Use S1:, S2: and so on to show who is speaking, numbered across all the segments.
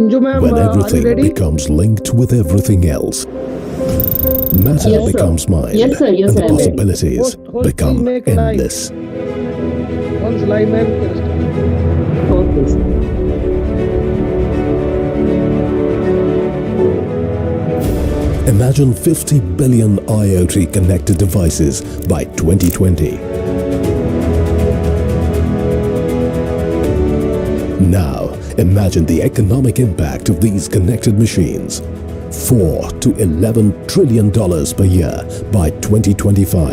S1: When everything becomes linked with everything else, matter
S2: Yes, sir.
S1: becomes mind,
S2: Yes, sir. Yes,
S1: and the
S2: sir, I'm ready.
S1: possibilities become endless.
S3: Once live man first.
S2: Okay, sir.
S1: Imagine 50 billion IoT connected devices by 2020. Now, imagine the economic impact of these connected machines. $4 to $11 trillion per year by 2025.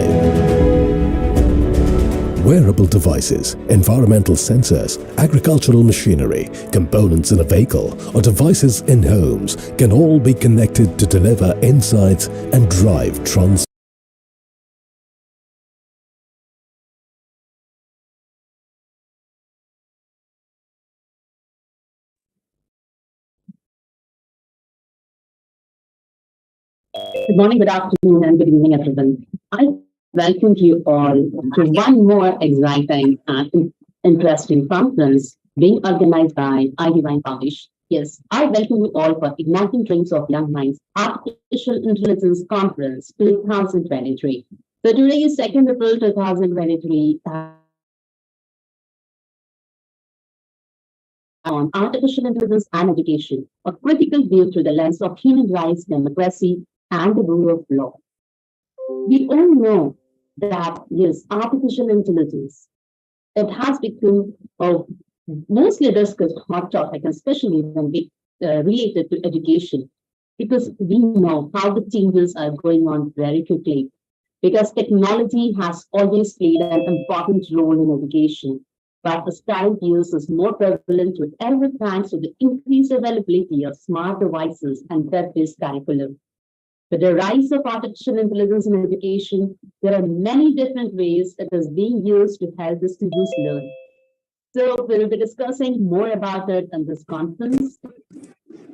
S1: Wearable devices, environmental sensors, agricultural machinery, components in a vehicle, or devices in homes can all be connected to deliver insights and drive trans.
S2: Good morning, good afternoon, and good evening, everyone. I welcome you all to one more exciting and interesting conference being organized by Idymaic Publish. Yes, I welcome you all for Igniting Dreams of Young Minds Artificial Intelligence Conference 2023. So today is 2nd April 2023. On artificial intelligence and education, a critical view through the lens of human rights, democracy, and the rule of law. We all know that, yes, artificial intelligence, it has become a mostly discussed hot topic, especially when we related to education, because we know how the changes are going on very quickly. Because technology has always played an important role in education, but the current use is more prevalent with every thanks to the increased availability of smart devices and web-based curriculum. With the rise of artificial intelligence in education, there are many different ways it is being used to help the students learn. So we'll be discussing more about it in this conference.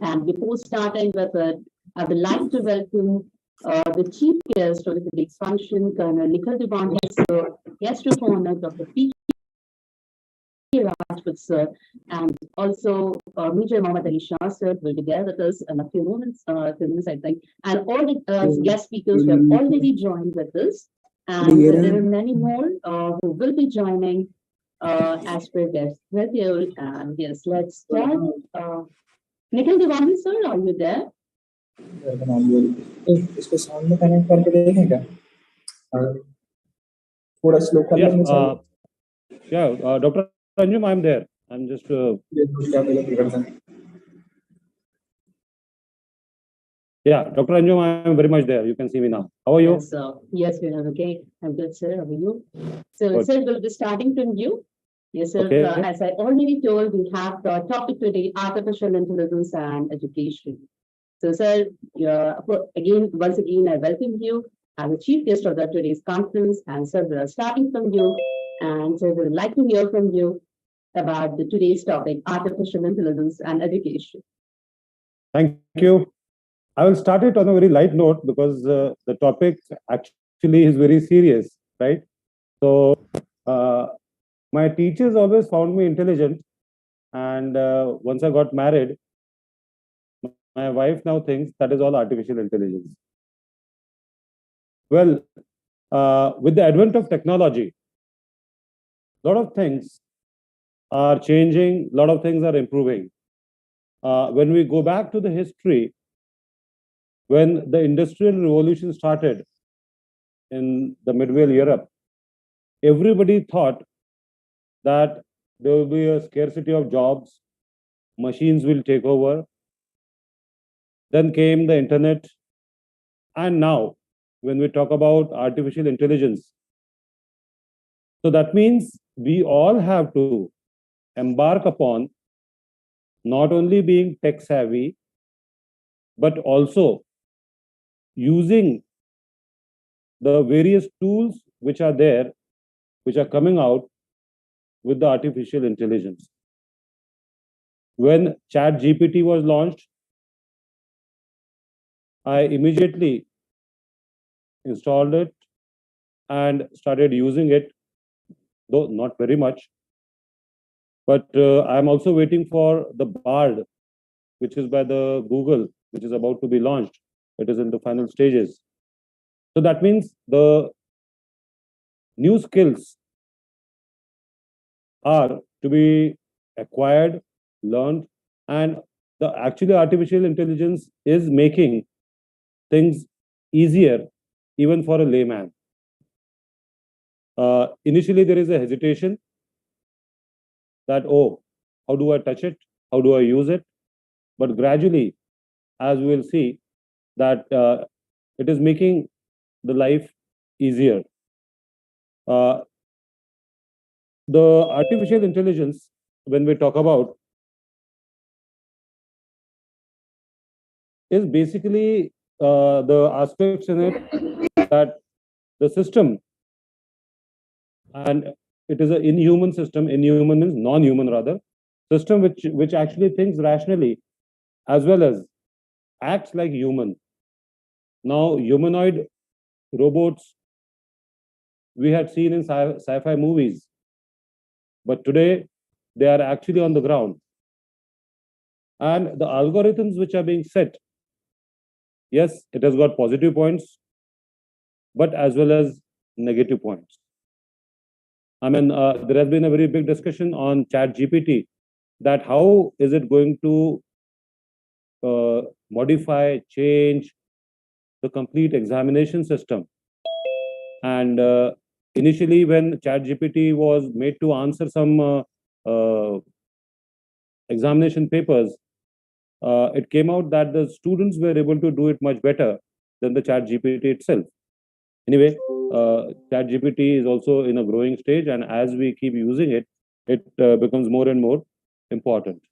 S2: And before starting with it, I would like to welcome the chief guest of today's function, Colonel Nikhil Devani, sir, guest of honor, Dr. P. Rajput, sir, and also Major Mohammad Ali Shah, sir, will be there with us in a few moments, I think. And all the guest speakers who have already joined with us. And there are many more who will be joining as per their schedule. And yes, let's start. Nikhil Devani, sir, are you there?
S4: इसको sound में connect करके देखें क्या थोड़ा slow कर लेंगे
S5: Dr. Anjum, I'm there. I'm just Dr. Anjum, I'm very much there. You can see me now. How are you?
S2: Yes, sir. Yes, we are okay. I'm good, sir. How are you? So, sir, we'll be starting from you. Yes, sir.
S5: Okay.
S2: As I already told, we have the topic today, artificial intelligence and education. So, sir, once again, I welcome you as the chief guest of today's conference. And, sir, we are starting from you. And so, we would like to hear from you about today's topic, artificial intelligence and education.
S5: Thank you. I will start it on a very light note because the topic actually is very serious, right? So, my teachers always found me intelligent. And once I got married, my wife now thinks that is all artificial intelligence. Well, with the advent of technology, a lot of things are changing, a lot of things are improving. When we go back to the history, when the Industrial Revolution started in the medieval Europe, everybody thought that there will be a scarcity of jobs, machines will take over. Then came the internet. And now, when we talk about artificial intelligence, so that means we all have to embark upon not only being tech savvy, but also using the various tools which are there, which are coming out with the artificial intelligence. When ChatGPT was launched, I immediately installed it and started using it, though not very much. But I'm also waiting for the Bard which is by the Google, which is about to be launched. It is in the final stages. So that means the new skills are to be acquired, learned, and the actually artificial intelligence is making things easier even for a layman. Initially, there is a hesitation that, oh, how do I touch it? How do I use it? But gradually, as we will see, that it is making the life easier. Uh, the artificial intelligence, when we talk about, is basically the aspects in it that the system, and it is an inhuman system. Inhuman means non-human rather, system which actually thinks rationally as well as acts like human. Now, humanoid robots we had seen in sci-fi movies, but today they are actually on the ground. And the algorithms which are being set, yes, it has got positive points, but as well as negative points. I mean, there has been a very big discussion on Chat GPT that how is it going to modify, change the complete examination system. And initially, when ChatGPT was made to answer some examination papers, it came out that the students were able to do it much better than the ChatGPT itself. Anyway, ChatGPT is also in a growing stage, and as we keep using it, it becomes more and more important.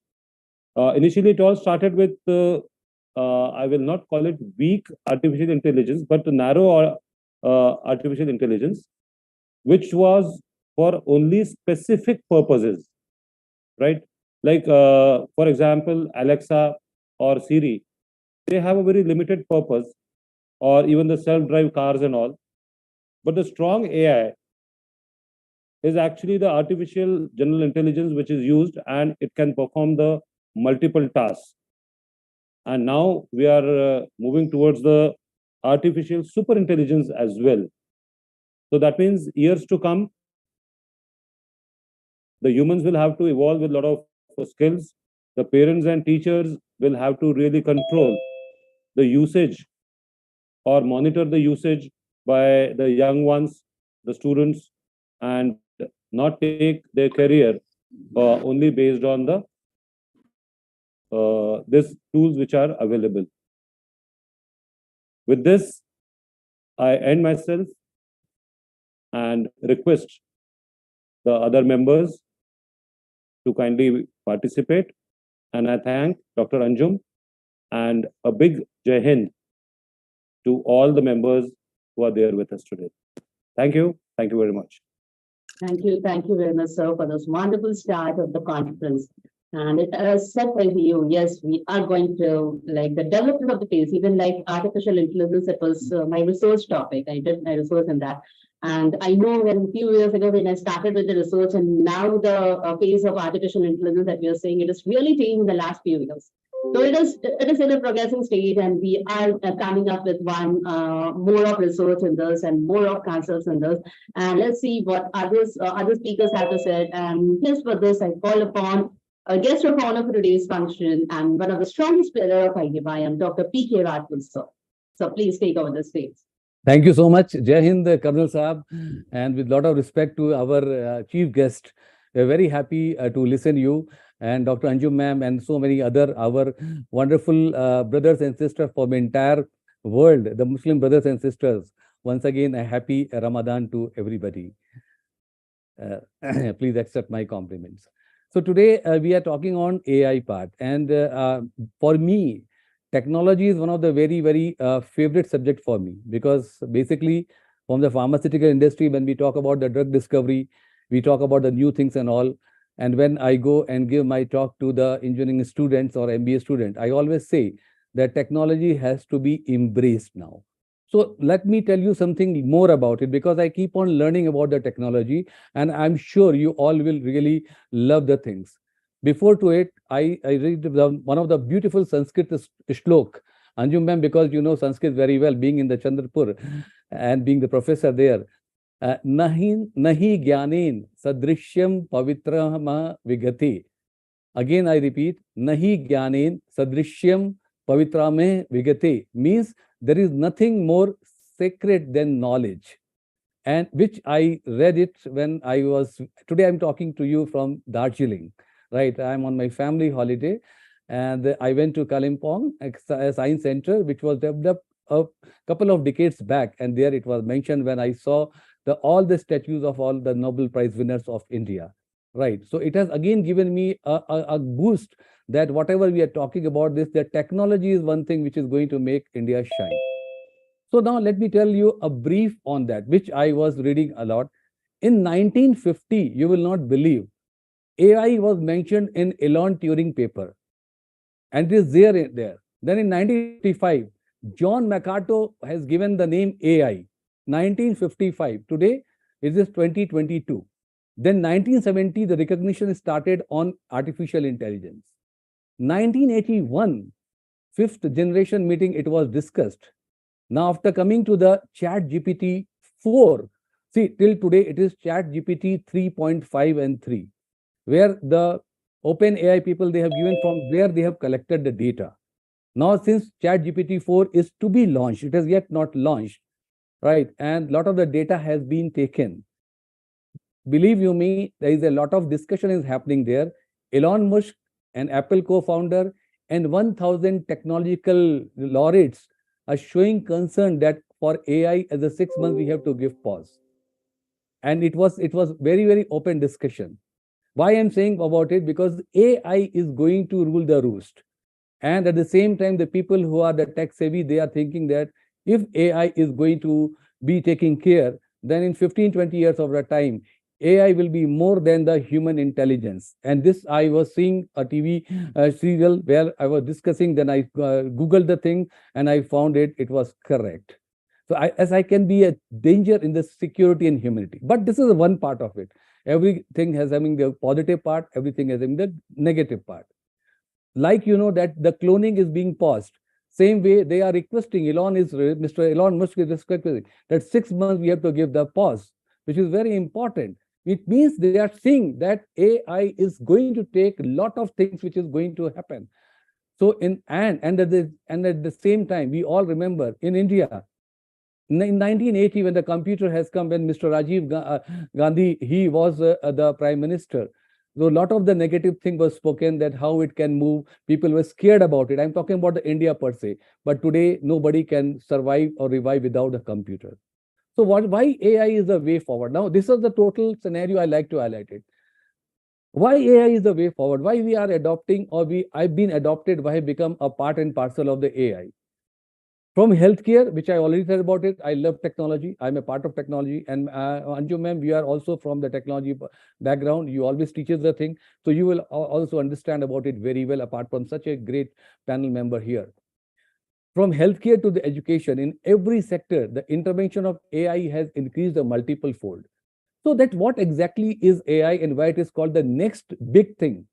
S5: Initially, it all started with I will not call it weak artificial intelligence, but narrow artificial intelligence, which was for only specific purposes, right? Like, for example, Alexa or Siri, they have a very limited purpose, or even the self-drive cars and all. But the strong AI is actually the artificial general intelligence which is used, and it can perform the multiple tasks. And now we are moving towards the artificial super intelligence as well. So that means years to come, the humans will have to evolve with a lot of skills. The parents and teachers will have to really control the usage or monitor the usage by the young ones, the students, and not take their career only based on the these tools which are available. With this, I end myself and request the other members to kindly participate. And I thank Dr. Anjum and a big Jai Hind to all the members who are there with us today. Thank you. Thank you very much.
S2: Thank you. Thank you very much, sir, for this wonderful start of the conference. And it said by you, yes, we are going to like the development of the fields, even like artificial intelligence. It was my research topic. I did my research in that. And I know when a few years ago when I started with the research, and now the phase of artificial intelligence that we are saying, it is really changed in the last few years. So it is in a progressing stage, and we are coming up with one more of research in this and more of concepts in this. And let's see what other speakers have to say. And just for this, I call upon a guest of honor for today's function and one of the strongest pillars of Idymaic, Dr. P.K. Rathod, sir. So please take over the stage.
S6: Thank you so much, Jai Hind, Colonel Saab, and with a lot of respect to our chief guest, we're very happy to listen to you and Dr. Anjum ma'am and so many other our wonderful brothers and sisters from the entire world, the Muslim brothers and sisters. Once again, a happy Ramadan to everybody. Please accept my compliments. So today we are talking on AI part, and for me, technology is one of the very favorite subject for me, because basically from the pharmaceutical industry, when we talk about the drug discovery, we talk about the new things and all. And when I go and give my talk to the engineering students or MBA student, I always say that technology has to be embraced now. So let me tell you something more about it, because I keep on learning about the technology, and I'm sure you all will really love the things. Before to it, I read one of the beautiful Sanskrit shlok. Anjum ma'am, because you know Sanskrit very well, being in the Chandrapur and being the professor there. Nahi gyanen sadrishyam pavitrama vigati. Again, I repeat, nahi gyanen sadrishyam pavitrame vigate, means there is nothing more sacred than knowledge. And which I read it when I was, today I'm talking to you from Darjeeling, right? I'm on my family holiday and I went to Kalimpong, a science center, which was developed a couple of decades back. And there it was mentioned when I saw all the statues of all the Nobel Prize winners of India. Right. So it has again given me a boost that whatever we are talking about this, the technology is one thing which is going to make India shine. So now let me tell you a brief on that, which I was reading a lot. In 1950, you will not believe, AI was mentioned in Elon Turing paper, and it is there. Then in 1955, John McArthur has given the name AI. 1955. Today, it is 2022. Then 1970, the recognition started on artificial intelligence. 1981, fifth generation meeting, it was discussed. Now, after coming to the Chat GPT 4, see, till today, it is Chat GPT 3.5 and 3, where the OpenAI people, they have given from where they have collected the data. Now, since Chat GPT 4 is to be launched, it has yet not launched, right? And a lot of the data has been taken. Believe you me, there is a lot of discussion is happening there. Elon Musk, an Apple co-founder, and 1,000 technological laureates are showing concern that for AI as a 6 months we have to give pause. And it was very, very open discussion. Why I'm saying about it? Because AI is going to rule the roost. And at the same time, the people who are the tech savvy, they are thinking that if AI is going to be taking care, then in 15, 20 years of the time, AI will be more than the human intelligence. And this, I was seeing a TV serial where I was discussing, then I Googled the thing and I found it was correct. So as I can be a danger in the security and humanity. But this is one part of it. Everything has having the positive part, everything has having the negative part. Like you know that the cloning is being paused. Same way they are requesting, Mr. Elon Musk is requesting that 6 months we have to give the pause, which is very important. It means they are seeing that AI is going to take a lot of things which is going to happen. So at the same time, we all remember in India, in 1980, when the computer has come, when Mr. Rajiv Gandhi, he was the prime minister. So a lot of the negative thing was spoken that how it can move. People were scared about it. I'm talking about the India per se. But today, nobody can survive or revive without a computer. So why AI is the way forward? Now, this is the total scenario I like to highlight it. Why AI is the way forward? Why we are adopting I've been adopted, why have become a part and parcel of the AI? From healthcare, which I already said about it, I love technology. I'm a part of technology. And Anju ma'am, we are also from the technology background. You always teach us the thing. So you will also understand about it very well, apart from such a great panel member here. From healthcare to the education, in every sector, the intervention of AI has increased a multiple fold. So that what exactly is AI and why it is called the next big thing?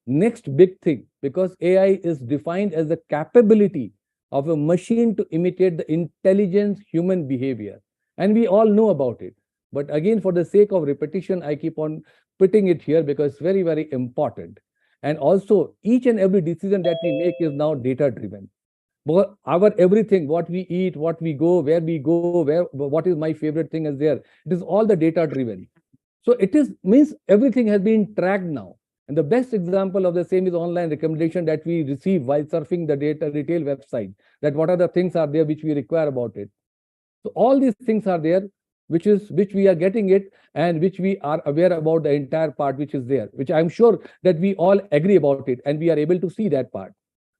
S6: Next big thing, because AI is defined as the capability of a machine to imitate the intelligent human behavior. And we all know about it. But again, for the sake of repetition, I keep on putting it here because it's very, very important. And also, each and every decision that we make is now data-driven. Our everything, what we eat, what we go, what is my favorite thing is there. It is all the data-driven. So it means everything has been tracked now. And the best example of the same is online recommendation that we receive while surfing the data retail website, that what are the things are there which we require about it. So all these things are there, which we are getting it and which we are aware about the entire part which is there, which I'm sure that we all agree about it and we are able to see that part.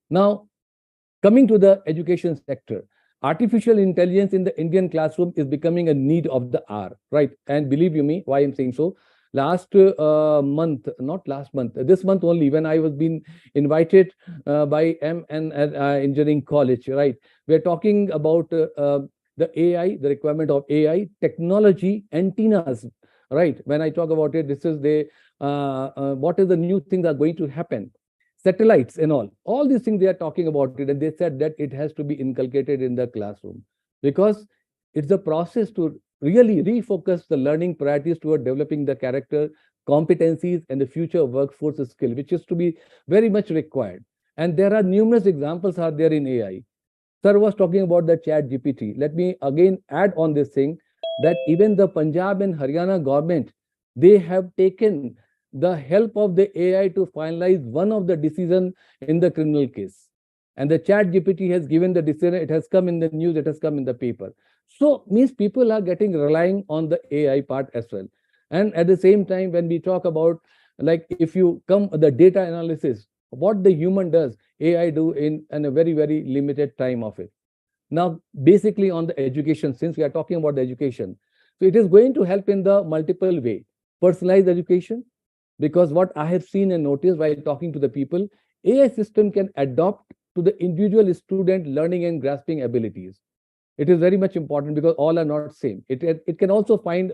S6: Now, coming to the education sector, artificial intelligence in the Indian classroom is becoming a need of the hour, right? And believe you me, why I'm saying so. Last month, not last month, this month only, when I was being invited by MN Engineering College, right? We're talking about the AI, the requirement of AI, technology, antennas, right? When I talk about it, this is what is the new things are going to happen, satellites and all these things they are talking about it, and they said that it has to be inculcated in the classroom because it's the process to really refocus the learning priorities toward developing the character, competencies, and the future workforce skill, which is to be very much required. And there are numerous examples are there in AI. Sir was talking about the chat GPT. Let me again add on this thing that even the Punjab and Haryana government, they have taken the help of the AI to finalize one of the decision in the criminal case. And the chat GPT has given the decision, it has come in the news, it has come in the paper. So means people are getting relying on the AI part as well. And at the same time, when we talk about, like, if you come the data analysis, what the human does, AI do in a very, very limited time of it. Now, basically on the education, since we are talking about the education, so it is going to help in the multiple way. Personalized education, because what I have seen and noticed while talking to the people, AI system can adapt to the individual student learning and grasping abilities. It is very much important because all are not same. It can also find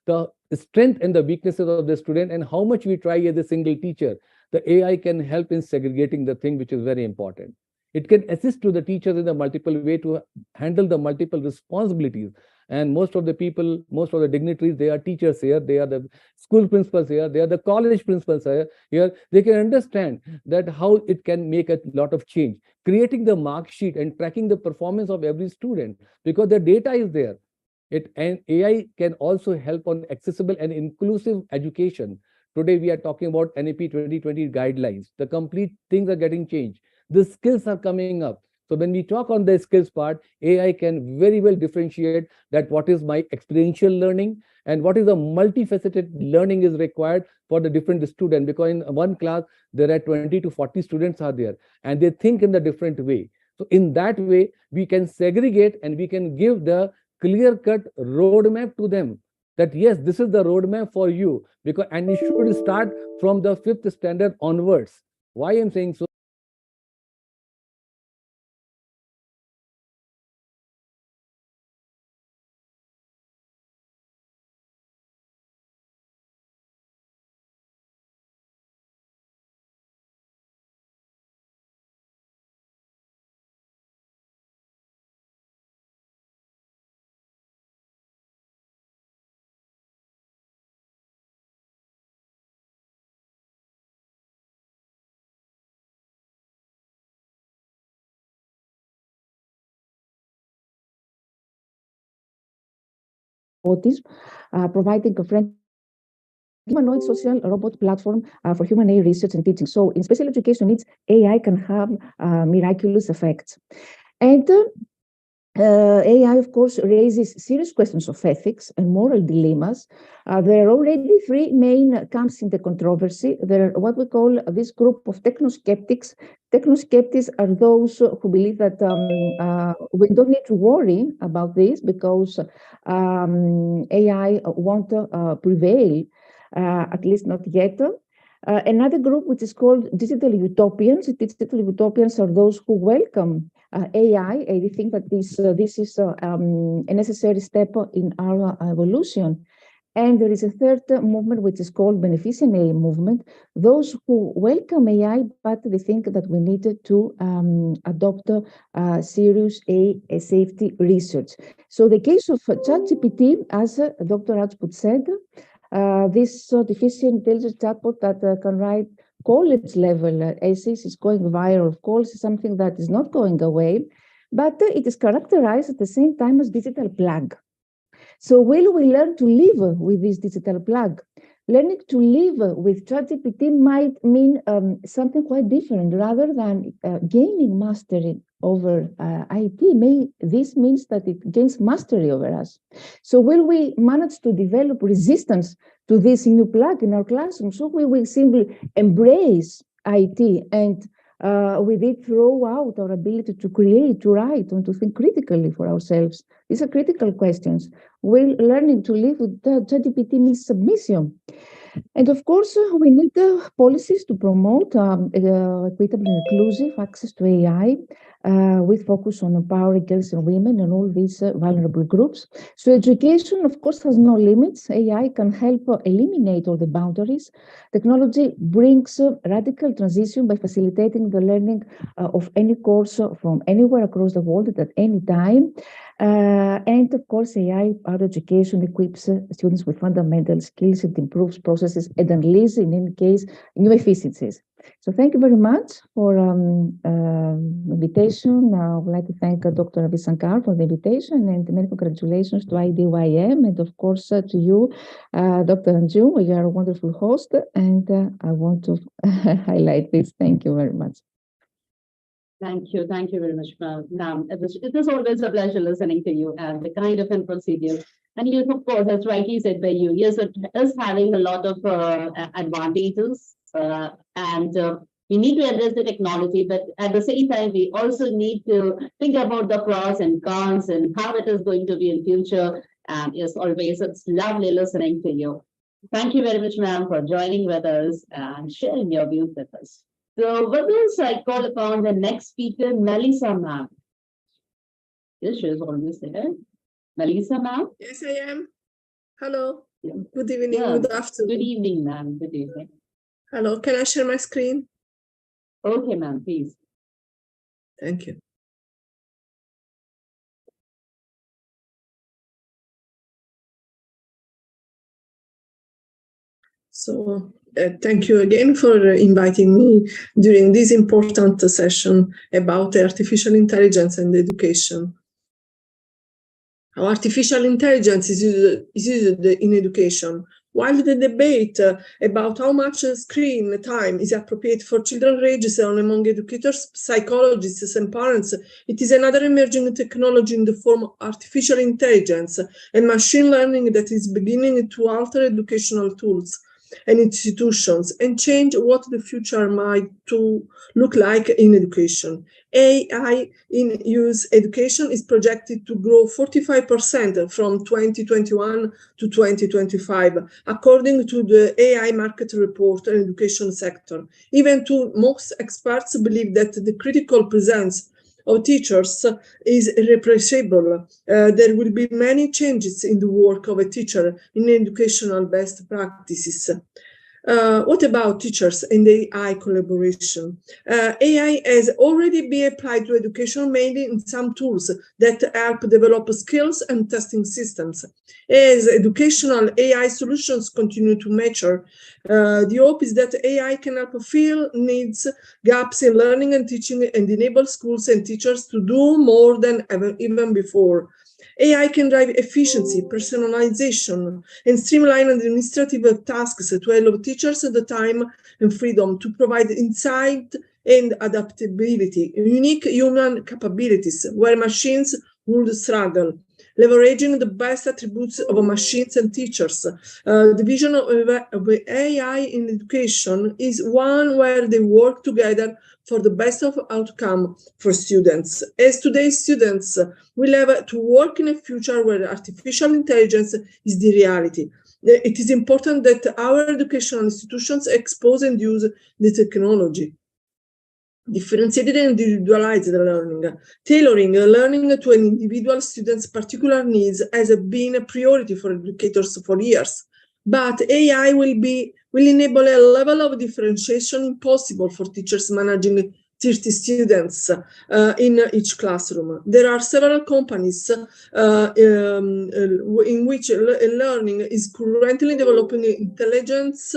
S6: the strength and the weaknesses of the student, and how much we try as a single teacher, the AI can help in segregating the thing, which is very important. It can assist to the teachers in the multiple way to handle the multiple responsibilities. And most of the people, most of the dignitaries, they are teachers here, they are the school principals here, they are the college principals here. They can understand that how it can make a lot of change, creating the mark sheet and tracking the performance of every student, because the data is there. And AI can also help on accessible and inclusive education. Today we are talking about NAP 2020 guidelines. The complete things are getting changed. The skills are coming up. So when we talk on the skills part, AI can very well differentiate that what is my experiential learning and what is the multifaceted learning is required for the different student. Because in one class, there are 20 to 40 students are there, and they think in the different way. So in that way, we can segregate and we can give the clear-cut roadmap to them that yes, this is the roadmap for you, because and it should start from the 5th standard onwards. Why I'm saying so?
S7: autism, providing a friendly humanoid social robot platform for human AI research and teaching. So in special education needs, AI can have miraculous effects. And AI, of course, raises serious questions of ethics and moral dilemmas. There are already three main camps in the controversy. There are what we call this group of technoskeptics. Technoskeptics are those who believe that we don't need to worry about this because AI won't prevail, at least not yet. Another group, which is called digital utopians. Digital utopians are those who welcome AI. They think that this is a necessary step in our evolution. And there is a third movement, which is called beneficent AI movement. Those who welcome AI, but they think that we need to adopt serious AI safety research. So the case of ChatGPT, as Dr. Rajput said, this artificial intelligence chatbot that can write college level essays is going viral. Of course, it's something that is not going away, but it is characterized at the same time as digital plug. So will we learn to live with this digital plug? Learning to live with ChatGPT might mean something quite different. Rather than gaining mastery over IT, this means that it gains mastery over us. So will we manage to develop resistance to this new plug in our classroom? So we will simply embrace IT and with it throw out our ability to create, to write, and to think critically for ourselves? These are critical questions. Will learning to live with ChatGPT means submission? And of course, we need policies to promote equitable and inclusive access to AI. with focus on empowering girls and women and all these vulnerable groups. So education, of course, has no limits. AI can help eliminate all the boundaries. Technology brings radical transition by facilitating the learning of any course from anywhere across the world at any time. And of course, AI-powered education equips students with fundamental skills. It improves processes and unleashes, in any case, new efficiencies. So thank you very much for invitation. I would like to thank Dr. Ravi Shankar for the invitation, and many congratulations to IDYM, and of course to you, Dr. Anjum. You are a wonderful host, and I want to highlight this. Thank you very much.
S2: Thank you very much, ma'am. It was always a pleasure listening to you and the kind of procedure. And yes, of course, as rightly said by you, yes, it is having a lot of advantages, and we need to address the technology, but at the same time, we also need to think about the pros and cons and how it is going to be in future. And yes, always, it's lovely listening to you. Thank you very much, ma'am, for joining with us and sharing your views with us. So with this, I call upon the next speaker, Melissa, ma'am. Yes, she is always there. Melissa, ma'am?
S8: Yes, I am. Hello.
S2: Yeah.
S8: Good evening,
S2: Yeah.
S8: good afternoon.
S2: Good evening, ma'am. Good evening.
S8: Hello, can I share my screen?
S2: Okay, ma'am, please.
S8: Thank you. So, thank you again for inviting me during this important session about artificial intelligence and education. How artificial intelligence is used in education. While the debate about how much screen time is appropriate for children rages on among educators, psychologists, and parents, it is another emerging technology in the form of artificial intelligence and machine learning that is beginning to alter educational tools and institutions and change what the future might to look like in education. AI in use education is projected to grow 45% from 2021 to 2025, according to the AI market report on education sector. Even though most experts believe that the critical presence of teachers is irreplaceable. There will be many changes in the work of a teacher in educational best practices. What about teachers and AI collaboration? AI has already been applied to education mainly in some tools that help develop skills and testing systems. As educational AI solutions continue to mature, the hope is that AI can help fill needs, gaps in learning and teaching, and enable schools and teachers to do more than ever, even before. AI can drive efficiency, personalization, and streamline administrative tasks to allow teachers the time and freedom to provide insight and adaptability, unique human capabilities where machines would struggle. Leveraging the best attributes of machines and teachers. The vision of AI in education is one where they work together for the best of outcome for students. As today's students will have to work in a future where artificial intelligence is the reality. It is important that our educational institutions expose and use the technology. Differentiated and individualized learning. Tailoring learning to an individual student's particular needs has been a priority for educators for years. But AI will enable a level of differentiation impossible for teachers managing 30 students in each classroom. There are several companies in which learning is currently developing intelligence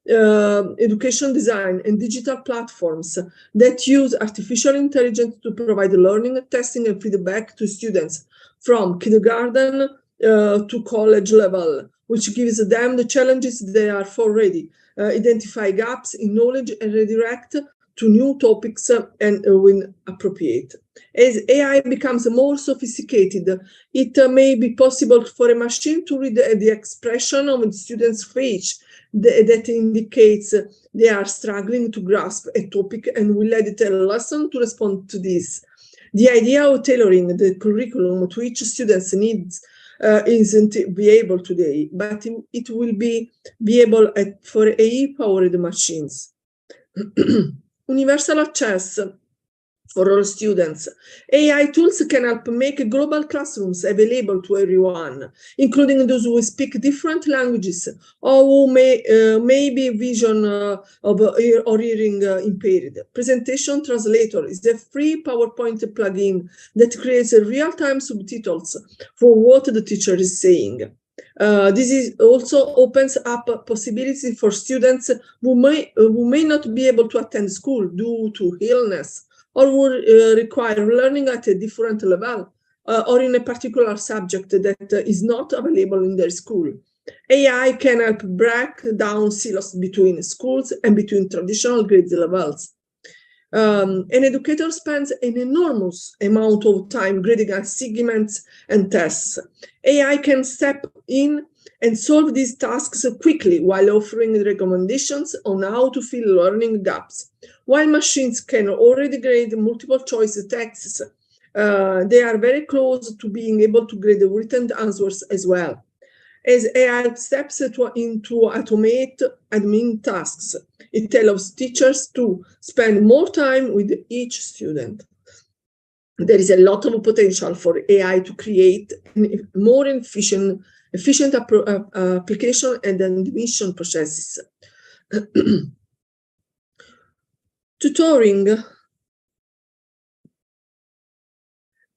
S8: education design and digital platforms that use artificial intelligence to provide learning, testing, and feedback to students from kindergarten to college level, which gives them the challenges they are for ready, identify gaps in knowledge and redirect to new topics and when appropriate. As AI becomes more sophisticated, it may be possible for a machine to read the expression of a student's face that indicates they are struggling to grasp a topic and will edit a lesson to respond to this. The idea of tailoring the curriculum to each student's needs isn't viable today, but it will be viable for AI-powered machines. Universal access for all students. AI tools can help make global classrooms available to everyone, including those who speak different languages or who may be vision or hearing impaired. Presentation Translator is a free PowerPoint plugin that creates real-time subtitles for what the teacher is saying. This also opens up possibilities for students who may not be able to attend school due to illness, or will require learning at a different level, or in a particular subject that is not available in their school. AI can help break down silos between schools and between traditional grade levels. An educator spends an enormous amount of time grading assignments and tests. AI can step in and solve these tasks quickly while offering recommendations on how to fill learning gaps. While machines can already grade multiple choice texts, they are very close to being able to grade written answers as well. As AI steps into automate admin tasks, it allows teachers to spend more time with each student. There is a lot of potential for AI to create more efficient application and admission processes. Tutoring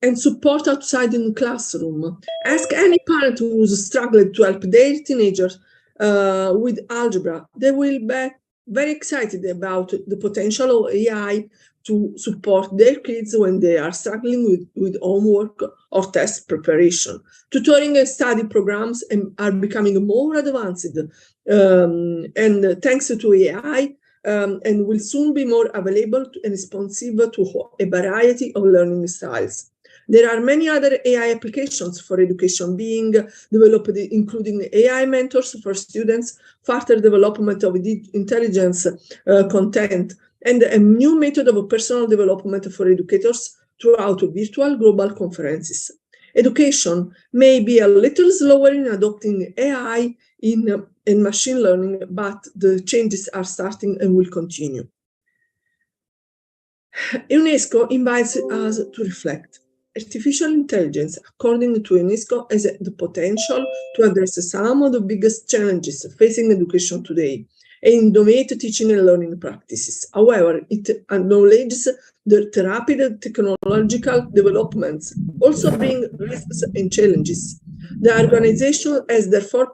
S8: and support outside in the classroom. Ask any parent who's struggled to help their teenagers with algebra. They will be very excited about the potential of AI to support their kids when they are struggling with homework or test preparation. Tutoring and study programs are becoming more advanced, and thanks to AI, and will soon be more available and responsive to a variety of learning styles. There are many other AI applications for education being developed, including AI mentors for students, further development of intelligence content, and a new method of personal development for educators throughout virtual global conferences. Education may be a little slower in adopting AI in machine learning, but the changes are starting and will continue. UNESCO invites us to reflect. Artificial intelligence, according to UNESCO, has the potential to address some of the biggest challenges facing education today and innovate teaching and learning practices. However, it acknowledges that rapid technological developments also bring risks and challenges. The organization has therefore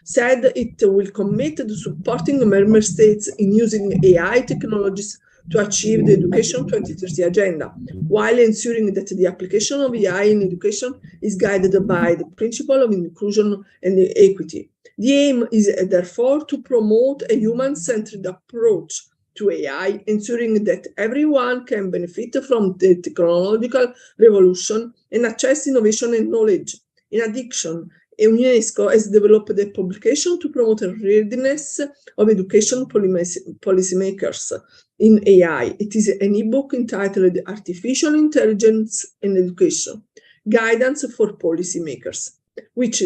S8: said it will commit to supporting member states in using AI technologies to achieve the Education 2030 agenda, while ensuring that the application of AI in education is guided by the principle of inclusion and equity. The aim is therefore to promote a human-centered approach to AI, ensuring that everyone can benefit from the technological revolution and access innovation and knowledge. In addition, UNESCO has developed a publication to promote the readiness of education policymakers in AI. It is an ebook entitled Artificial Intelligence in Education, Guidance for Policymakers, which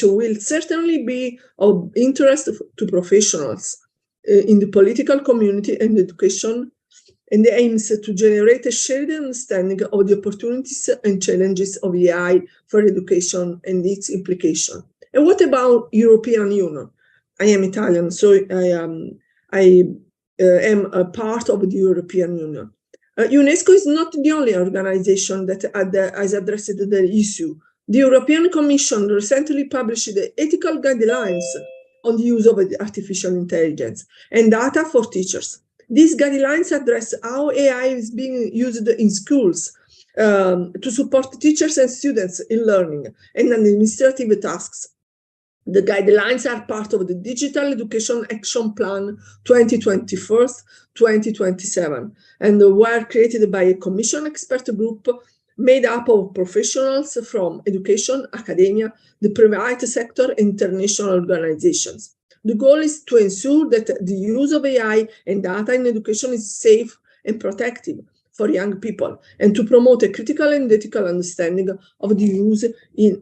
S8: will certainly be of interest to professionals in the political community and education, and aims to generate a shared understanding of the opportunities and challenges of AI for education and its implication. And what about European Union? I am Italian, so I am a part of the European Union. UNESCO is not the only organization that has addressed the issue. The European Commission recently published the ethical guidelines on the use of artificial intelligence and data for teachers. These guidelines address how AI is being used in schools to support teachers and students in learning and administrative tasks. The guidelines are part of the Digital Education Action Plan 2021-2027 and were created by a Commission expert group made up of professionals from education, academia, the private sector, and international organizations. The goal is to ensure that the use of AI and data in education is safe and protective for young people, and to promote a critical and ethical understanding of the use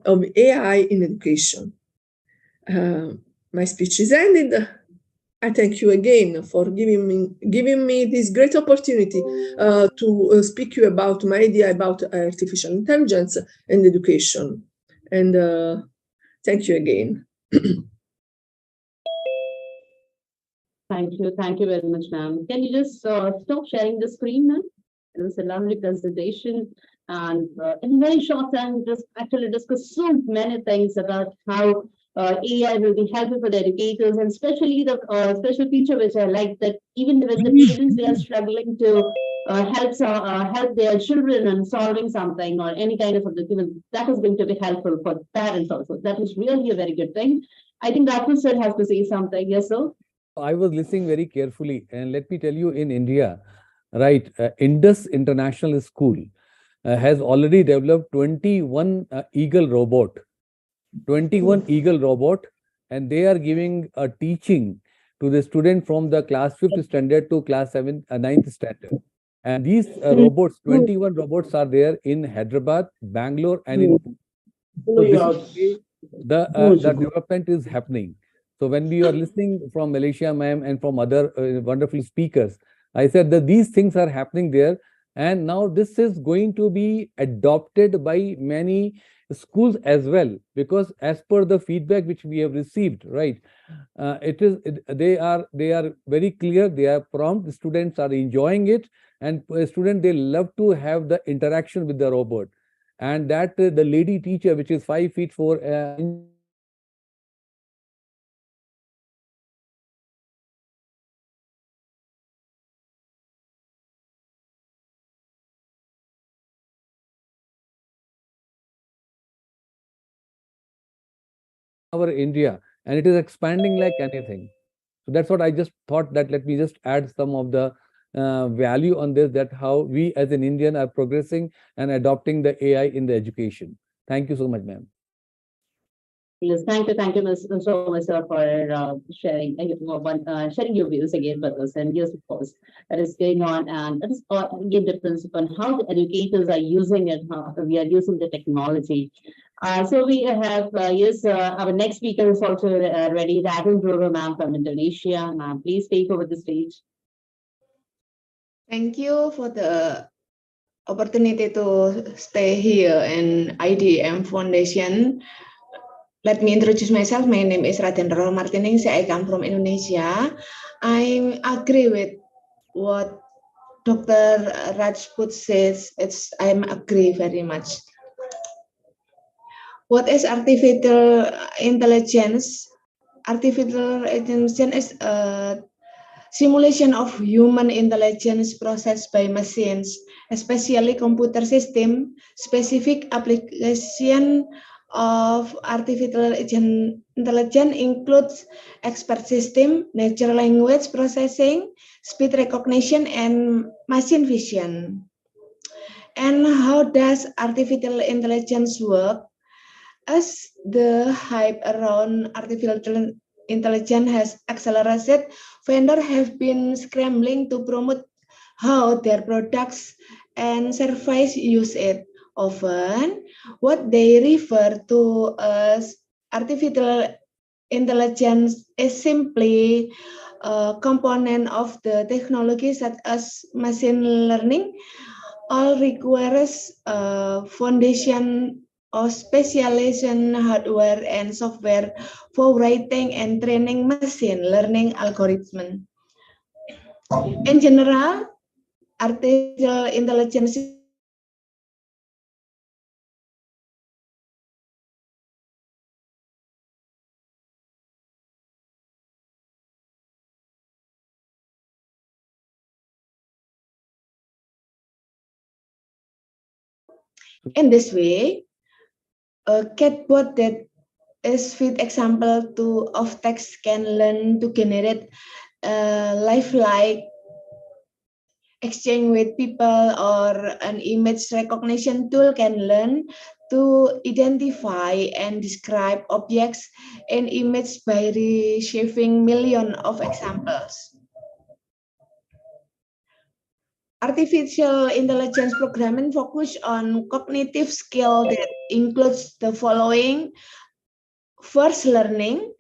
S8: of AI in education. My speech is ended. I thank you again for giving me this great opportunity to speak you about my idea about artificial intelligence and education. And thank you again.
S2: Thank you very much, ma'am. Can you just stop sharing the screen, ma'am? It was a lovely presentation, and in a very short time, we just actually discussed so many things about how AI will be helpful for the educators, and especially the special feature which I like, that even when the parents they are struggling to help their children in solving something or any kind of a document, that is going to be helpful for parents also. That is really a very good thing. I think Dr. Sir has to say something. Yes, sir.
S6: I was listening very carefully, and let me tell you, in India, right, Indus International School has already developed 21 Eagle robot, 21 Eagle robot, and they are giving a teaching to the student from the class 5th standard to class 9th standard. And these robots, 21 robots are there in Hyderabad, Bangalore, and in Pune. So this is the development is happening. So when we are listening from Malaysia, ma'am, and from other wonderful speakers, I said that these things are happening there, and now this is going to be adopted by many schools as well, because as per the feedback which we have received, right, they are very clear, they are prompt, the students are enjoying it, and students, they love to have the interaction with the robot. And that the lady teacher, which is 5 feet 4 our India, and it is expanding like anything. So that's what I just thought, that let me just add some of the value on this, that how we as an Indian are progressing and adopting the AI in the education. Thank you so much, ma'am.
S2: Yes, thank you, so much, sir, for sharing your views again with us. And yes, of course, that is going on, and that is again difference upon how the educators are using it, how we are using the technology. So we have our next speaker is also ready, Rajan Roro, ma'am, from Indonesia. Ma'am, please take over the stage.
S9: Thank you for the opportunity to stay here in IDM Foundation. Let me introduce myself. My name is Raden Roro Martiningsi. I come from Indonesia. I agree with what Dr. Rajput says. I agree very much. What is artificial intelligence? Artificial intelligence is a simulation of human intelligence processed by machines, especially computer system. Specific application of artificial intelligence includes expert system, natural language processing, speech recognition, and machine vision. And how does artificial intelligence work? As the hype around artificial intelligence has accelerated, vendors have been scrambling to promote how their products and services use it. Often, what they refer to as artificial intelligence is simply a component of the technology such as machine learning. All requires a foundation of specialization hardware and software for writing and training machine learning algorithms. In general, artificial intelligence in this way, a chatbot that is fit example to of text can learn to generate lifelike exchange with people, or an image recognition tool can learn to identify and describe objects in image by receiving millions of examples. Artificial intelligence programming focus on cognitive skill that includes the following. First, learning.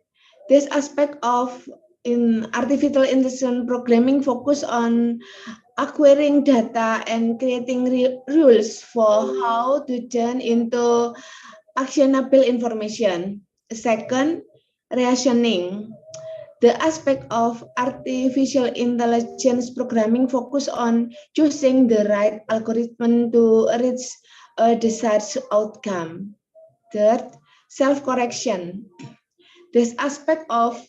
S9: This aspect of in artificial intelligence programming focus on acquiring data and creating rules for how to turn into actionable information. Second, reasoning. The aspect of artificial intelligence programming focus on choosing the right algorithm to reach a desired outcome. Third, self-correction. This aspect of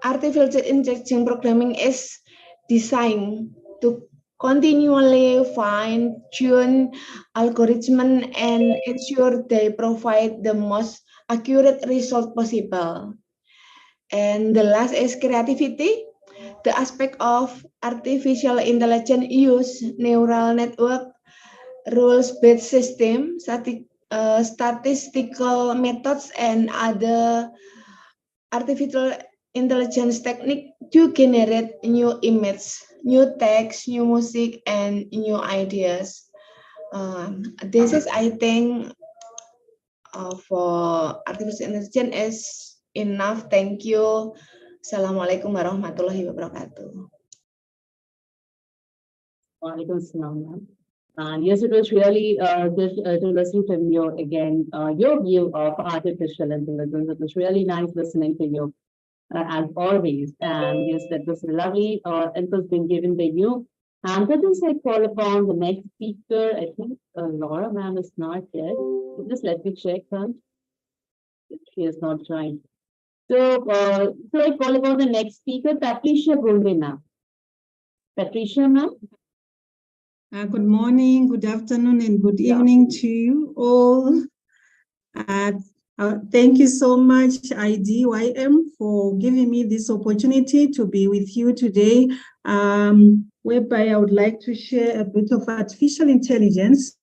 S9: artificial intelligence programming is designed to continually fine-tune algorithms and ensure they provide the most accurate result possible. And the last is creativity. The aspect of artificial intelligence use neural network, rules-based system, statistical methods, and other artificial intelligence technique to generate new images, new text, new music, and new ideas. This is, I think, for artificial intelligence is enough. Thank you. Assalamualaikum warahmatullahi wabarakatuh.
S2: Walaikum salam, ma'am. And yes, it was really good to listen to you again, your view of artificial intelligence. It was really nice listening to you, as always. And yes, that was lovely input been given by you. And that is, I call upon the next speaker. I think Laura, ma'am, is not yet. Just let me check her. She is not joined. So I call upon the next speaker, Patricia Bulvina. Patricia, ma'am.
S10: Good morning, good afternoon, and good evening to you all. Thank you so much, Idym, for giving me this opportunity to be with you today, whereby I would like to share a bit of artificial intelligence,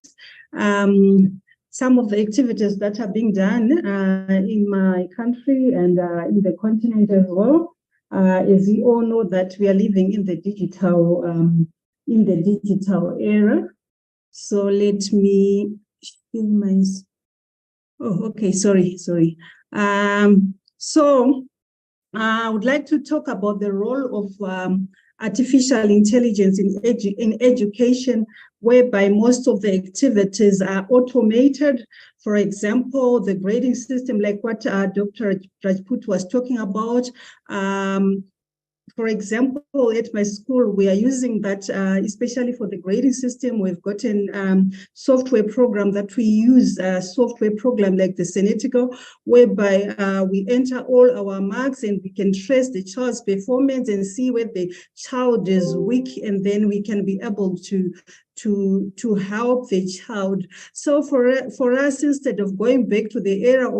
S10: some of the activities that are being done in my country and in the continent as well. As you all know that we are living in the digital era. So let me share my. Oh, okay. Sorry. So I would like to talk about the role of artificial intelligence in education, whereby most of the activities are automated. For example, the grading system, like what Dr. Rajput was talking about. For example, at my school, we are using that, especially for the grading system. We've got a software program that we use, a software program like the Senetico, whereby we enter all our marks and we can trace the child's performance and see where the child is weak, and then we can be able to help the child. So for us, instead of going back to the era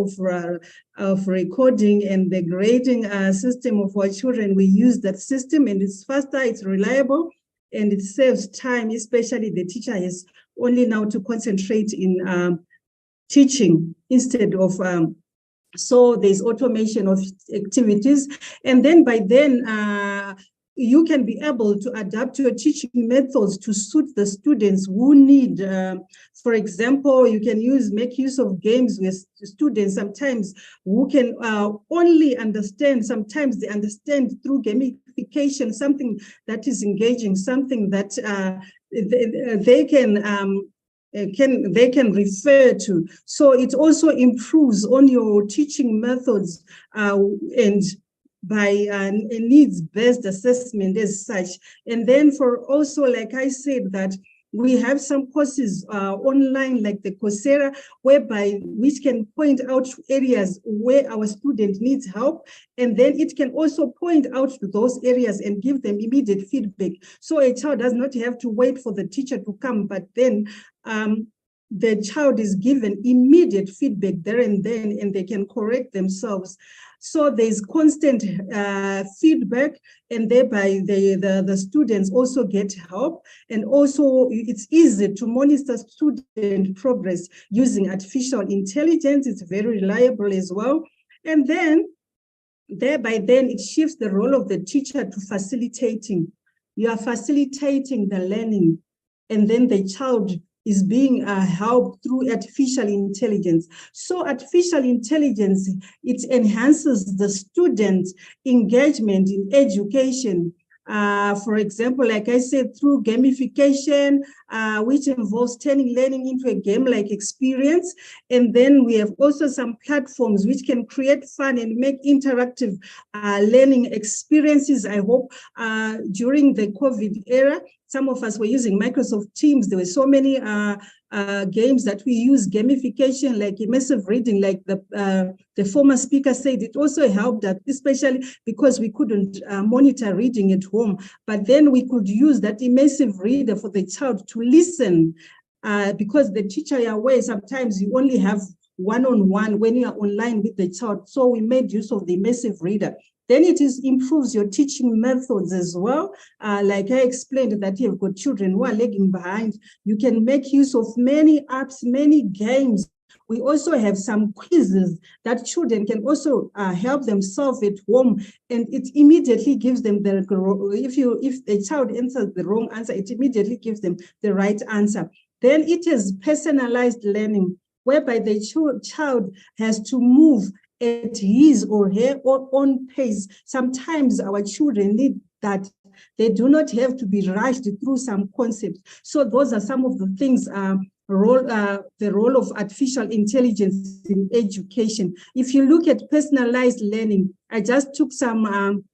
S10: of recording and the grading system of our children, we use that system, and it's faster, it's reliable, and it saves time, especially the teacher is only now to concentrate in teaching instead of so there's automation of activities, and then by then you can be able to adapt your teaching methods to suit the students who need. For example, you can make use of games with students sometimes who can only understand. Sometimes they understand through gamification, something that is engaging, something that they can refer to. So it also improves on your teaching methods and by a needs-based assessment as such. And then for also, like I said, that we have some courses online like the Coursera, whereby which can point out areas where our student needs help. And then it can also point out to those areas and give them immediate feedback. So a child does not have to wait for the teacher to come, but then the child is given immediate feedback there and then, and they can correct themselves. So there's constant feedback, and thereby the students also get help. And also it's easy to monitor student progress using artificial intelligence. It's very reliable as well. And then thereby then it shifts the role of the teacher to facilitating. You are facilitating the learning, and then the child is being helped through artificial intelligence. So artificial intelligence, it enhances the student engagement in education. For example, like I said, through gamification, which involves turning learning into a game-like experience. And then we have also some platforms which can create fun and make interactive learning experiences. I hope during the COVID era, some of us were using Microsoft Teams. There were so many games that we use, gamification, like immersive reading, like the former speaker said. It also helped that, especially because we couldn't monitor reading at home. But then we could use that immersive reader for the child to listen, because the teacher, you're aware, sometimes you only have one-on-one when you are online with the child. So we made use of the immersive reader. Then it improves your teaching methods as well. Like I explained, that you've got children who are lagging behind. You can make use of many apps, many games. We also have some quizzes that children can also help them solve at home, and it immediately gives them if a child answers the wrong answer, it immediately gives them the right answer. Then it is personalized learning, whereby the child has to move at his or her own pace. Sometimes our children need that. They do not have to be rushed through some concepts. So those are some of the things, the role of artificial intelligence in education. If you look at personalized learning, I just took some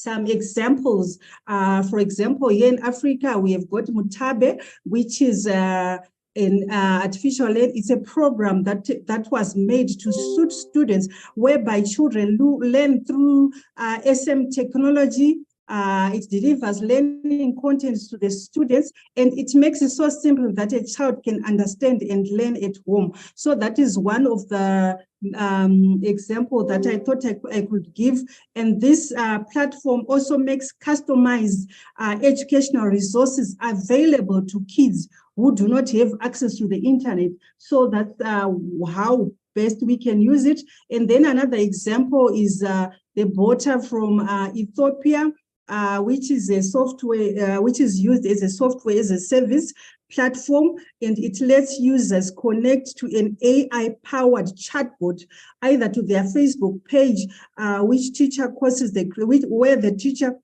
S10: examples. For example, here in Africa, we have got Mutabe, which is in artificial learning. It's a program that was made to suit students, whereby children learn through SM technology. It delivers learning contents to the students, and it makes it so simple that a child can understand and learn at home. So that is one of the example that I thought I could give. And this platform also makes customized educational resources available to kids who do not have access to the internet. So that's how best we can use it. And then another example is the Bota from Ethiopia, which is a software, which is used as a software as a service platform, and it lets users connect to an AI-powered chatbot, either to their Facebook page, which teacher courses where the teacher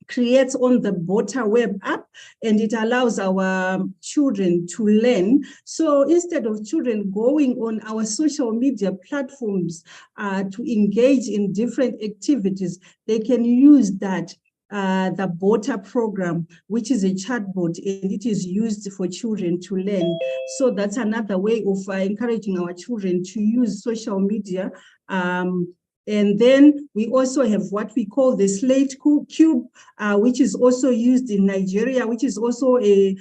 S10: creates on the Bota web app, and it allows our children to learn. So instead of children going on our social media platforms to engage in different activities, they can use that the Bota program, which is a chatbot, and it is used for children to learn. So that's another way of encouraging our children to use social media. And then we also have what we call the Slate Cube, which is also used in Nigeria, which is also a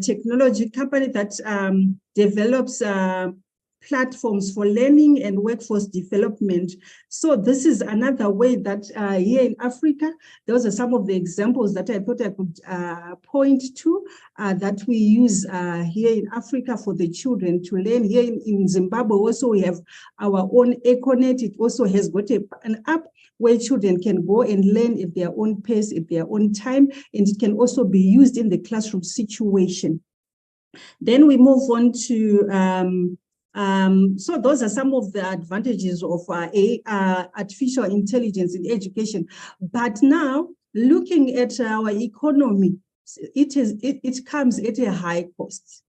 S10: technology company that develops platforms for learning and workforce development. So this is another way that here in Africa, those are some of the examples that I thought I could point to that we use here in Africa for the children to learn. Here in Zimbabwe also we have our own EcoNet. It also has got an app where children can go and learn at their own pace, at their own time, and it can also be used in the classroom situation. Then we move on to so those are some of the advantages of artificial intelligence in education. But now, looking at our economy, it comes at a high cost.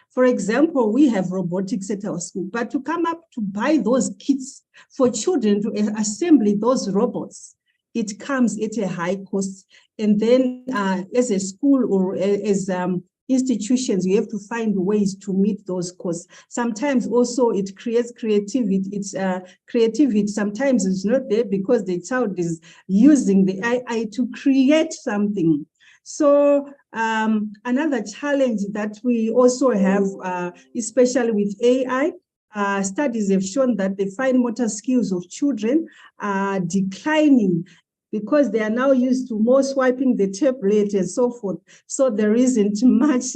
S10: For example, we have robotics at our school, but to come up to buy those kits for children to assemble those robots, it comes at a high cost. And then as a school or as institutions, you have to find ways to meet those costs. Sometimes also it creates creativity. It's creativity sometimes is not there because the child is using the AI to create something. So another challenge that we also have, especially with AI, studies have shown that the fine motor skills of children are declining because they are now used to more swiping the tablet and so forth. So there isn't much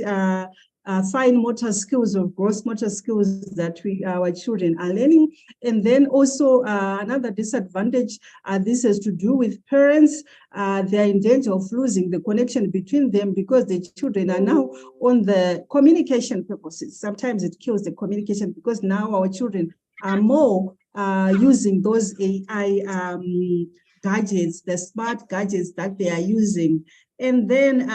S10: fine motor skills or gross motor skills that our children are learning. And then also another disadvantage, this has to do with parents. They are in danger of losing the connection between them because the children are now on the communication purposes. Sometimes it kills the communication because now our children are more using those AI gadgets, the smart gadgets that they are using. And then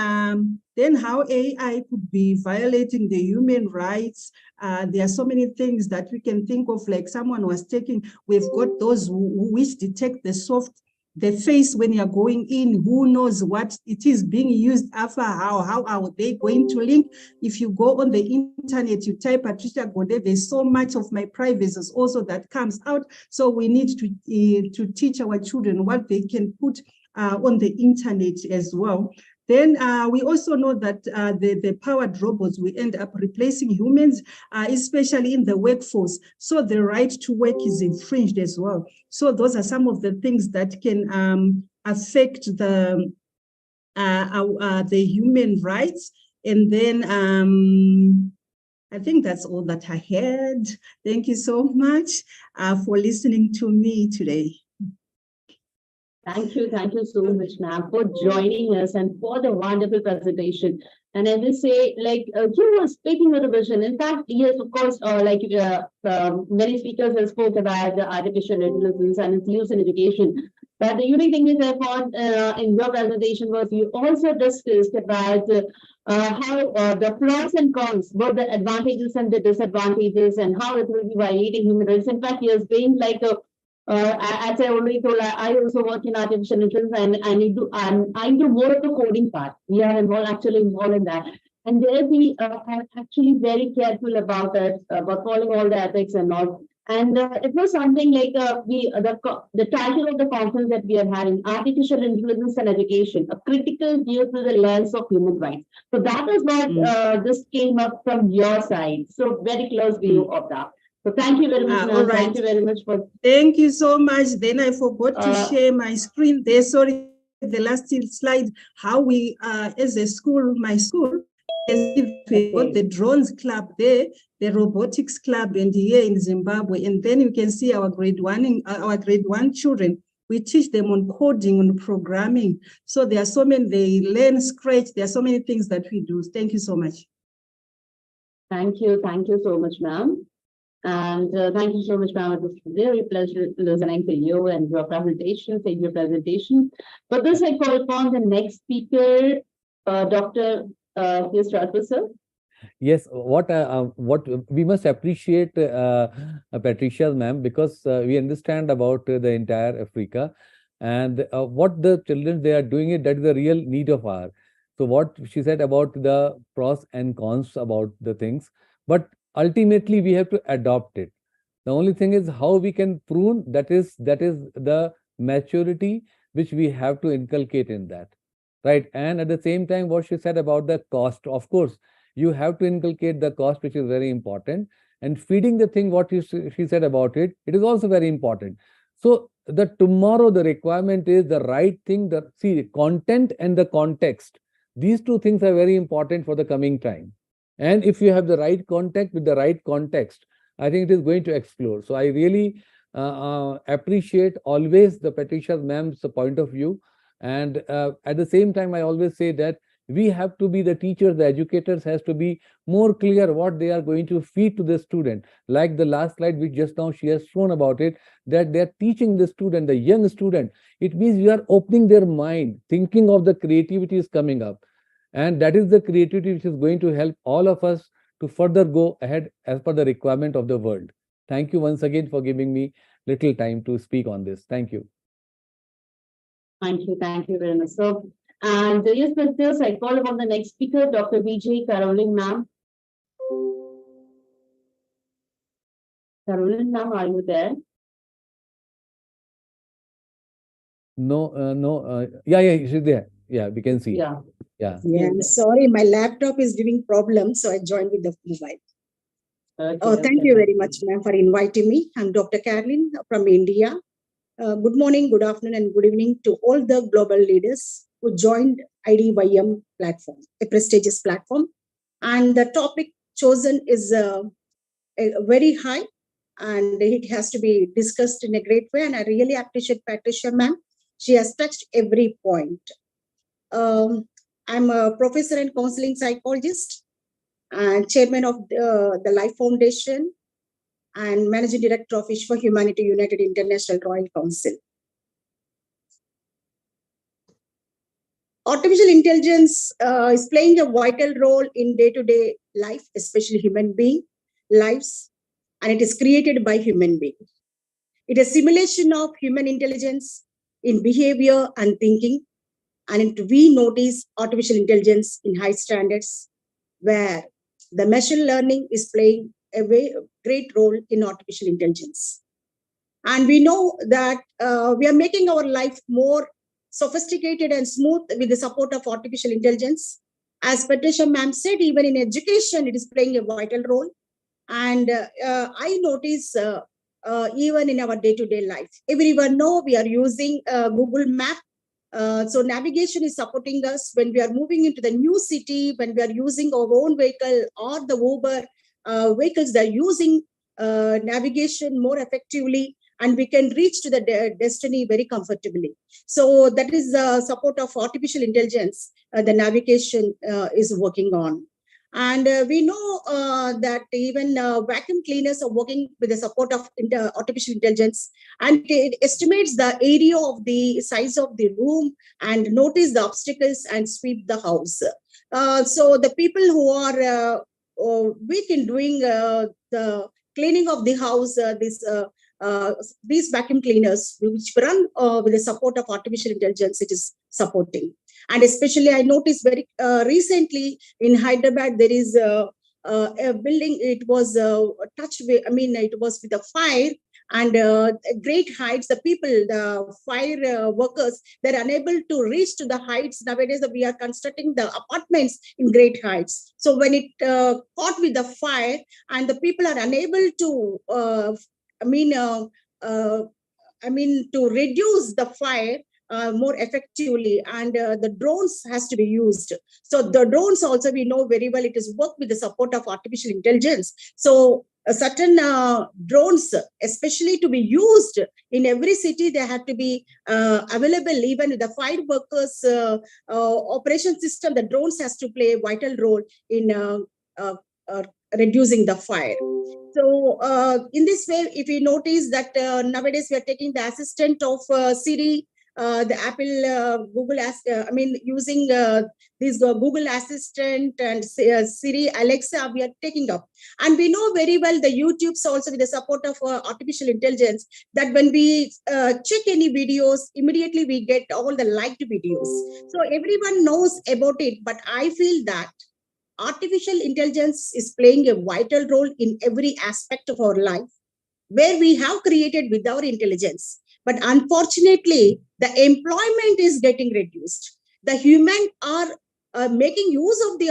S10: how AI could be violating the human rights. There are so many things that we can think of, like someone was taking, we've got those which detect the face when you're going in. Who knows what it is being used after? How are they going to link? If you go on the internet, you type Patricia Gonde, there's so much of my privacy also that comes out. So we need to teach our children what they can put on the internet as well. Then we also know that the powered robots will end up replacing humans, especially in the workforce. So the right to work is infringed as well. So those are some of the things that can affect the human rights. And then I think that's all that I had. Thank you so much for listening to me today.
S2: Thank you so much, ma'am, for joining us and for the wonderful presentation. And I will say, like, you were speaking with a vision. In fact, yes, of course, many speakers have spoke about the artificial intelligence and its use in education. But the unique thing is I found in your presentation was you also discussed about how the pros and cons, both the advantages and the disadvantages, and how it will be violating human rights. In fact, yes, being like a as I already told, I also work in artificial intelligence, and I do more of the coding part. We are actually involved in that, and there we are actually very careful about that, about following all the ethics and all. And it was something like the title of the conference that we are having, Artificial Intelligence and Education, a critical view through the lens of human rights. So that is what this came up from your side. So very close view of that. So thank you very much, ma'am.
S10: Right.
S2: Thank you very much for.
S10: Thank you so much. Then I forgot to share my screen there. Sorry, the last slide. How we, as a school, my school, we got the drones club there, the robotics club, and here in Zimbabwe. And then you can see our grade one children. We teach them on coding, on programming. So there are so many. They learn Scratch. There are so many things that we do. Thank you so much.
S2: Thank you so much, ma'am. And thank you so much, ma'am. It was very pleasure listening to you and your presentation, But this I call upon the next speaker, Dr. Sir.
S6: Yes, what we must appreciate Patricia, ma'am, because we understand about the entire Africa, and what the children they are doing it, that is the real need of our. So what she said about the pros and cons about the things, but ultimately we have to adopt it. The only thing is how we can prune, that is the maturity which we have to inculcate in that, right? And at the same time, what she said about the cost, of course, you have to inculcate the cost, which is very important. And feeding the thing, what she said about it, it is also very important. So tomorrow the requirement is the right thing, the content and the context. These two things are very important for the coming time. And if you have the right contact with the right context, I think it is going to explore. So I really appreciate always the Patricia ma'am's point of view. And at the same time, I always say that we have to be the teachers, the educators has to be more clear what they are going to feed to the student. Like the last slide, which just now she has shown about it, that they are teaching the student, the young student. It means you are opening their mind, thinking of the creativity is coming up. And that is the creativity which is going to help all of us to further go ahead as per the requirement of the world. Thank you once again for giving me little time to speak on this. Thank you.
S2: Thank you very much. So, and yes, with this, I call upon the next speaker, Dr. Vijay Caroline, ma'am. Caroline, ma'am, are you there?
S6: No. Yeah, she's there. Yeah, we can see.
S2: Yeah.
S11: Sorry, my laptop is giving problems, so I joined with the mobile.
S2: Okay,
S11: thank you very much, ma'am, for inviting me. I'm Dr. Caroline from India. Good morning, good afternoon, and good evening to all the global leaders who joined IDYM platform, a prestigious platform. And the topic chosen is very high, and it has to be discussed in a great way. And I really appreciate Patricia, ma'am. She has touched every point. I'm a professor and counseling psychologist and chairman of the Life Foundation and managing director of Wish for Humanity United International Royal Council. Artificial intelligence is playing a vital role in day-to-day life, especially human being lives, and it is created by human beings. It is a simulation of human intelligence in behavior and thinking, and we notice artificial intelligence in high standards, where the machine learning is playing a great role in artificial intelligence. And we know that we are making our life more sophisticated and smooth with the support of artificial intelligence. As Patricia ma'am said, even in education, it is playing a vital role. And I notice even in our day-to-day life, everyone know we are using Google Map. So navigation is supporting us when we are moving into the new city, when we are using our own vehicle or the Uber vehicles, they're using navigation more effectively, and we can reach to the destiny very comfortably. So that is the support of artificial intelligence, the navigation is working on. And we know that even vacuum cleaners are working with the support of artificial intelligence, and it estimates the area of the size of the room and notice the obstacles and sweep the house. So the people who are weak in doing the cleaning of the house, these vacuum cleaners, which run with the support of artificial intelligence, it is supporting. And especially, I noticed very recently in Hyderabad, there is a building. It was touched with, it was with a fire, and great heights. The people, the fire workers, they're unable to reach to the heights. Nowadays, we are constructing the apartments in great heights. So when it caught with the fire, and the people are unable to, to reduce the fire more effectively, and the drones has to be used. So the drones also, we know very well, it is work with the support of artificial intelligence. So certain drones, especially to be used in every city, they have to be available. Even with the fire workers operation system, the drones has to play a vital role in reducing the fire. So in this way, if we notice that nowadays we are taking the assistant of Siri, the Apple, Google, using this Google Assistant and Siri, Alexa, we are taking up. And we know very well the YouTube's also with the support of artificial intelligence, that when we check any videos, immediately we get all the liked videos. So everyone knows about it, but I feel that artificial intelligence is playing a vital role in every aspect of our life, where we have created with our intelligence. But unfortunately, the employment is getting reduced. The human are making use of the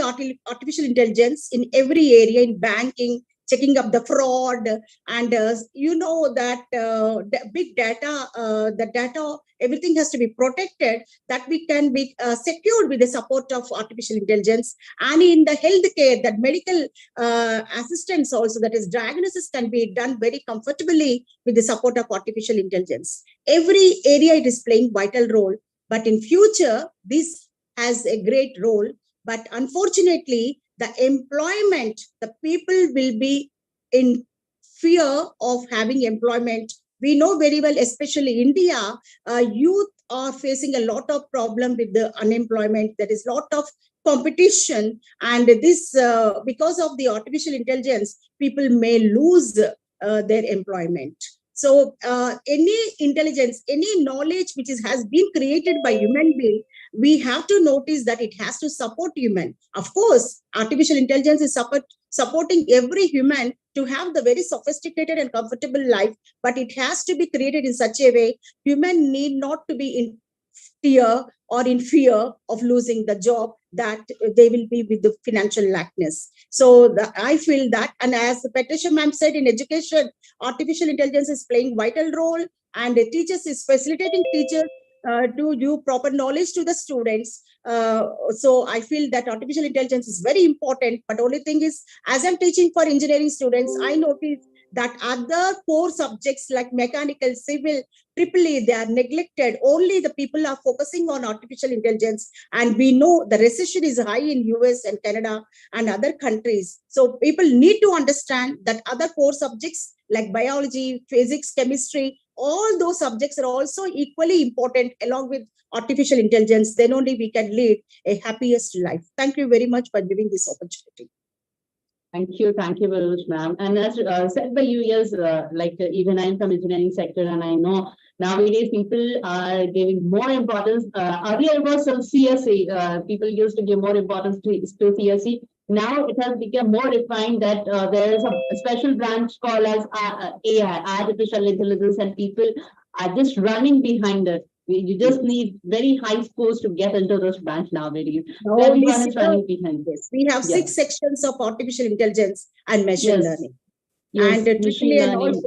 S11: artificial intelligence in every area, in banking, checking up the fraud, and you know that big data, the data, everything has to be protected, that we can be secured with the support of artificial intelligence. And in the healthcare, that medical assistance also, that is diagnosis, can be done very comfortably with the support of artificial intelligence. Every area it is playing vital role, but in future, this has a great role. But unfortunately, the employment, the people will be in fear of having employment. We know very well, especially India, youth are facing a lot of problem with the unemployment. There is a lot of competition, and this because of the artificial intelligence, people may lose their employment. So any intelligence, any knowledge which has been created by human being, we have to notice that it has to support human. Of course, artificial intelligence is supporting every human to have the very sophisticated and comfortable life, but it has to be created in such a way human need not to be in fear or in fear of losing the job, that they will be with the financial lackness. So I feel that, and as Patricia ma'am said, in education, artificial intelligence is playing vital role, and the teachers is facilitating teachers to give proper knowledge to the students. So I feel that artificial intelligence is very important. But only thing is, as I'm teaching for engineering students, I notice that other core subjects like mechanical, civil, triple E, they are neglected. Only the people are focusing on artificial intelligence. And we know the recession is high in US and Canada and other countries. So people need to understand that other core subjects like biology, physics, chemistry, all those subjects are also equally important along with artificial intelligence. Then only we can lead a happiest life. Thank you very much for giving this opportunity.
S2: Thank you very much, ma'am. And as said by you, yes, even I'm from engineering sector, and I know nowadays people are giving more importance. Earlier it was CSE. People used to give more importance to CSE. Now it has become more refined that there is a special branch called as AI, artificial intelligence, and people are just running behind it. You just need very high scores to get into this branch nowadays.
S11: Now,
S2: Everyone is running behind.
S11: Yes, we have 6 sections of artificial intelligence and machine learning.
S2: Yes,
S11: And triple and also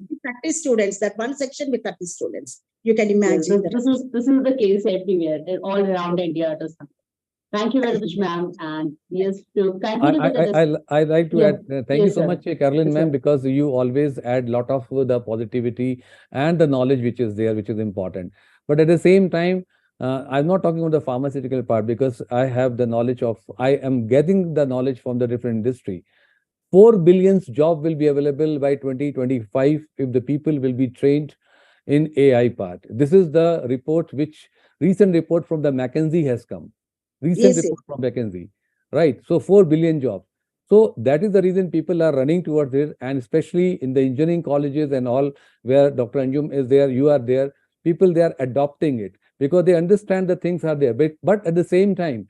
S11: 30 students, that one section with 30 students. You can imagine.
S2: Yes, this is the case everywhere, all around India. Thank you very much, ma'am. And yes, to continue with the
S6: I'd like to add, thank you
S2: Yes,
S6: so
S2: sir.
S6: much, Caroline,
S2: Yes,
S6: ma'am,
S2: sir.
S6: because you always add lot of the positivity and the knowledge which is there, which is important. But at the same time, I'm not talking about the pharmaceutical part because I have the knowledge of, I am getting the knowledge from the different industry. 4 billion job will be available by 2025 if the people will be trained in AI part. This is the report which recent report from the McKinsey has come. Recent report from McKinsey, right? So 4 billion jobs. So that is the reason people are running towards it, and especially in the engineering colleges and all, where Dr. Anjum is there, you are there, people they are adopting it because they understand the things are there. But at the same time,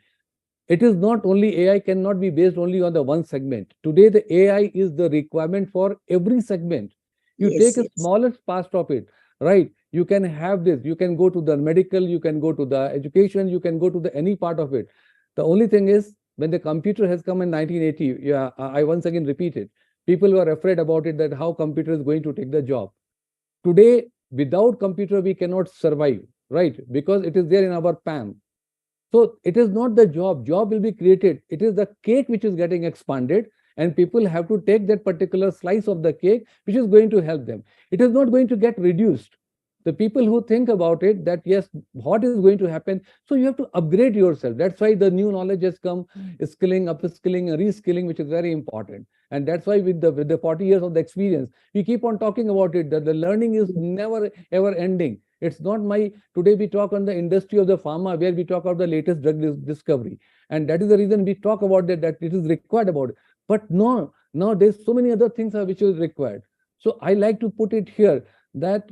S6: it is not only AI cannot be based only on the one segment. Today, the AI is the requirement for every segment. You take a smallest part of it, right? You can have this, you can go to the medical, you can go to the education, you can go to the any part of it. The only thing is, when the computer has come in 1980, yeah, I once again repeat it, people were afraid about it, that how computer is going to take the job. Today, without computer, we cannot survive, right? Because it is there in our PAM. So it is not the job will be created. It is the cake which is getting expanded, and people have to take that particular slice of the cake, which is going to help them. It is not going to get reduced. The people who think about it, that yes, what is going to happen? So you have to upgrade yourself. That's why the new knowledge has come, skilling, upskilling, reskilling, which is very important. And that's why with the 40 years of the experience, we keep on talking about it, that the learning is never ever ending. It's not today we talk on the industry of the pharma, where we talk about the latest drug discovery. And that is the reason we talk about that it is required about it. But no, now there's so many other things which is required. So I like to put it here that,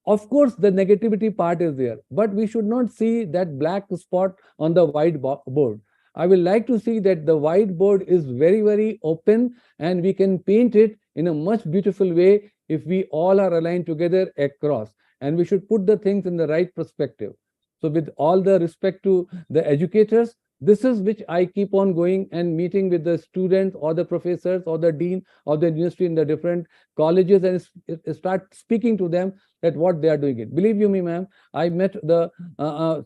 S6: of course, the negativity part is there, but we should not see that black spot on the whiteboard. I will like to see that the whiteboard is very, very open, and we can paint it in a much beautiful way if we all are aligned together across. And we should put the things in the right perspective. So with all the respect to the educators, this is which I keep on going and meeting with the students or the professors or the dean of the university in the different colleges, and start speaking to them that what they are doing it. Believe you me, ma'am, I met the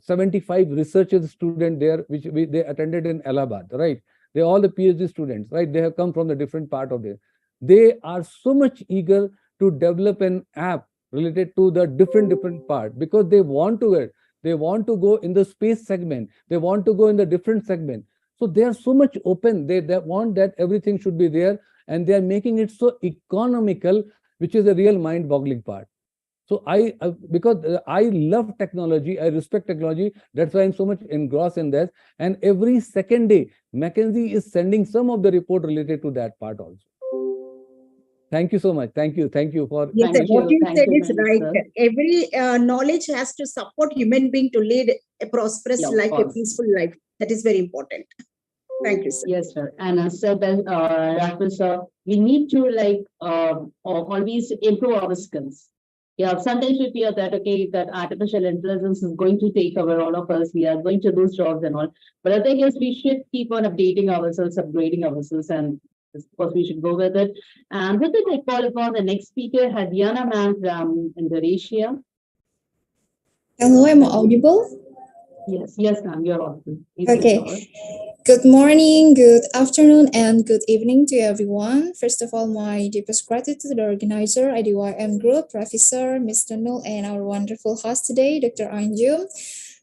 S6: 75 researchers student there, which they attended in Allahabad, right? They're all the PhD students, right? They have come from the different part of it. They are so much eager to develop an app related to the different part, because they want to go in the space segment, they want to go in the different segment. So they are so much open, they want that everything should be there, and they are making it so economical, which is a real mind-boggling part. So because I love technology, I respect technology, that's why I'm so much engrossed in this. And every second day, McKinsey is sending some of the report related to that part also. Thank you so much. Thank you for.
S11: Yes, what you said is right. Every knowledge has to support human being to lead a prosperous life, a peaceful life. That is very important. Thank you, sir.
S2: Yes, sir. And as said by Rafa, sir, we need to always improve our skills. Yeah, sometimes we fear that, okay, that artificial intelligence is going to take over all of us. We are going to lose jobs and all. But the thing is, we should keep on updating ourselves, upgrading ourselves, and of course, we should go with it. And with it, I call upon the next speaker, Hadiana ma'am from Indonesia.
S12: Hello, am I audible?
S2: Yes, ma'am, you're audible. Please take
S12: Okay.
S2: yours.
S12: Good morning, good afternoon, and good evening to everyone. First of all, my deepest gratitude to the organizer, IDYM Group, Professor Mr. Nul, and our wonderful host today, Dr. Anjum.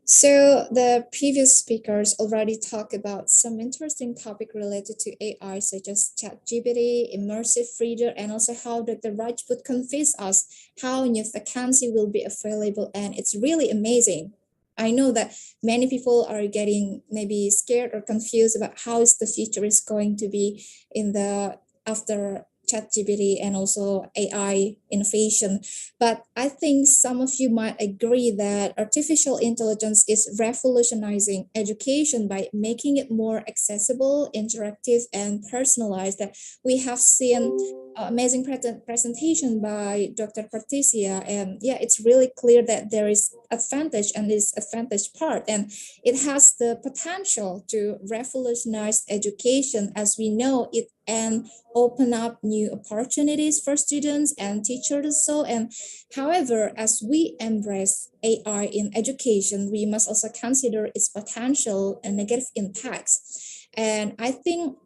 S12: So the previous speakers already talked about some interesting topic related to AI, such as ChatGPT, immersive reader, and also how Dr. Raj would convince us how new vacancy will be available, and it's really amazing. I know that many people are getting maybe scared or confused about how is the future is going to be in the after ChatGPT and also AI innovation. But I think some of you might agree that artificial intelligence is revolutionizing education by making it more accessible, interactive, and personalized. That we have seen amazing presentation by Dr. Patricia, and yeah, it's really clear that there is advantage and disadvantage part, and it has the potential to revolutionize education as we know it and open up new opportunities for students and teachers. So, and however, as we embrace AI in education, we must also consider its potential and negative impacts. And I think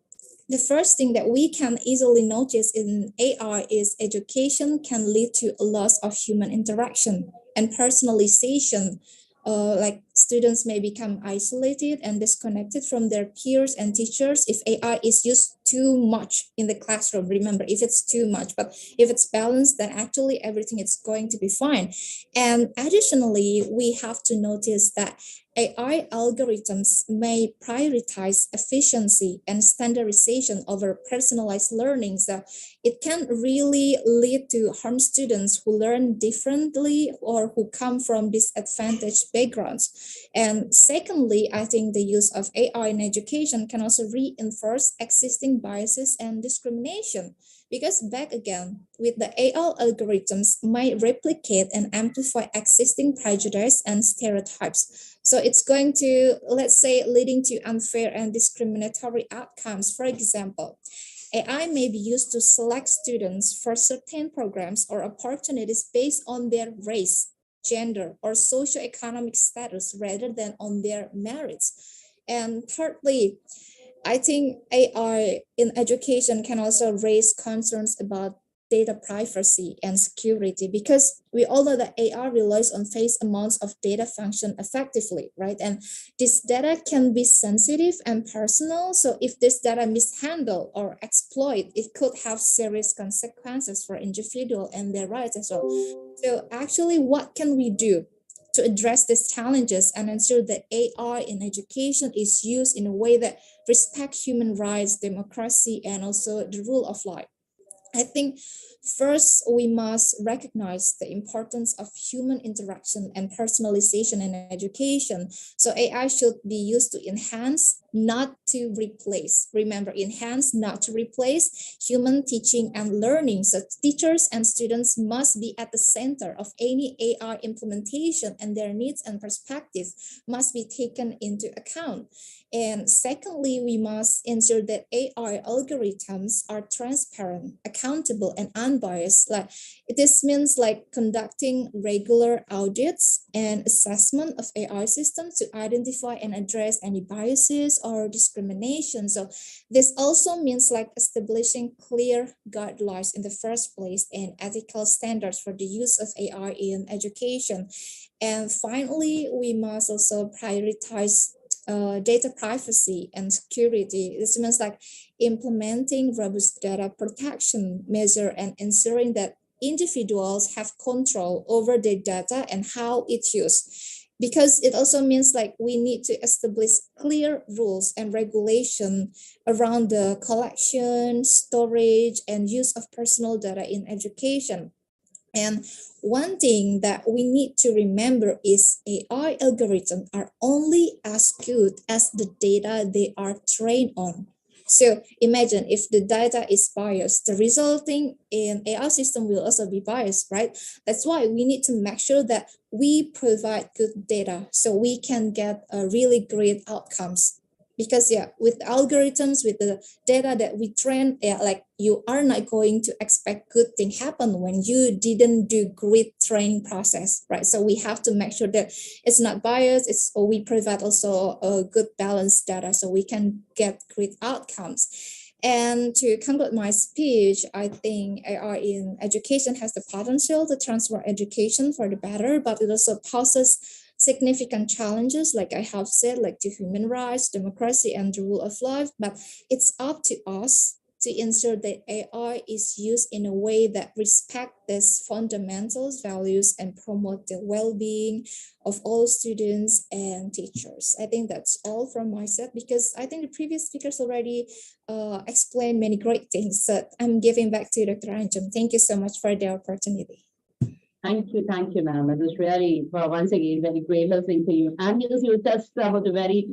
S12: the first thing that we can easily notice in AI is education can lead to a loss of human interaction and personalization. Like students may become isolated and disconnected from their peers and teachers if AI is used too much in the classroom. Remember, if it's too much, but if it's balanced, then actually everything is going to be fine. And additionally, we have to notice that AI algorithms may prioritize efficiency and standardization over personalized learning. So it can really lead to harm students who learn differently or who come from disadvantaged backgrounds. And secondly, I think the use of AI in education can also reinforce existing biases and discrimination. Because back again, with the AI algorithms might replicate and amplify existing prejudice and stereotypes. So it's going to, let's say, leading to unfair and discriminatory outcomes. For example, AI may be used to select students for certain programs or opportunities based on their race, gender, or socioeconomic status rather than on their merits. And thirdly, I think AI in education can also raise concerns about data privacy and security because we all know that AI relies on vast amounts of data function effectively, right? And this data can be sensitive and personal. So if this data mishandled or exploited, it could have serious consequences for individual and their rights as well. So actually, what can we do to address these challenges and ensure that AI in education is used in a way that respects human rights, democracy, and also the rule of law? I think first we must recognize the importance of human interaction and personalization in education. So AI should be used to enhance, not to replace. Remember, enhance, not to replace human teaching and learning. So teachers and students must be at the center of any AI implementation, and their needs and perspectives must be taken into account. And secondly, we must ensure that AI algorithms are transparent, accountable, and unbiased. Like this means like conducting regular audits and assessment of AI systems to identify and address any biases or discrimination. So this also means like establishing clear guidelines in the first place and ethical standards for the use of AI in education. And finally, we must also prioritize data privacy and security. This means like implementing robust data protection measure and ensuring that individuals have control over their data and how it's used. Because it also means like we need to establish clear rules and regulation around the collection, storage, and use of personal data in education. And one thing that we need to remember is AI algorithms are only as good as the data they are trained on. So imagine if the data is biased, the resulting in AI system will also be biased, right? That's why we need to make sure that we provide good data so we can get really great outcomes. Because yeah, with algorithms, with the data that we train, yeah, like you are not going to expect good thing happen when you didn't do great training process, right? So we have to make sure that it's not biased. We provide also a good balanced data so we can get great outcomes. And to conclude my speech, I think AI in education has the potential to transform education for the better, but it also poses significant challenges, like I have said, like to human rights, democracy, and the rule of law. But it's up to us to ensure that AI is used in a way that respect these fundamentals, values, and promote the well-being of all students and teachers. I think that's all from my side, because I think the previous speakers already explained many great things. So I'm giving back to Dr. Anjum. Thank you so much for the opportunity.
S2: Thank you, ma'am. It was really, once again, very great listening to you. And yes, you touched about the very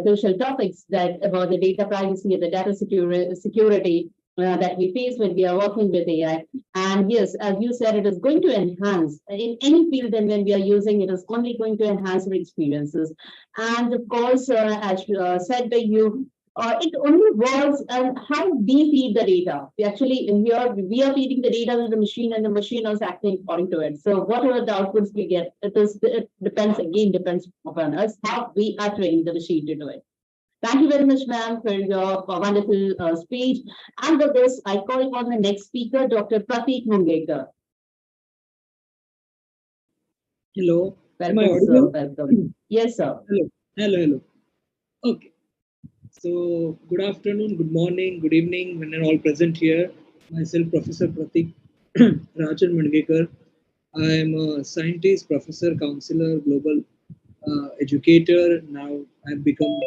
S2: crucial topics that about the data privacy and the data security that we face when we are working with AI. And yes, as you said, it is going to enhance in any field, and when we are using it, is only going to enhance our experiences. And of course, as said by you, it only works on how we feed the data. We actually, in here, we are feeding the data to the machine, and the machine is acting according to it. So whatever the outputs we get, it depends upon us how we are training the machine to do it. Thank you very much, ma'am, for your wonderful speech. And with this, I call upon the next speaker, Dr. Pratik Mungekar.
S13: Hello. Am I
S2: Welcome, sir.
S13: audible?
S2: Welcome. Yes, sir.
S13: Hello. Okay. So, good afternoon, good morning, good evening, when you're all present here. Myself, Professor Pratik Rajan Mandgekar. I am a scientist, professor, counselor, global educator. Now I've become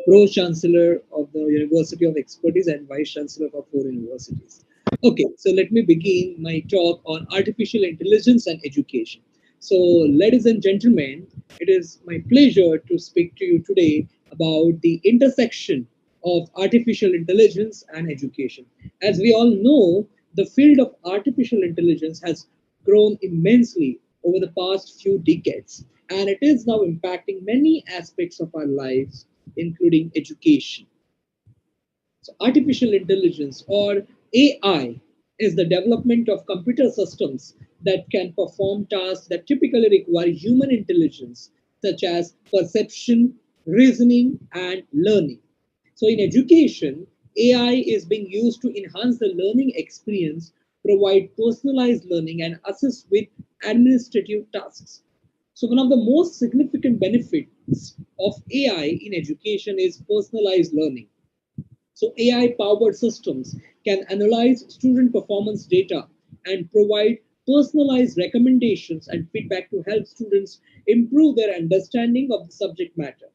S13: pro-chancellor of the University of Expertise and vice-chancellor of 4 universities. Okay, so let me begin my talk on artificial intelligence and education. So, ladies and gentlemen, it is my pleasure to speak to you today about the intersection of artificial intelligence and education. As we all know, the field of artificial intelligence has grown immensely over the past few decades, and it is now impacting many aspects of our lives, including education. So, artificial intelligence, or AI, is the development of computer systems that can perform tasks that typically require human intelligence, such as perception, reasoning, and learning. So, in education, AI is being used to enhance the learning experience, provide personalized learning, and assist with administrative tasks. So, one of the most significant benefits of AI in education is personalized learning. So AI-powered systems can analyze student performance data and provide personalized recommendations and feedback to help students improve their understanding of the subject matter.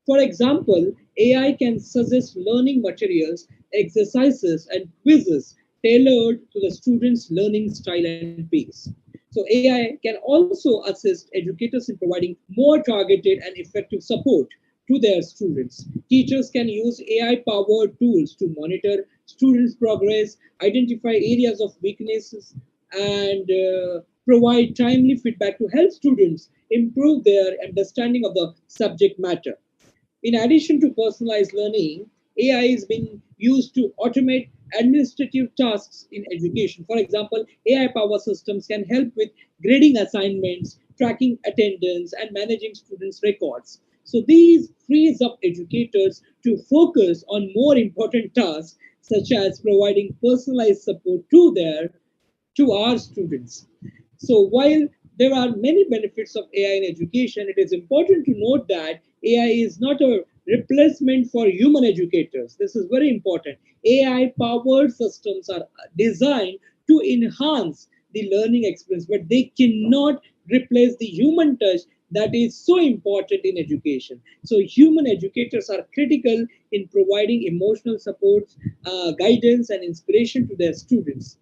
S13: For example, AI can suggest learning materials, exercises, and quizzes tailored to the student's learning style and pace. So AI can also assist educators in providing more targeted and effective support to their students. Teachers can use AI-powered tools to monitor students' progress, identify areas of weaknesses, and provide timely feedback to help students improve their understanding of the subject matter. In addition to personalized learning, AI is being used to automate administrative tasks in education. For example, AI power systems can help with grading assignments, tracking attendance, and managing students' records. So these frees up educators to focus on more important tasks, such as providing personalized support to our students. So while there are many benefits of AI in education, it is important to note that AI is not a replacement for human educators. This is very important. AI powered systems are designed to enhance the learning experience, but they cannot replace the human touch that is so important in education. So human educators are critical in providing emotional support, guidance, and inspiration to their students.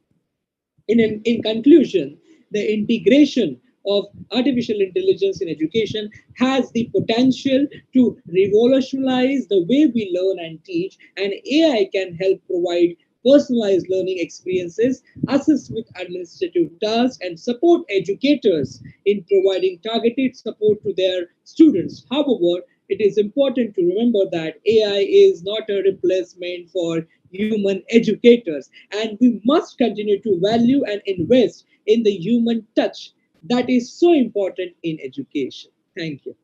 S13: In conclusion, the integration of artificial intelligence in education has the potential to revolutionize the way we learn and teach, and AI can help provide personalized learning experiences, assist with administrative tasks, and support educators in providing targeted support to their students. However, it is important to remember that AI is not a replacement for human educators, and we must continue to value and invest in the human touch that is so important in education. Thank you.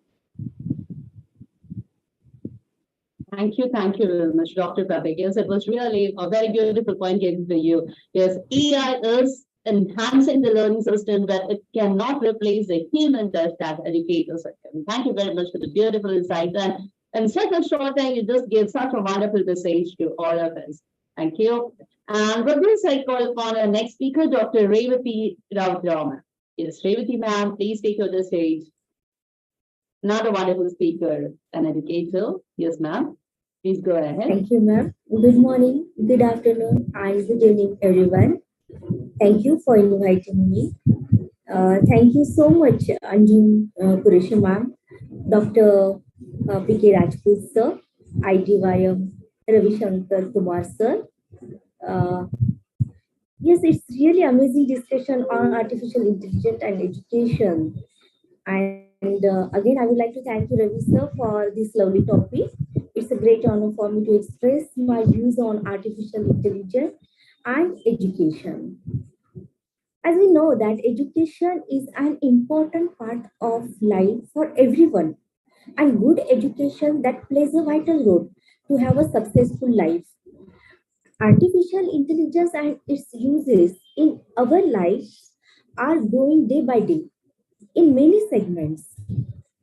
S2: Thank you very much, Dr. Pratik. Yes, it was really a very beautiful point given to you. Yes, AI is enhancing the learning system, but it cannot replace the human touch that educators can. Thank you very much for the beautiful insight. And such a short time, you just gave such a wonderful message to all of us. Thank you. And with this, I call upon our next speaker, Dr. Revati Rautaraman. Yes, Revati ma'am, please take over the stage. Another wonderful speaker, an educator. Yes, ma'am. Please go ahead.
S14: Thank you, ma'am. Good morning, good afternoon, and good evening, everyone. Thank you for inviting me. Thank you so much, Anju Kureshi, ma'am, Dr. P.K. Rajput, sir, Idymaic Ravi Shankar Kumar, sir. Yes, it's really amazing discussion on artificial intelligence and education. And again, I would like to thank you, Ravi, sir, for this lovely topic. It's a great honor for me to express my views on artificial intelligence and education. As we know that education is an important part of life for everyone, and good education that plays a vital role to have a successful life. Artificial intelligence and its uses in our lives are growing day by day in many segments,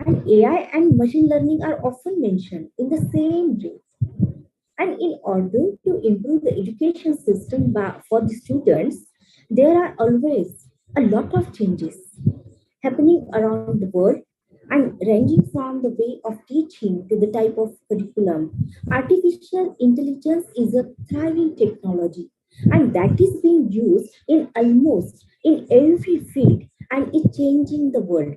S14: and AI and machine learning are often mentioned in the same way. And in order to improve the education system for the students, there are always a lot of changes happening around the world and ranging from the way of teaching to the type of curriculum. Artificial intelligence is a thriving technology and that is being used in almost in every field and it's changing the world.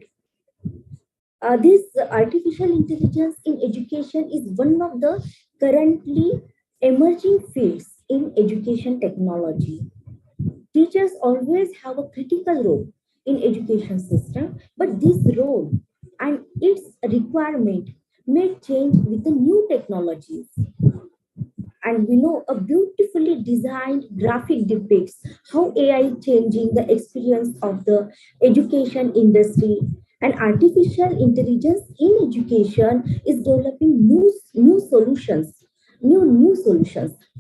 S14: This artificial intelligence in education is one of the currently emerging fields in education technology. Teachers always have a critical role in education system, but this role and its requirement may change with the new technologies. And we know a beautifully designed graphic depicts how AI is changing the experience of the education industry, and artificial intelligence in education is developing new solutions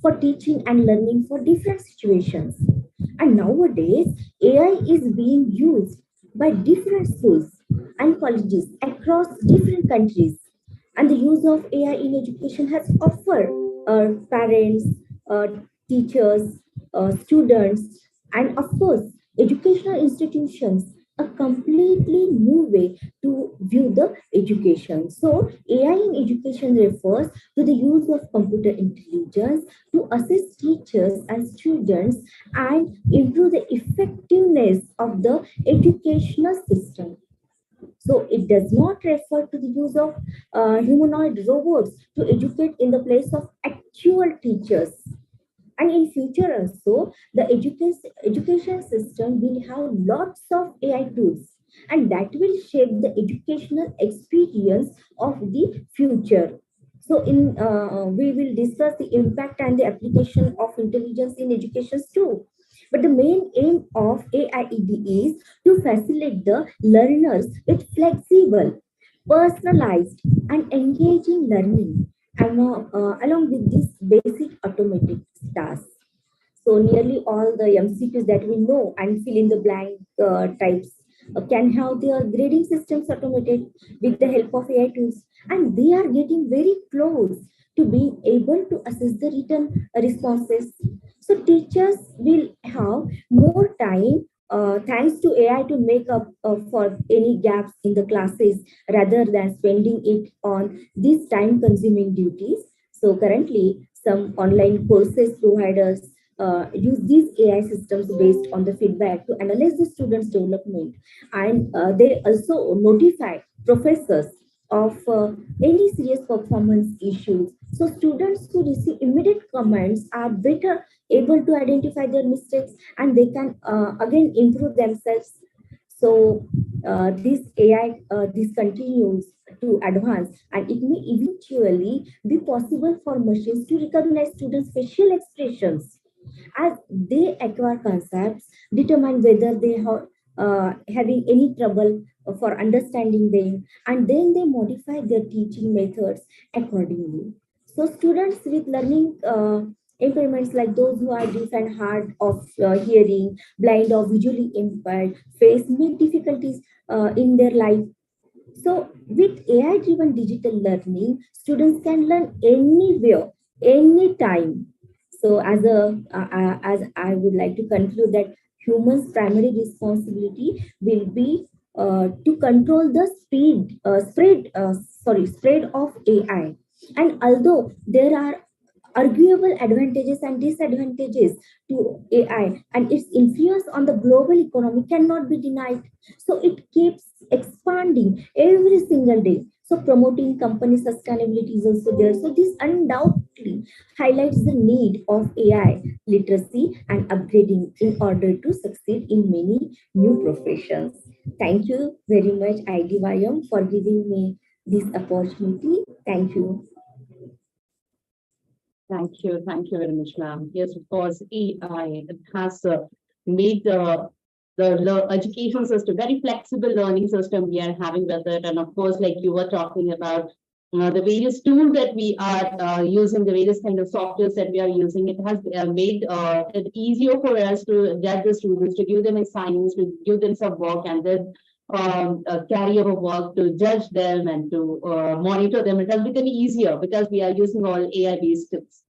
S14: for teaching and learning for different situations. And nowadays, AI is being used by different schools and colleges across different countries. And the use of AI in education has offered parents, uh, teachers, students, and of course, educational institutions a completely new way to view the education. So, AI in education refers to the use of computer intelligence to assist teachers and students and improve the effectiveness of the educational system. So it does not refer to the use of humanoid robots to educate in the place of actual teachers. And in future also, the education system will have lots of AI tools and that will shape the educational experience of the future. So in we will discuss the impact and the application of intelligence in education too. But the main aim of AIED is to facilitate the learners with flexible, personalized, and engaging learning along with this basic automated tasks. So nearly all the MCQs that we know and fill in the blank types can have their grading systems automated with the help of AI tools, and they are getting very close to being able to assess the written responses. So teachers will have more time thanks to AI to make up for any gaps in the classes rather than spending it on these time consuming duties. So currently, some online courses providers use these AI systems based on the feedback to analyze the students' development, and they also notify professors of any serious performance issues. So students who receive immediate comments are better able to identify their mistakes and they can again improve themselves. So this continues to advance, and it may eventually be possible for machines to recognize students' facial expressions as they acquire concepts, determine whether they have having any trouble for understanding them, and then they modify their teaching methods accordingly. So students with learning impairments, like those who are deaf and hard of hearing, blind or visually impaired, face many difficulties in their life. So with AI-driven digital learning, students can learn anywhere, anytime. So as I would like to conclude that humans' primary responsibility will be to control the spread of AI. And although there are arguable advantages and disadvantages to AI, and its influence on the global economy cannot be denied. So it keeps expanding every single day. So promoting company sustainability is also there. So this undoubtedly highlights the need of AI literacy and upgrading in order to succeed in many new professions. Thank you very much, IDYM, for giving me this opportunity. Thank you.
S2: Thank you very much, ma'am. Yes, of course, AI it has made the education system very flexible learning system we are having with it, and of course, like you were talking about. The various tools that we are using, the various kind of softwares that we are using, it has made it easier for us to judge the students, to give them assignments, to give them some work, and then carry our work to judge them and to monitor them. It has become easier because we are using all AI-based tools.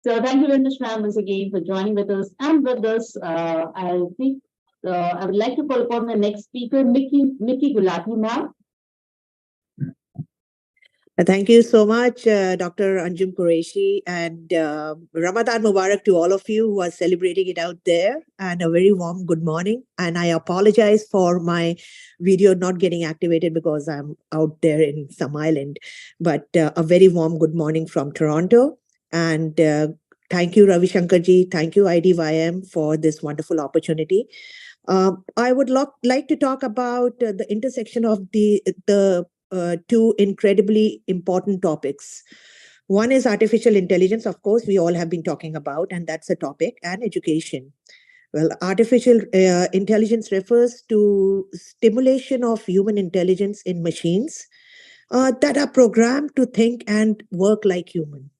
S2: So thank you very much, ma'am, once again for joining with us. And with this, I think I would like to call upon the next speaker, Mickey Gulati, ma'am.
S15: Thank you so much, Dr. Anjum Qureshi, and Ramadan Mubarak to all of you who are celebrating it out there, and a very warm good morning. And I apologize for my video not getting activated because I'm out there in some island, but a very warm good morning from Toronto. And thank you, Ravi Shankarji. Thank you, IDYM, for this wonderful opportunity. I would like to talk about the intersection of the two incredibly important topics. One is artificial intelligence, of course, we all have been talking about, and that's a topic, and education. Well, artificial intelligence refers to stimulation of human intelligence in machines that are programmed to think and work like human,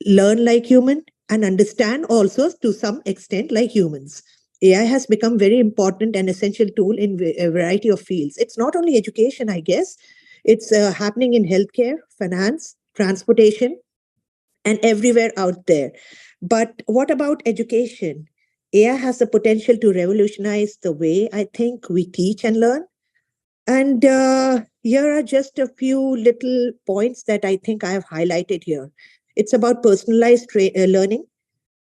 S15: learn like human, and understand also to some extent like humans. AI has become very important and essential tool in a variety of fields. It's not only education, I guess. It's happening in healthcare, finance, transportation, and everywhere out there. But what about education? AI has the potential to revolutionize the way I think we teach and learn. And here are just a few little points that I think I have highlighted here. It's about personalized learning.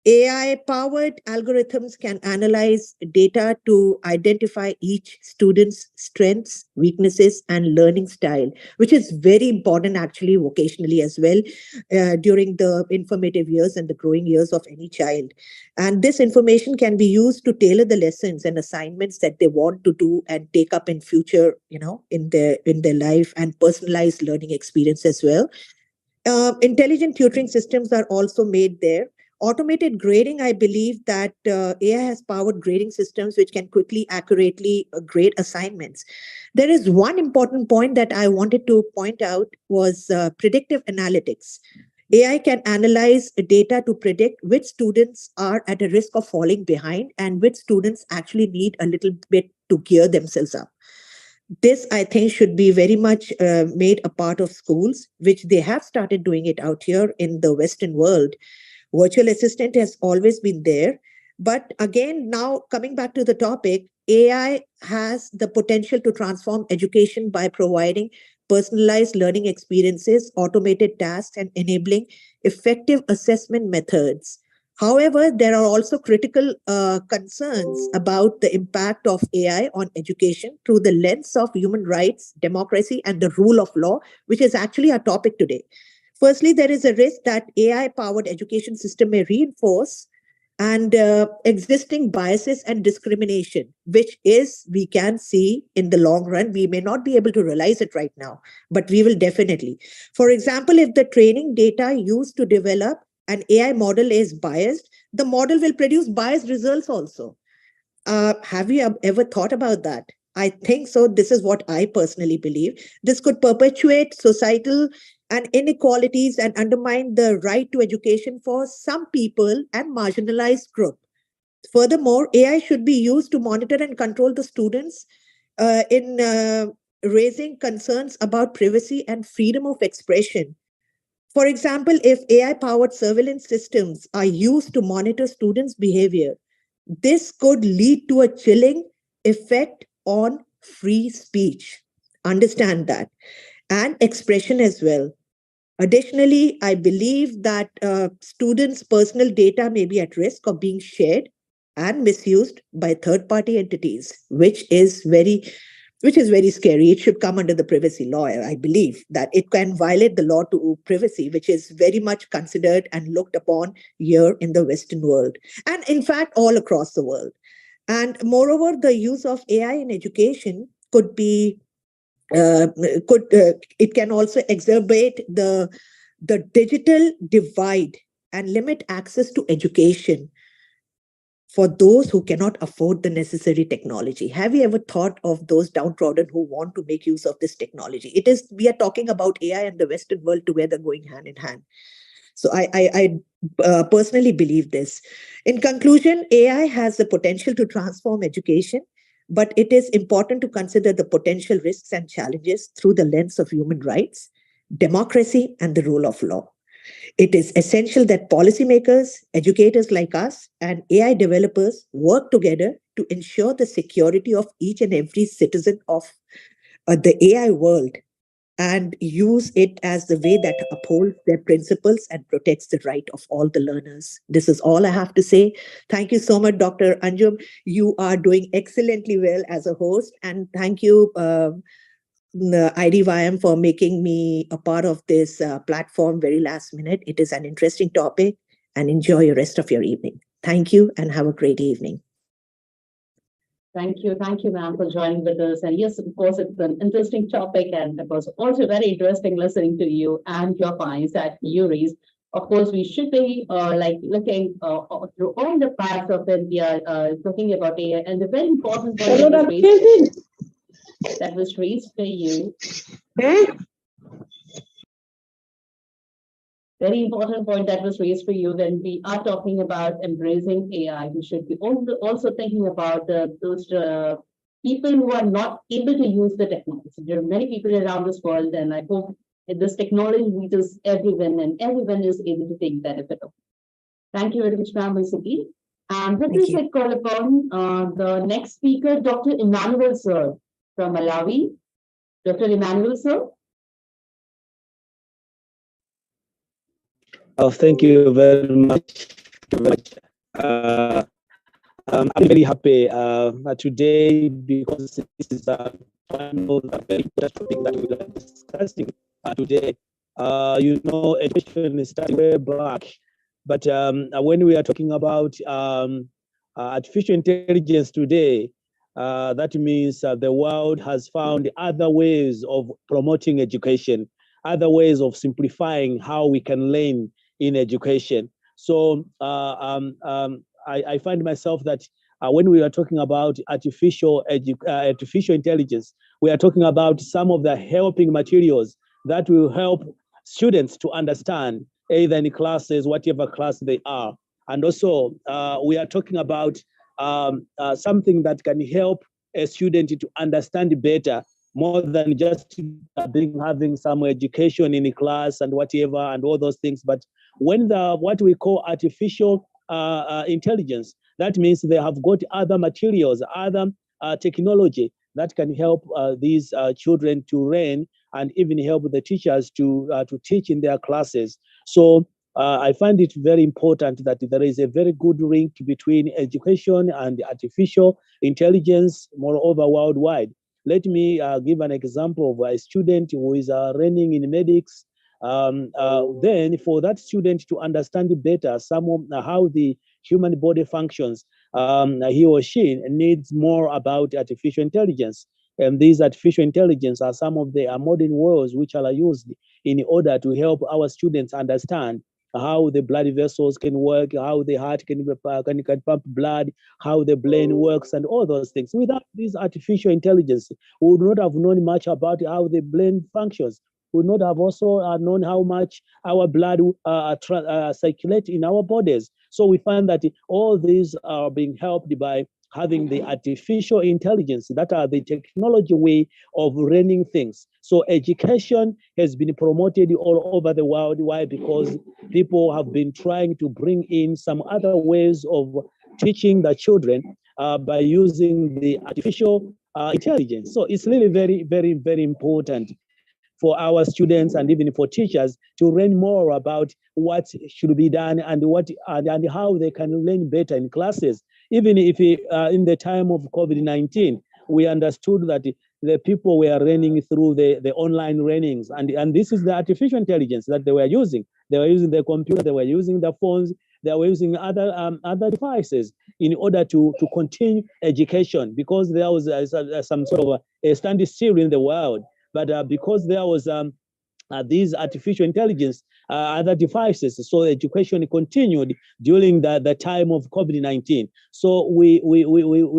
S15: AI-powered algorithms can analyze data to identify each student's strengths, weaknesses, and learning style, which is very important actually vocationally as well during the informative years and the growing years of any child. And this information can be used to tailor the lessons and assignments that they want to do and take up in future, in their life, and personalized learning experience as well. Intelligent tutoring systems are also made there. Automated grading, I believe that AI has powered grading systems which can quickly, accurately grade assignments. There is one important point that I wanted to point out was predictive analytics. AI can analyze data to predict which students are at a risk of falling behind and which students actually need a little bit to gear themselves up. This, I think, should be very much made a part of schools, which they have started doing it out here in the Western world. Virtual assistant has always been there. But again, now coming back to the topic, AI has the potential to transform education by providing personalized learning experiences, automated tasks, and enabling effective assessment methods. However, there are also critical concerns about the impact of AI on education through the lens of human rights, democracy, and the rule of law, which is actually our topic today. Firstly, there is a risk that AI-powered education system may reinforce and existing biases and discrimination, which is we can see in the long run. We may not be able to realize it right now, but we will definitely. For example, if the training data used to develop an AI model is biased, the model will produce biased results also. Have you ever thought about that? I think so. This is what I personally believe. This could perpetuate societal and inequalities and undermine the right to education for some people and marginalized group. Furthermore, AI should be used to monitor and control the students in raising concerns about privacy and freedom of expression. For example, if AI powered surveillance systems are used to monitor students' behavior, this could lead to a chilling effect on free speech. Understand that. And expression as well. Additionally, I believe that students' personal data may be at risk of being shared and misused by third-party entities, which is very scary. It should come under the privacy law. I believe that it can violate the law to privacy, which is very much considered and looked upon here in the Western world, and in fact, all across the world. And moreover, the use of AI in education could be it can also exacerbate the digital divide and limit access to education for those who cannot afford the necessary technology. Have you ever thought of those downtrodden who want to make use of this technology? We are talking about AI and the Western world together going hand in hand. So I personally believe this. In conclusion, AI has the potential to transform education, but it is important to consider the potential risks and challenges through the lens of human rights, democracy, and the rule of law. It is essential that policymakers, educators like us, and AI developers work together to ensure the security of each and every citizen of the AI world and use it as the way that upholds their principles and protects the right of all the learners. This is all I have to say. Thank you so much, Dr. Anjum. You are doing excellently well as a host, and thank you, Idymaic, for making me a part of this platform very last minute. It is an interesting topic, and enjoy the rest of your evening. Thank you, and have a great evening.
S2: Thank you, ma'am, for joining with us. And yes, of course, it's an interesting topic, and it was also very interesting listening to you and your points that you raised. Of course, we should be looking through all the parts of it. We are talking about AI, and the very important point that was raised for you. Very important point that was raised for you when we are talking about embracing AI. We should be also thinking about those people who are not able to use the technology. There are many people around this world, and I hope that this technology reaches everyone and everyone is able to take benefit of it. Thank you very much, ma'am, Suki. And with this, I call upon the next speaker, Dr. Emmanuel Sir from Malawi. Dr. Emmanuel Sir.
S16: Oh, thank you very much. I'm very happy today because this is one of the very important topic that we are discussing today. Education started way back, but when we are talking about artificial intelligence today, that means the world has found other ways of promoting education, other ways of simplifying how we can learn in education. So I find myself that when we are talking about artificial intelligence, we are talking about some of the helping materials that will help students to understand, either in classes, whatever class they are. And also, we are talking about something that can help a student to understand better, more than just having some education in the class and whatever and all those things. But when what we call artificial intelligence, that means they have got other materials, other technology that can help these children to learn and even help the teachers to teach in their classes. So I find it very important that there is a very good link between education and artificial intelligence, moreover, worldwide. Let me give an example of a student who is learning in medics. Then for that student to understand better how the human body functions, he or she needs more about artificial intelligence. And these artificial intelligence are some of the modern words which are used in order to help our students understand how the blood vessels can work, how the heart can pump blood, how the brain works, and all those things. Without this artificial intelligence, we would not have known much about how the brain functions. We would not have also known how much our blood circulate in our bodies. So we find that all these are being helped by having the artificial intelligence, that are the technology way of running things. So education has been promoted all over the world. Why? Because people have been trying to bring in some other ways of teaching the children by using the artificial intelligence. So it's really very, very, very important for our students and even for teachers to learn more about what should be done and and how they can learn better in classes. Even if in the time of COVID-19, we understood that the people were learning through the online learnings, and this is the artificial intelligence that they were using. They were using the computer, they were using the phones, they were using other devices in order to continue education, because there was some sort of a standstill in the world. But because there was these artificial intelligence, other devices, so education continued during the time of COVID-19. So we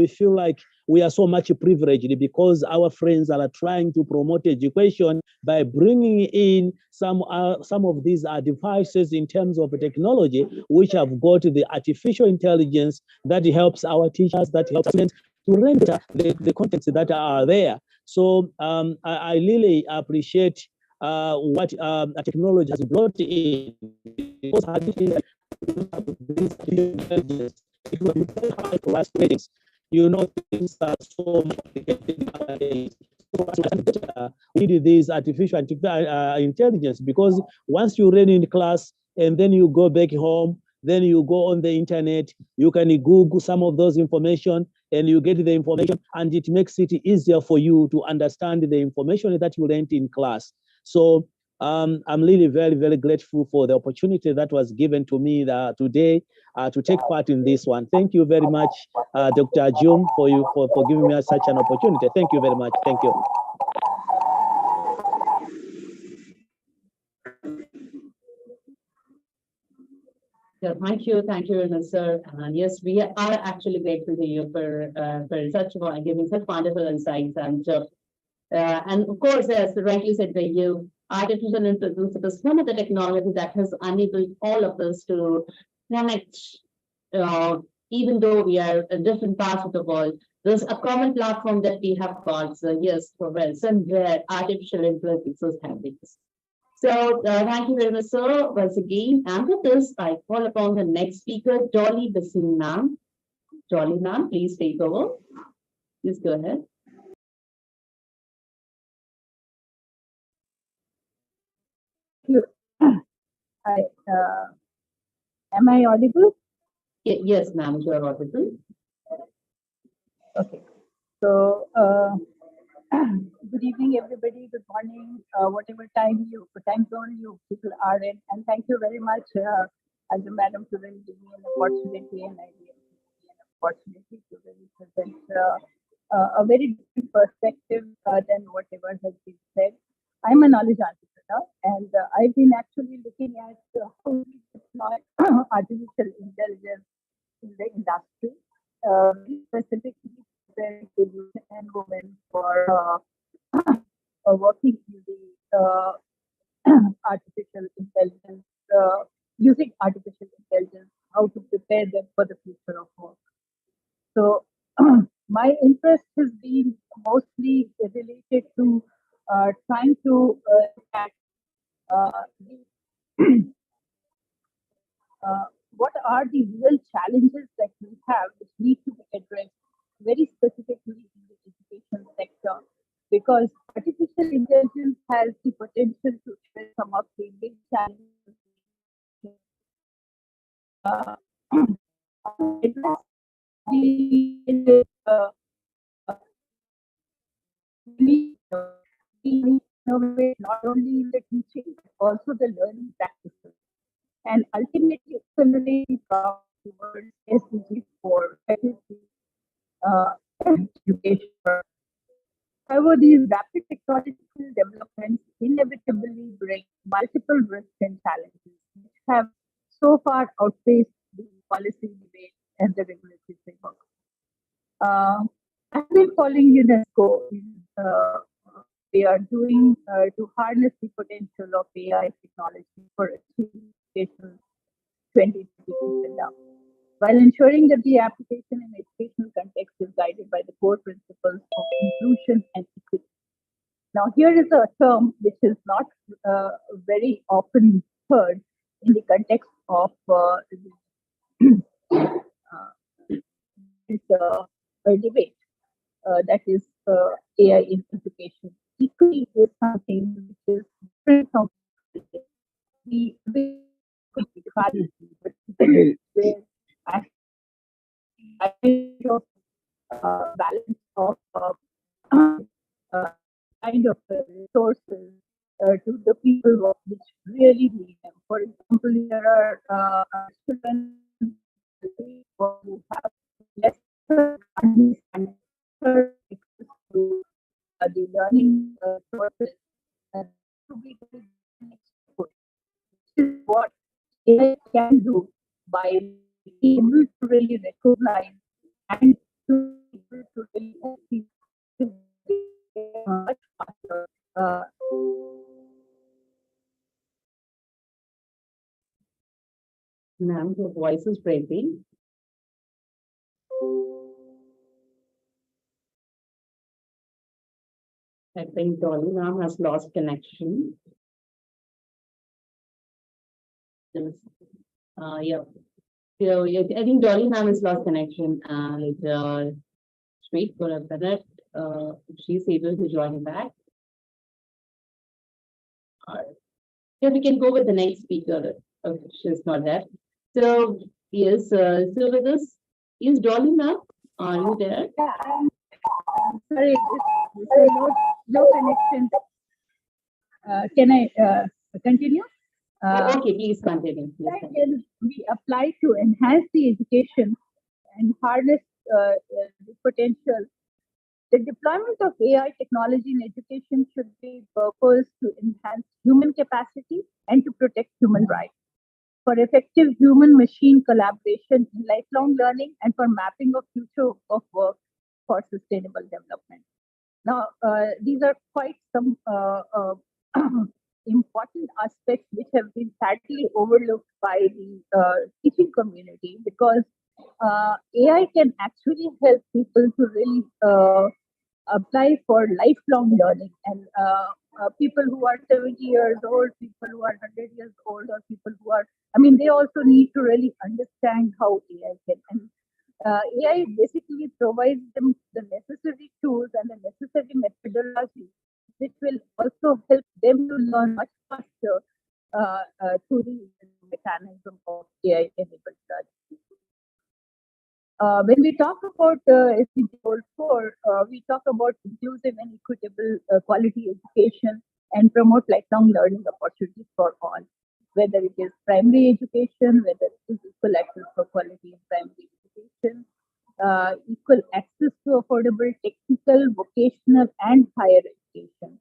S16: feel like we are so much privileged because our friends are trying to promote education by bringing in some of these devices in terms of technology, which have got the artificial intelligence that helps our teachers, that helps students to learn the contents that are there. So I really appreciate what technology has brought in, because it will be very hard for us students. You know, things are so much complicated nowadays. So we need this artificial intelligence, because once you read in class and then you go back home, then you go on the internet, you can Google some of those information and you get the information, and it makes it easier for you to understand the information that you learned in class. So I'm really very, very grateful for the opportunity that was given to me today to take part in this one. Thank you very much, Dr. Jum, for giving me such an opportunity. Thank you very much. Thank you.
S2: Yeah, thank you, sir. And yes, we are actually grateful to you for giving such wonderful insights. And of course, as rightly said by you, artificial intelligence is one of the technologies that has enabled all of us to connect, even though we are in different parts of the world. There's a common platform that we have got. So yes, for where artificial intelligence is happening. So thank you very much, sir, once again. And with this, I call upon the next speaker, Dolly Basim ma'am. Dolly ma'am, please take over. Please go ahead.
S17: Hi, am I audible?
S2: Yes, ma'am, you are audible.
S17: Okay. So, good evening, everybody. Good morning, whatever time zone you people are in, and thank you very much, as a madam, to really give me an opportunity, and I really give me an opportunity to really present a very different perspective than whatever has been said. I'm a knowledge entrepreneur, and I've been actually looking at how we deploy artificial intelligence in the industry, specifically preparing youth and women for working in the artificial intelligence, using artificial intelligence, how to prepare them for the future of work. So my interest has been mostly related to trying to look at what are the real challenges that we have which need to be addressed very specifically in the education sector, because artificial intelligence has the potential to address some of the big challenges. We innovate not only in the teaching but also the learning practices, and ultimately accelerate the towards SDG 4, that is education. However, these rapid technological developments inevitably bring multiple risks and challenges, which have so far outpaced the policy debate and the regulatory framework. I've been following UNESCO in they are doing to harness the potential of AI technology for achieving educational 2020 agenda, while ensuring that the application in educational context is guided by the core principles of inclusion and equity. Now, here is a term which is not very often heard in the context of this debate, that is AI in education. Equity is something which is different from the equality, but where of balance of kind of resources to the people which really need them. For example, there are children who have less understanding access to the learning sources to be exposed. This is what AI can do by being able to really recognize and to be able to really help people to get much faster.
S2: Ma'am, your voice is breaking. I think Dolly ma'am has lost connection. Yes. Yeah. So yeah, I think Dolly ma'am has lost connection. Wait for a minute. If she's able to join back. Yeah, we can go with the next speaker. Okay, she's not there. So yes, so with this, is Dolly ma'am? Are you there?
S17: Sorry, there's no connection. Can I continue?
S2: Okay, please continue.
S17: Can be applied to enhance the education and harness the potential. The deployment of AI technology in education should be purposed to enhance human capacity and to protect human rights, for effective human-machine collaboration in lifelong learning, and for mapping of future of work for sustainable development. Now, these are quite some important aspects which have been sadly overlooked by the teaching community, because AI can actually help people to really apply for lifelong learning, and people who are 70 years old, people who are 100 years old, or people who are, I mean, they also need to really understand how AI can. And AI basically provides them the necessary tools and the necessary methodology, which will also help them to learn much faster through the mechanism of AI-enabled learning. When we talk about SDG Goal 4, we talk about inclusive and equitable quality education and promote lifelong learning opportunities for all, whether it is primary education, whether it is equal access for quality in primary education, equal access to affordable technical, vocational, and higher education.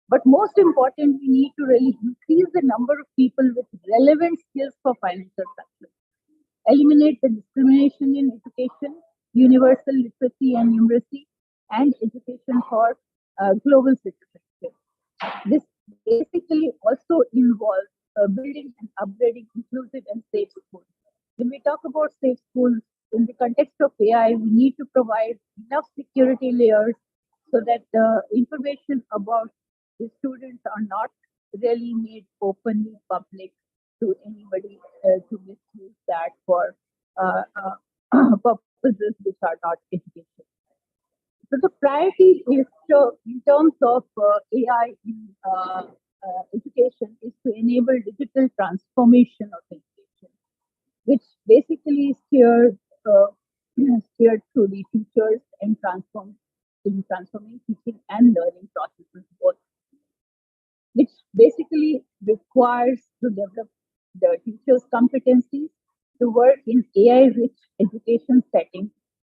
S17: But most important, we need to really increase the number of people with relevant skills for financial success, eliminate the discrimination in education, universal literacy and numeracy, and education for global citizenship. This basically also involves building and upgrading inclusive and safe schools. When we talk about safe schools, in the context of AI, we need to provide enough security layers so that the information about the students are not really made openly public to anybody to misuse that for purposes which are not educational. So the priority is in terms of AI in education is to enable digital transformation of education, which basically is steered through the teachers and transforming teaching and learning processes both, which basically requires to develop the teachers' competencies to work in AI-rich education settings.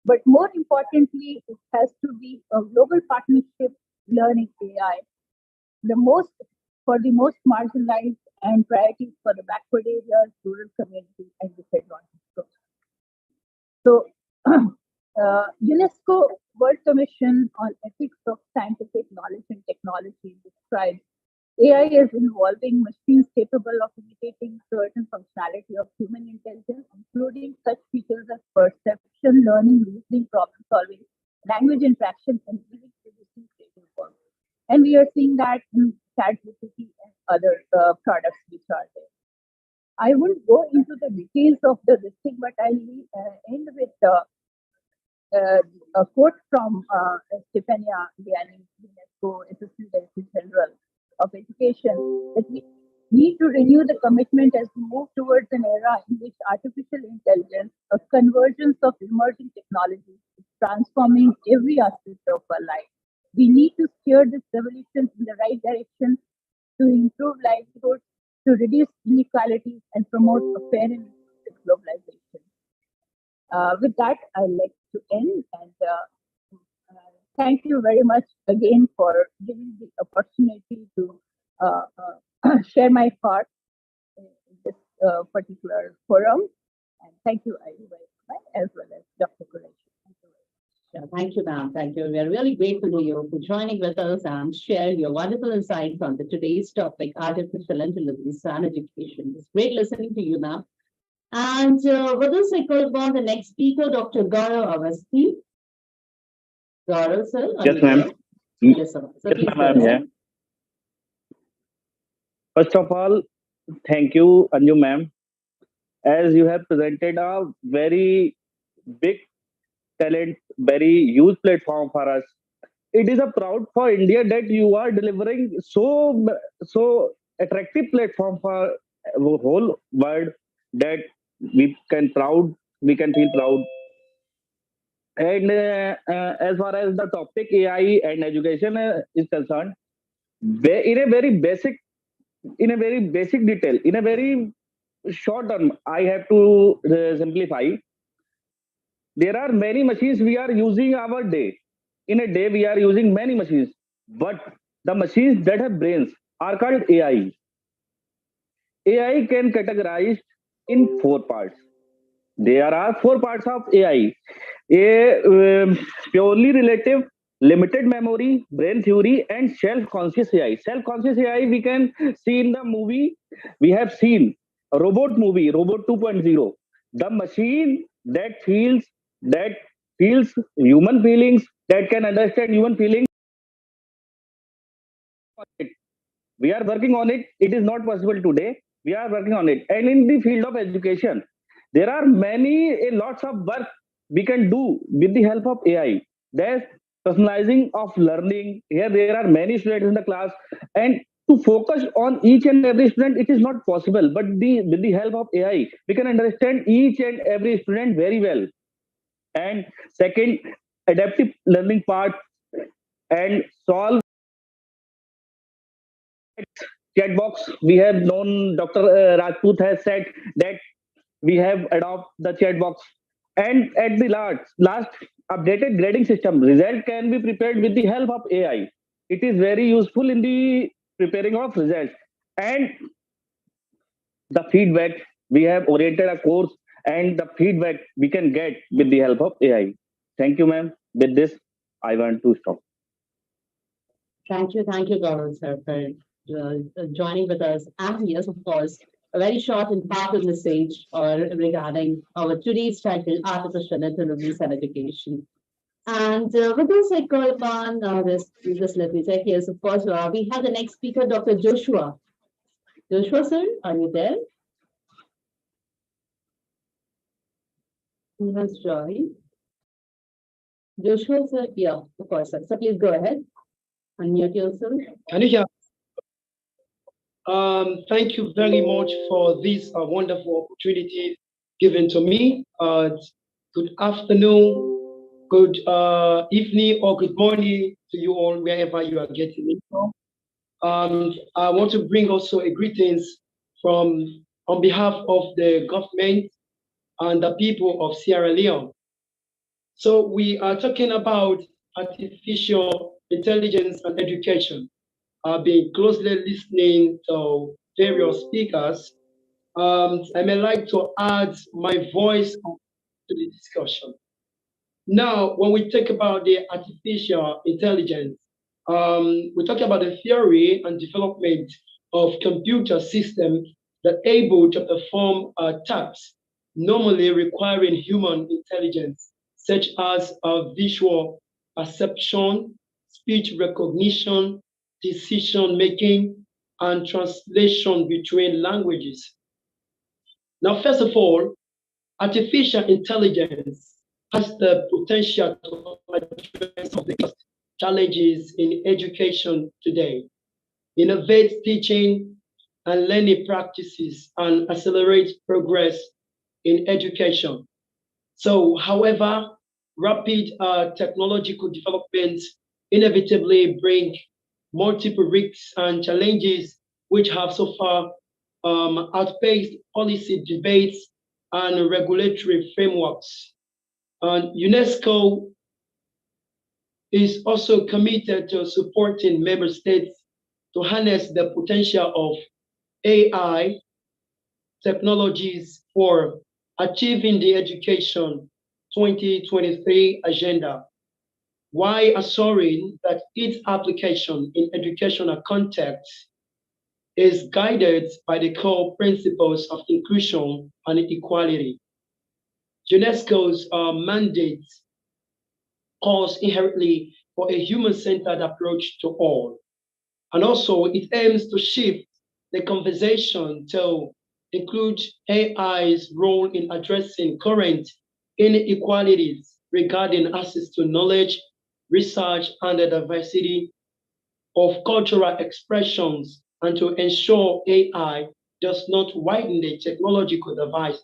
S17: But more importantly, it has to be a global partnership learning AI, the most for the most marginalized and priorities for the backward areas, rural communities, and disadvantaged groups. So, UNESCO World Commission on Ethics of Scientific Knowledge and Technology describes AI as involving machines capable of imitating certain functionality of human intelligence, including such features as perception, learning, reasoning, problem solving, language interaction, and even producing creative work. And we are seeing that in ChatGPT and other products which are there. I won't go into the details of the listing, but I'll end with a quote from Stefania Gianni, UNESCO Assistant Director General of Education, that we need to renew the commitment as we move towards an era in which artificial intelligence, a convergence of emerging technologies, is transforming every aspect of our life. We need to steer this revolution in the right direction to improve livelihoods, to reduce inequalities, and promote a fair and inclusive globalization. With that, I'd like to end and thank you very much again for giving the opportunity to share my thoughts in this particular forum. And thank you, Idymaic, as well as Dr. Qureshi.
S2: Thank you, ma'am. Thank you. We are really grateful to you for joining with us and share your wonderful insights on today's topic, artificial intelligence and education. It's great listening to you, ma'am. And with this, I call upon the next speaker, Dr. Gaurav Avasthi. Gaurav, sir.
S18: Yes, ma'am.
S2: Yes, sir. So
S18: Yes, ma'am, I'm here. First of all, thank you, Anju ma'am, as you have presented a very big talent, very huge platform for us. It is a proud for India that you are delivering so attractive platform for the whole world that we can feel proud. And as far as the topic AI and education is concerned, in a very basic detail, in a very short term, I have to simplify. There are many machines we are using our day. In a day, we are using many machines, but the machines that have brains are called AI. AI can categorize in 4 parts. There are 4 parts of AI. Purely relative, limited memory, brain theory, and self-conscious AI. Self-conscious AI we can see in the movie. We have seen a robot movie, Robot 2.0. The machine that feels human feelings, that can understand human feelings. We are working on it. It is not possible today. We are working on it. And in the field of education, there are lots of work we can do with the help of AI. There's personalizing of learning. Here there are many students in the class, and to focus on each and every student, it is not possible. But with the help of AI, we can understand each and every student very well. And second, adaptive learning part and solve chat box. We have known Dr. Rajput has said that we have adopted the chat box. And at the last updated grading system, result can be prepared with the help of AI. It is very useful in the preparing of results. And the feedback, we have oriented a course, and the feedback we can get with the help of AI. Thank you, ma'am. With this, I want to stop.
S2: Thank you, Gaurav, sir, for joining with us. And yes, of course, a very short and powerful message regarding our today's title, Artificial Intelligence and Education. And with this, I call upon this let me check. Yes, of course, we have the next speaker, Dr. Joshua. Joshua, sir, are you there? He has joined. Joshua, sir, yeah, of course, sir. So please go ahead. Unmute yourself.
S19: Anisha, thank you very much for this wonderful opportunity given to me. Good afternoon, good evening, or good morning to you all, wherever you are getting it from. I want to bring also a greetings on behalf of the government and the people of Sierra Leone. So we are talking about artificial intelligence and education. I've been closely listening to various speakers. I may like to add my voice to the discussion. Now, when we talk about the artificial intelligence, we talk about the theory and development of computer systems that are able to perform tasks normally requiring human intelligence, such as visual perception, speech recognition, decision making, and translation between languages. Now, first of all, artificial intelligence has the potential to address some of the biggest challenges in education today, innovate teaching and learning practices, and accelerate progress in education. So, however, rapid technological developments inevitably bring multiple risks and challenges which have so far outpaced policy debates and regulatory frameworks. And UNESCO is also committed to supporting member states to harness the potential of AI technologies for achieving the Education 2023 agenda, while assuring that its application in educational contexts is guided by the core principles of inclusion and equality. UNESCO's mandate calls inherently for a human-centered approach to all. And also it aims to shift the conversation to include AI's role in addressing current inequalities regarding access to knowledge, research, and the diversity of cultural expressions, and to ensure AI does not widen the technological divide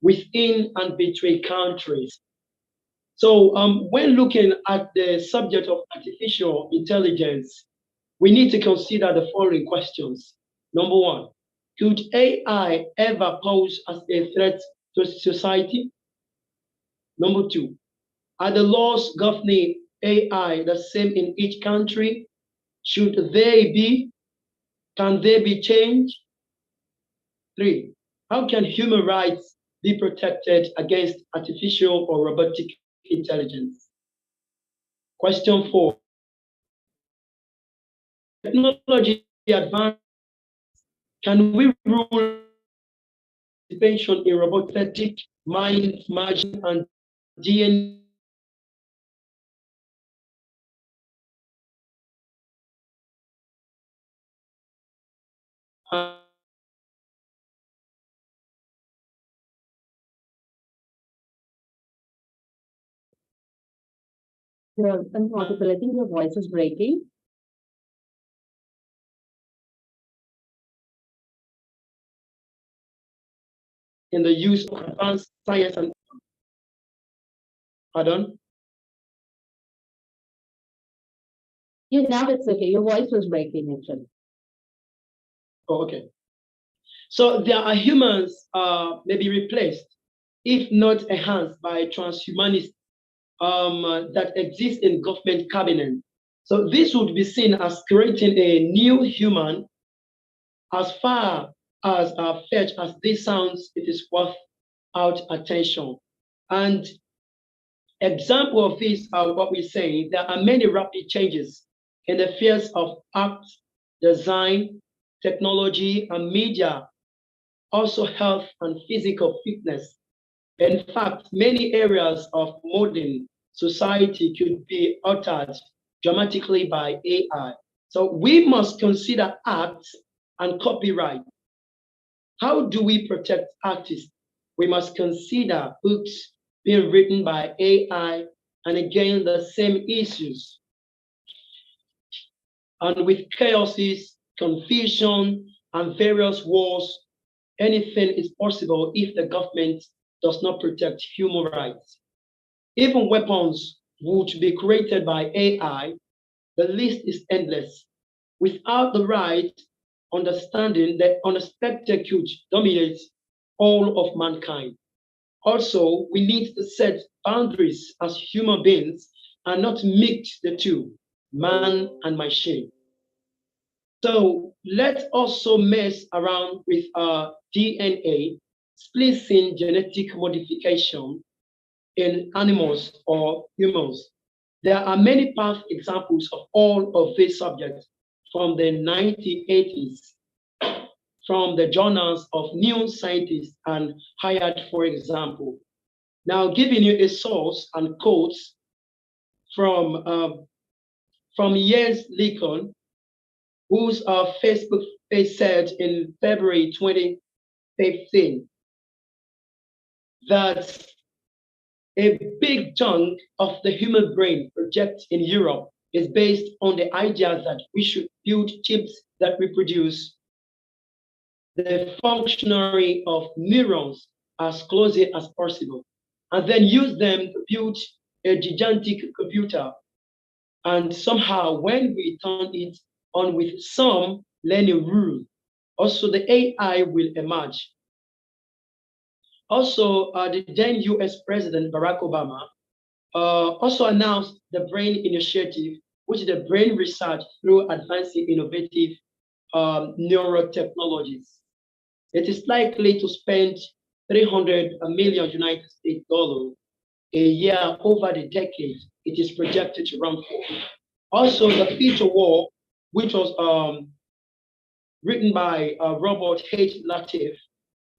S19: within and between countries. So when looking at the subject of artificial intelligence, we need to consider the following questions. Number one, could AI ever pose as a threat to society? Number two, are the laws governing AI the same in each country? Should they be? Can they be changed? Three, how can human rights be protected against artificial or robotic intelligence? Question four, technology advance, can we rule participation in robotic mind margin and DNA?
S2: You're inaudible. I think your voice is breaking.
S19: In the use of advanced science and pardon?
S2: Yeah, now it's okay. Your voice was breaking actually.
S19: Oh, okay. So there are humans may be replaced, if not enhanced, by transhumanists that exist in government cabinet. So this would be seen as creating a new human. As far as fetched as this sounds, it is worth out attention. And example of this are what we say, there are many rapid changes in the fields of art, design, technology, and media, also health and physical fitness. In fact, many areas of modern society could be altered dramatically by AI. So we must consider art and copyright. How do we protect artists? We must consider books being written by AI, and again, the same issues. And with chaoses, confusion, and various wars, anything is possible if the government does not protect human rights. Even weapons would be created by AI. The list is endless. Without the right understanding, the unexpected could dominate all of mankind. Also, we need to set boundaries as human beings and not mix the two, man and machine. So let's also mess around with DNA, splicing genetic modification in animals or humans. There are many past examples of all of these subjects from the 1980s, from the journals of New Scientist and Hired, for example. Now, giving you a source and quotes from Jens Lincoln, whose Facebook page said in February 2015 that a big chunk of the human brain project in Europe is based on the idea that we should build chips that reproduce the functionality of neurons as closely as possible, and then use them to build a gigantic computer. And somehow, when we turn it on with some learning rule, also the AI will emerge. Also, the then US President Barack Obama also announced the BRAIN Initiative, which is the brain research through advancing innovative neurotechnologies. It is likely to spend 300 million United States dollars a year over the decade. It is projected to run for. Also, the Future War, which was written by Robert H. Latif,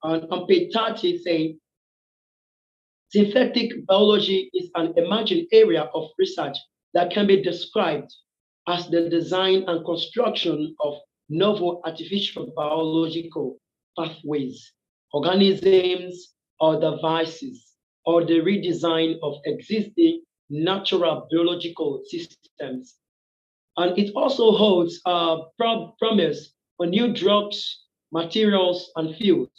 S19: on page 30, saying, synthetic biology is an emerging area of research that can be described as the design and construction of novel artificial biological pathways, organisms, or devices, or the redesign of existing natural biological systems. And it also holds promise for new drugs, materials, and fuels.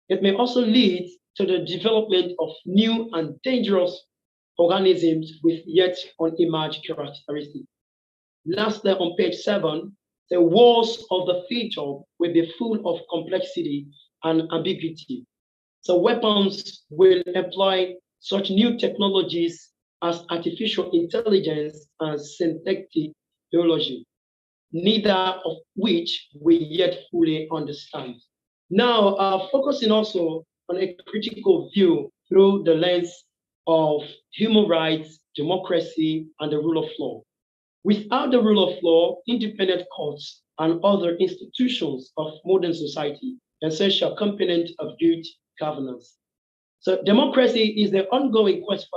S19: It may also lead to the development of new and dangerous organisms with yet unemerged characteristics. Lastly, on page 7, the wars of the future will be full of complexity and ambiguity. So weapons will employ such new technologies as artificial intelligence and synthetic biology, neither of which we yet fully understand. Now, focusing also on a critical view through the lens of human rights, democracy, and the rule of law. Without the rule of law, independent courts, and other institutions of modern society, essential component of good governance. So democracy is the ongoing quest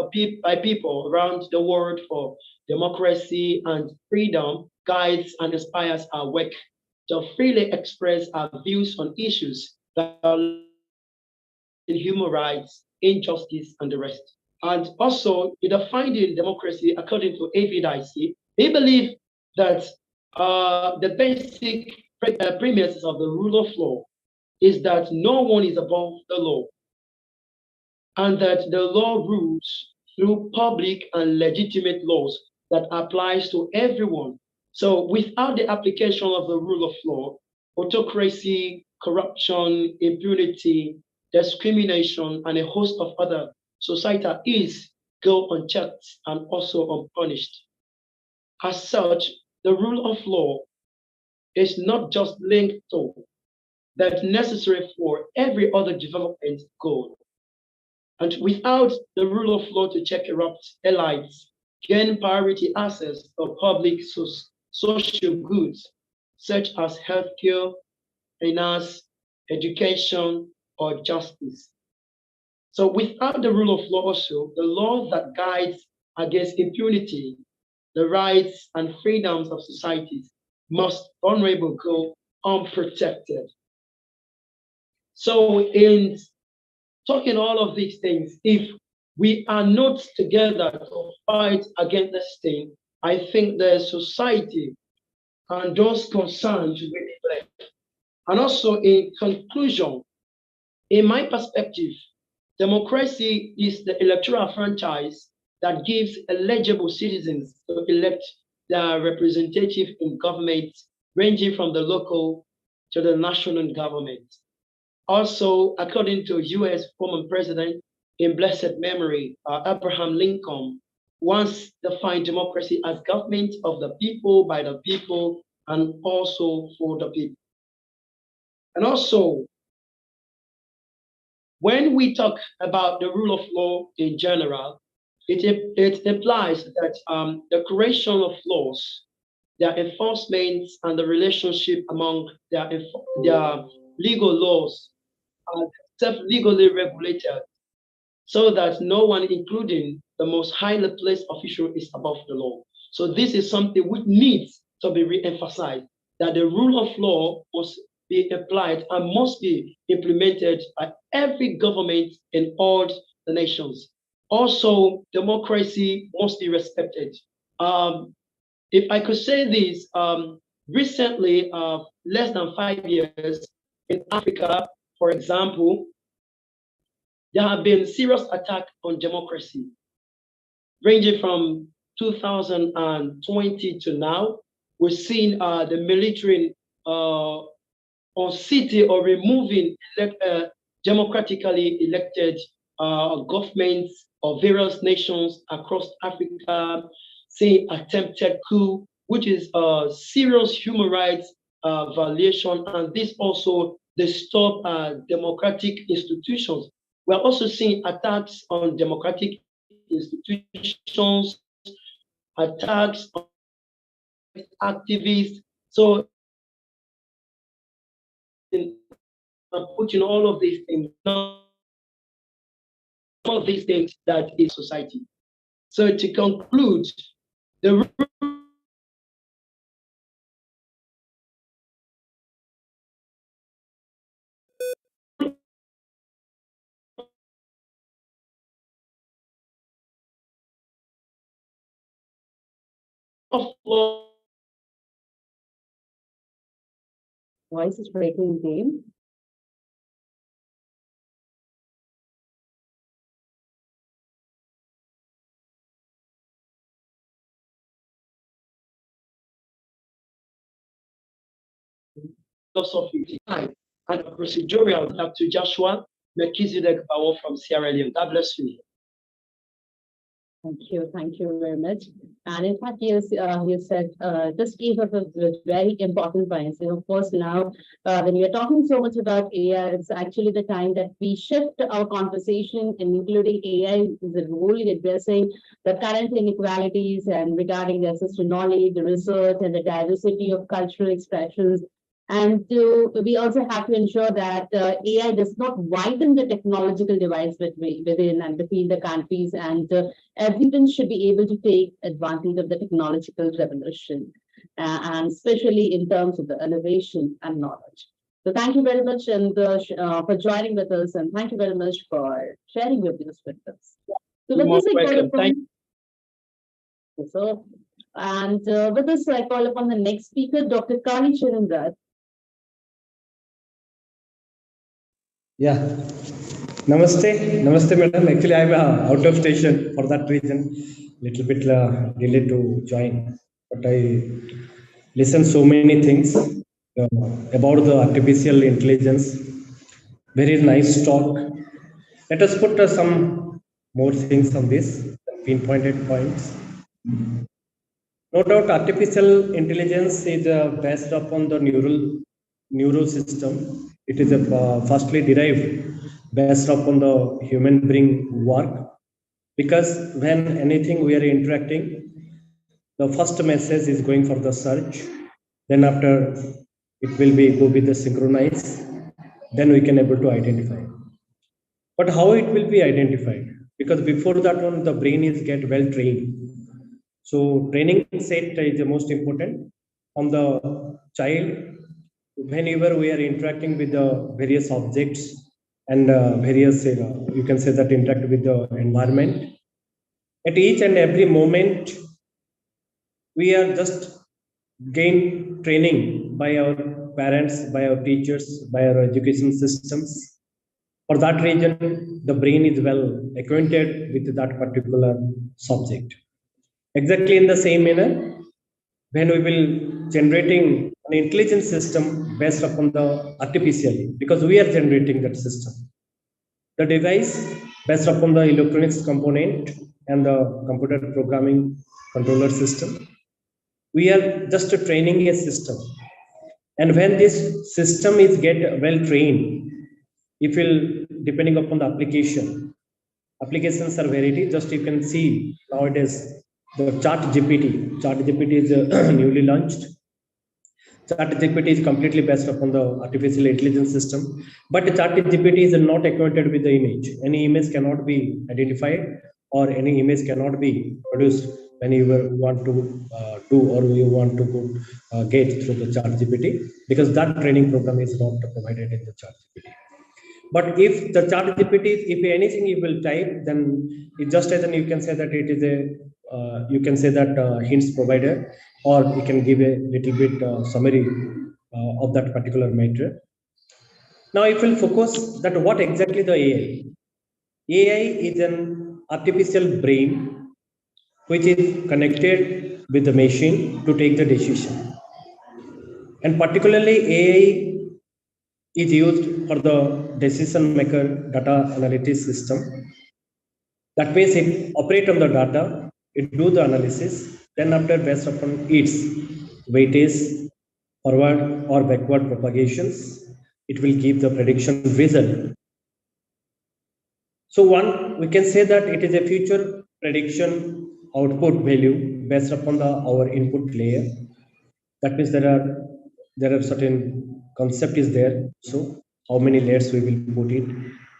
S19: by people around the world for democracy, and freedom guides and inspires our work to freely express our views on issues that are in human rights, injustice, and the rest. And also, in defining democracy according to AVDIC, they believe that the basic premises of the rule of law is that no one is above the law, and that the law rules through public and legitimate laws that applies to everyone. So without the application of the rule of law, autocracy, corruption, impunity, discrimination, and a host of other societal ills go unchecked and also unpunished. As such, the rule of law is not just linked to, but necessary for every other development goal. And without the rule of law to check corrupt elites, gain priority access to public social goods, such as healthcare, finance, education, or justice. So without the rule of law also, the law that guides against impunity, the rights and freedoms of societies must vulnerable go unprotected. So in talking all of these things, if we are not together to fight against this thing, I think the society and those concerned will be left. And also in conclusion, in my perspective, democracy is the electoral franchise that gives eligible citizens to elect their representative in government, ranging from the local to the national government. Also, according to US former President in blessed memory, Abraham Lincoln once defined democracy as government of the people, by the people, and also for the people. And also, when we talk about the rule of law in general, it implies that the creation of laws, their enforcement, and the relationship among their legal laws are self-legally regulated so that no one, including the most highly placed official, is above the law. So this is something which needs to be re-emphasized, that the rule of law must be applied and must be implemented by every government in all the nations. Also, democracy must be respected. If I could say this, recently, less than 5 years in Africa, for example, there have been serious attacks on democracy, ranging from 2020 to now. We've seen the military on city or removing democratically elected governments of various nations across Africa, seeing attempted coup, which is a serious human rights violation, and this also disturb democratic institutions. We're also seeing attacks on democratic institutions, attacks on activists. So putting all of these things, all of these things that is society. So to conclude, the of law.
S2: Voice is breaking again.
S19: Philosophy and a procedural to Joshua Melchizedek Bawo from Sierra Leone. God bless you.
S2: Thank you very much. And in fact, you said just gave us a very important points. Of course, now when we are talking so much about AI, it's actually the time that we shift our conversation, and including AI is a role in addressing the current inequalities and regarding the access to knowledge, the research, and the diversity of cultural expressions. And we also have to ensure that AI does not widen the technological divide within and between the countries, and everyone should be able to take advantage of the technological revolution, and especially in terms of the innovation and knowledge. So thank you very much and for joining with us, and thank you very much for sharing your views with us. So with this, I call upon, with this, I call upon the next speaker, Dr. Kali Chirindrat.
S20: Yeah. Namaste, madam. Actually, I'm out of station for that reason. Little bit delayed to join, but I listened so many things about the artificial intelligence. Very nice talk. Let us put some more things on this, pinpointed points. No doubt, artificial intelligence is based upon the neural system. It is firstly derived based upon the human brain work, because when anything we are interacting, the first message is going for the search, then after it will be go with the synchronize, then we can able to identify. But how it will be identified? Because before that one, the brain is get well trained. So training set is the most important on the child. Whenever we are interacting with the various objects and various, you can say that interact with the environment, at each and every moment, we are just gain training by our parents, by our teachers, by our education systems. For that reason, the brain is well acquainted with that particular subject. Exactly in the same manner, when we will generating an intelligent system based upon the artificially, because we are generating that system. The device, based upon the electronics component and the computer programming controller system, we are just training a system. And when this system is get well trained, it will, depending upon the applications are variety. Just you can see nowadays the ChatGPT is newly launched. ChatGPT is completely based upon the artificial intelligence system, but ChatGPT is not acquainted with the image. Any image cannot be identified, or any image cannot be produced when you want to do, or you want to go get through the ChatGPT, because that training program is not provided in the ChatGPT. But if the ChatGPT, if anything you will type, then it just as you can say that it is a, you can say that hints provider, or you can give a little bit summary of that particular matter. Now, if we'll focus that what exactly the AI. AI is an artificial brain which is connected with the machine to take the decision. And particularly AI is used for the decision maker data analytics system. That means it operate on the data, it do the analysis, then after based upon its weightage, forward or backward propagations, it will give the prediction result. So one, we can say that it is a future prediction output value based upon our input layer. That means there are certain concept is there. So how many layers we will put it,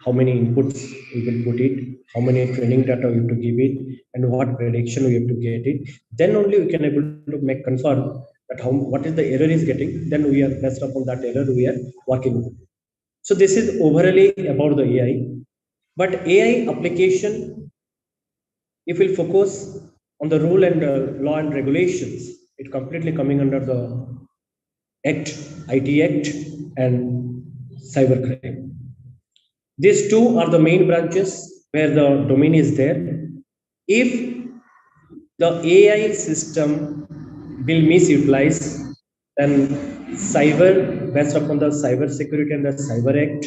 S20: how many inputs we will put it, how many training data we have to give it, and what prediction we have to get it. Then only we can able to make confirm that what is the error is getting. Then we are based upon that error we are working with. So this is overally about the AI. But AI application, if we focus on the rule and law and regulations, it completely coming under the Act, IT Act, and cybercrime. These two are the main branches where the domain is there. If the AI system will misutilize, then cyber, based upon the Cyber Security and the Cyber Act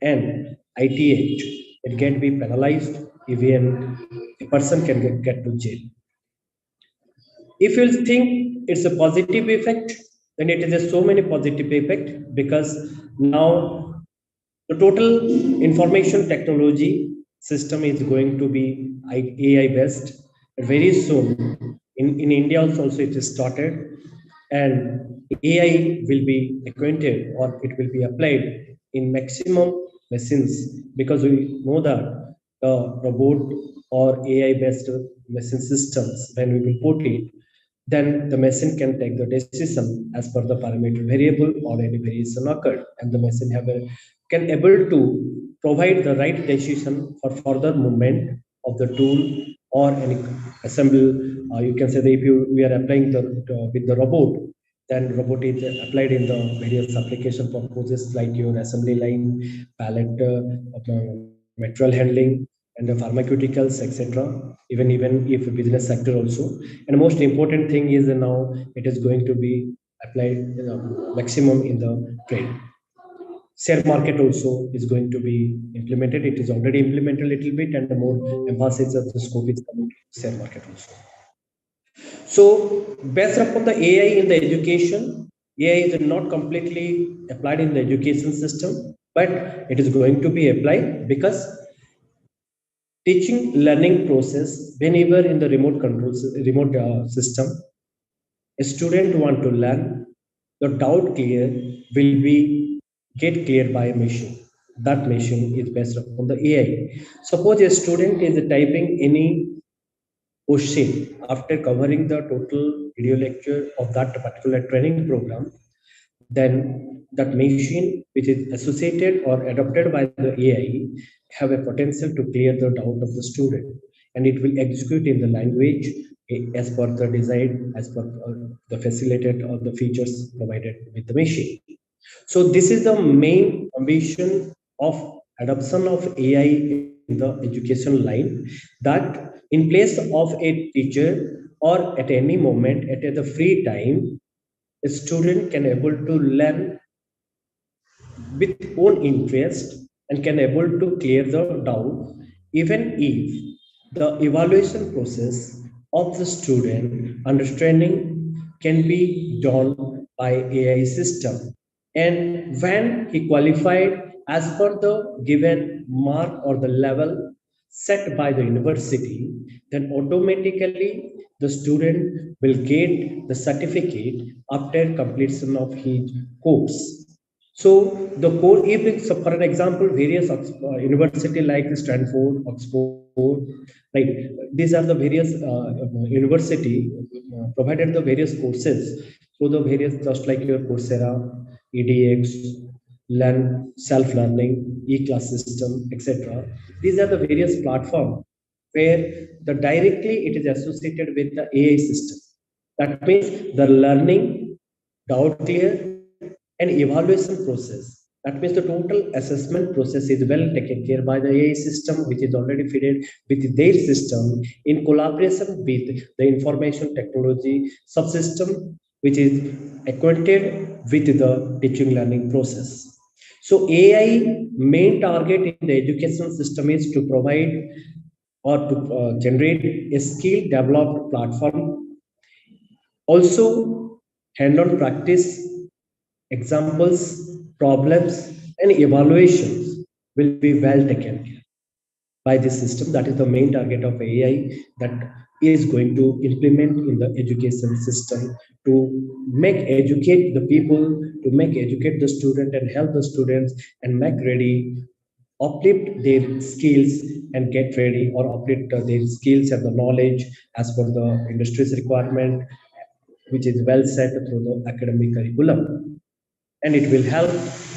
S20: and IT Act, it can be penalized. Even a person can get to jail. If you think it's a positive effect, then it is a so many positive effect, because now the total information technology system is going to be AI based. Very soon in India also it is started, and AI will be acquainted, or it will be applied in maximum machines, because we know that the robot or AI based machine systems, when we will put it, then the machine can take the decision as per the parameter variable or any variation occurred, and the machine can able to provide the right decision for further movement of the tool or any assemble. You can say that if we are applying with the robot, then robot is applied in the various application purposes like your assembly line, pallet, material handling, and the pharmaceuticals, etc. Even if business sector also. And the most important thing is now it is going to be applied maximum in the trade. Share market also is going to be implemented. It is already implemented a little bit, and the more emphasis of the scope is coming to share market also. So based upon the AI in the education, AI is not completely applied in the education system, but it is going to be applied because teaching learning process, whenever in the remote system, a student want to learn, the doubt clear will be get cleared by a machine. That machine is based upon the AI. Suppose a student is typing any question after covering the total video lecture of that particular training program, then that machine which is associated or adopted by the AI have a potential to clear the doubt of the student, and it will execute in the language as per the design, as per the facilitated or the features provided with the machine. So this is the main ambition of adoption of AI in the education line, that in place of a teacher or at any moment at the free time, a student can able to learn with own interest and can able to clear the doubt even if the evaluation process of the student understanding can be done by AI system. And when he qualified as per the given mark or the level set by the university, then automatically the student will get the certificate after completion of his course. So the core, if it's, so for an example, various university like Stanford, Oxford, right? These are the various university provided the various courses. So the various, just like your Coursera, EDX, learn self-learning, e-class system, etc. These are the various platforms where the directly it is associated with the AI system. That means the learning, doubt clear, and evaluation process. That means the total assessment process is well taken care by the AI system, which is already fitted with their system in collaboration with the information technology subsystem, which is acquainted with the teaching learning process. So AI main target in the education system is to provide or to generate a skill developed platform. Also, hand-on practice, examples, problems, and evaluations will be well taken care by this system. That is the main target of AI that is going to implement in the education system to make educate the people, to make educate the student and help the students and make ready, uplift their skills and get ready or uplift their skills and the knowledge as per the industry's requirement, which is well set through the academic curriculum. And it will help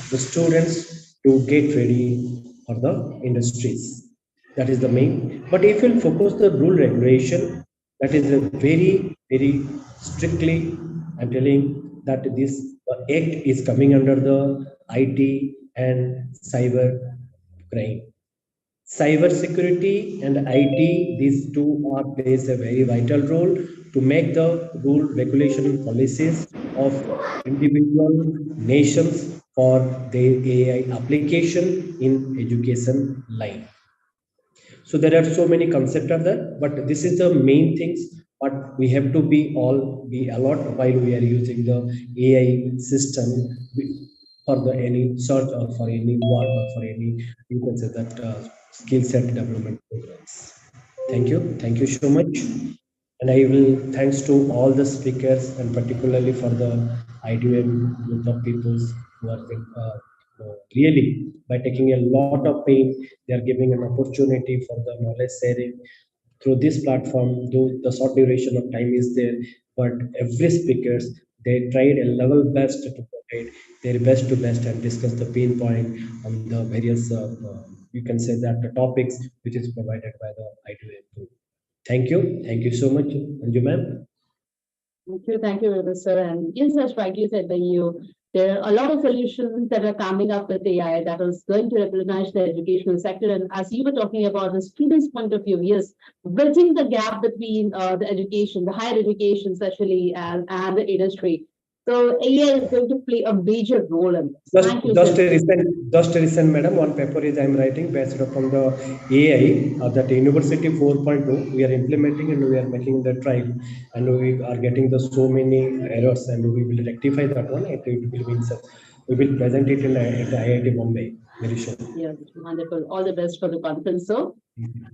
S20: the students to get ready for the industries. That is the main. But if you focus the rule regulation, that is a very, very strictly, I'm telling that this act is coming under the IT and cyber crime. Cyber security and IT, these two are plays a very vital role to make the rule, regulation, and policies of individual nations for their AI application in education line. So there are so many concepts of that, but this is the main things. But we have to be all be alert while we are using the AI system for the any search or for any work or for any you can say that skill set development programs. Thank you so much, and I will thanks to all the speakers and particularly for the IDM group of people who are really by taking a lot of pain, they are giving an opportunity for the knowledge sharing through this platform. Though the short duration of time is there, but every speakers they tried a level best to provide their best to best and discuss the pain point on the various you can say that the topics which is provided by the IDM group. Thank you so much, Anju ma'am.
S2: Thank you, very much, sir. And yes, as rightly said by you, there are a lot of solutions that are coming up with AI that is going to revolutionize the educational sector. And as you were talking about the students' point of view, yes, bridging the gap between the education, the higher education, especially, and the industry. So AI is going to play a major role in this. Thank you,
S20: Just
S2: sir.
S20: a recent, madam, one paper is I'm writing based upon the AI that University 4.2 we are implementing and we are making the trial and we are getting the so many errors and we will rectify that one. It will be we will present it in at the IIT Bombay very soon.
S2: Yes, wonderful. All the best for the conference, sir.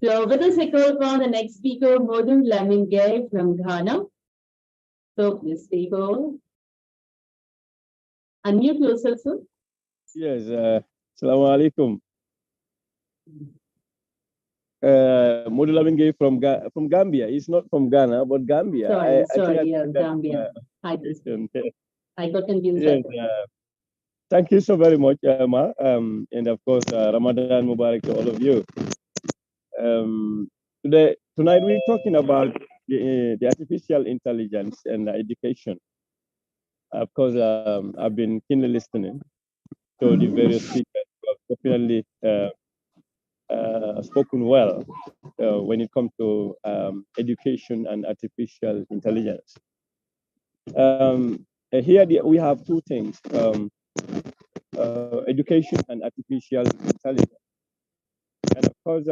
S2: So with us, we call upon the next speaker, Modun Lamingay from Ghana. So please speak on. Unmute yourself, sir.
S21: Yes, Assalamu alaikum. Modula Bingay from Gambia. He's not from Ghana, but Gambia.
S2: Sorry, Gambia. I got confused.
S21: Yes, thank you so very much, Ma. And of course, Ramadan Mubarak to all of you. Tonight we're talking about the artificial intelligence and education. Of course, I've been keenly listening to the various speakers who have definitely spoken well when it comes to education and artificial intelligence. Here we have two things. education and artificial intelligence. And of course,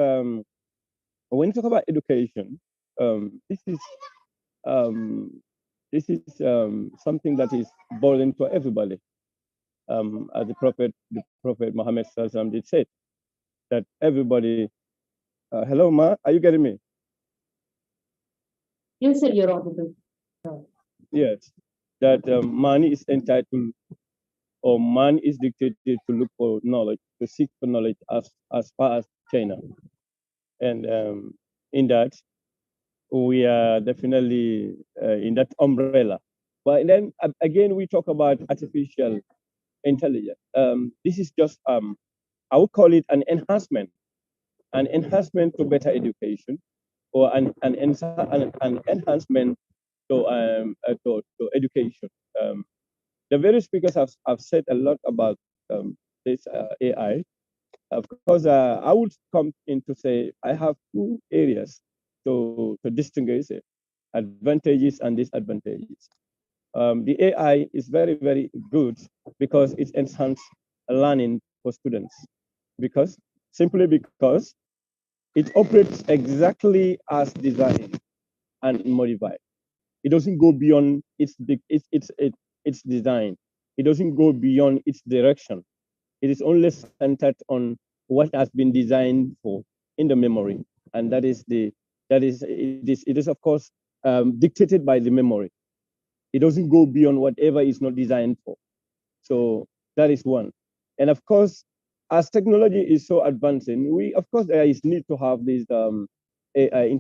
S21: when you talk about education, this is something that is boiling for everybody. As the Prophet Muhammad Sallallahu did say, that everybody. Hello, Ma, are you getting me?
S2: Yes, sir, you're audible.
S21: Yes, that man is entitled, or man is dictated to look for knowledge, to seek for knowledge as far as China. And in that, we are definitely in that umbrella. But then again, we talk about artificial intelligence. This is just, I would call it an enhancement to better education, or an enhancement to education. The various speakers have said a lot about this AI. Of course, I would come in to say I have two areas to distinguish it: advantages and disadvantages. The AI is very, very good because it enhances learning for students. Simply because it operates exactly as designed and modified. It doesn't go beyond its design. It doesn't go beyond its direction. It is only centered on what has been designed for in the memory, and it is of course dictated by the memory. It doesn't go beyond whatever is not designed for. So that is one. And of course, as technology is so advancing, of course there is need to have this AI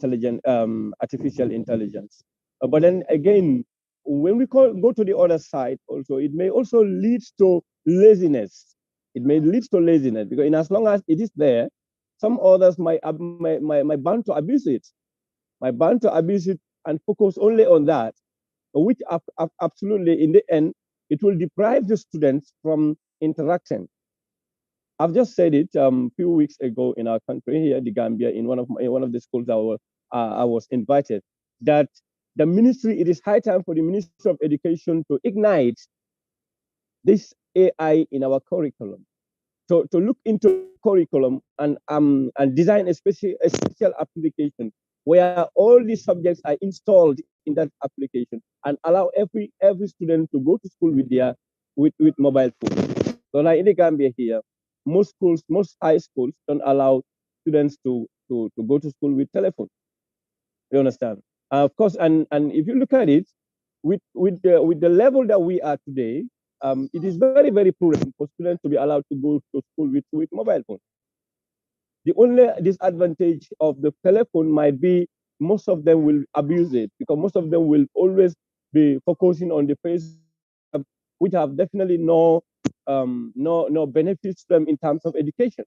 S21: artificial intelligence. But then again, when we go to the other side, also it may also lead to laziness. It may lead to laziness because, in as long as it is there, some others might bound to abuse it, and focus only on that, which absolutely in the end it will deprive the students from interaction. I've just said it a few weeks ago in our country here, the Gambia, in one of the schools I was invited, that the ministry, it is high time for the Ministry of Education to ignite this AI in our curriculum, to look into curriculum and design a special application where all these subjects are installed in that application and allow every student to go to school with mobile phones. So like in the Gambia here, most high schools don't allow students to go to school with telephone. You understand? Of course, and if you look at it, with the level that we are today, it is very, very prudent for students to be allowed to go to school with mobile phones. The only disadvantage of the telephone might be most of them will abuse it, because most of them will always be focusing on the face, which have definitely no benefits to them in terms of education.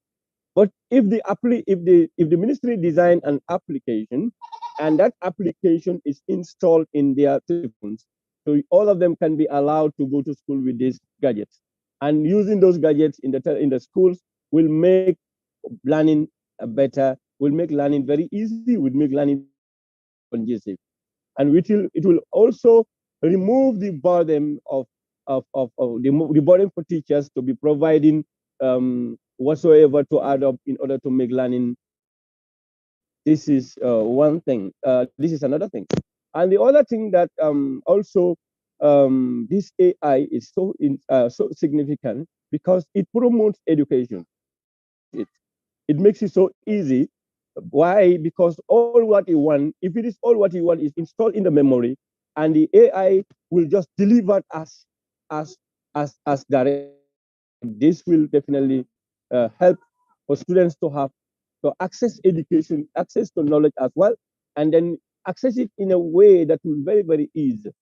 S21: But if the ministry design an application, and that application is installed in their telephones, so all of them can be allowed to go to school with these gadgets, and using those gadgets in the schools will make learning better, will make learning very easy, will make learning conducive, and it will also remove the burden of the burden for teachers to be providing whatsoever to add up in order to make learning. This is one thing. This is another thing, and the other thing that also this AI is so significant because it promotes education. It makes it so easy. Why? Because all what you want, if it is all what you want, is installed in the memory, and the AI will just deliver as direct. This will definitely help for students to access education, access to knowledge as well, and then access it in a way that will be very, very easy.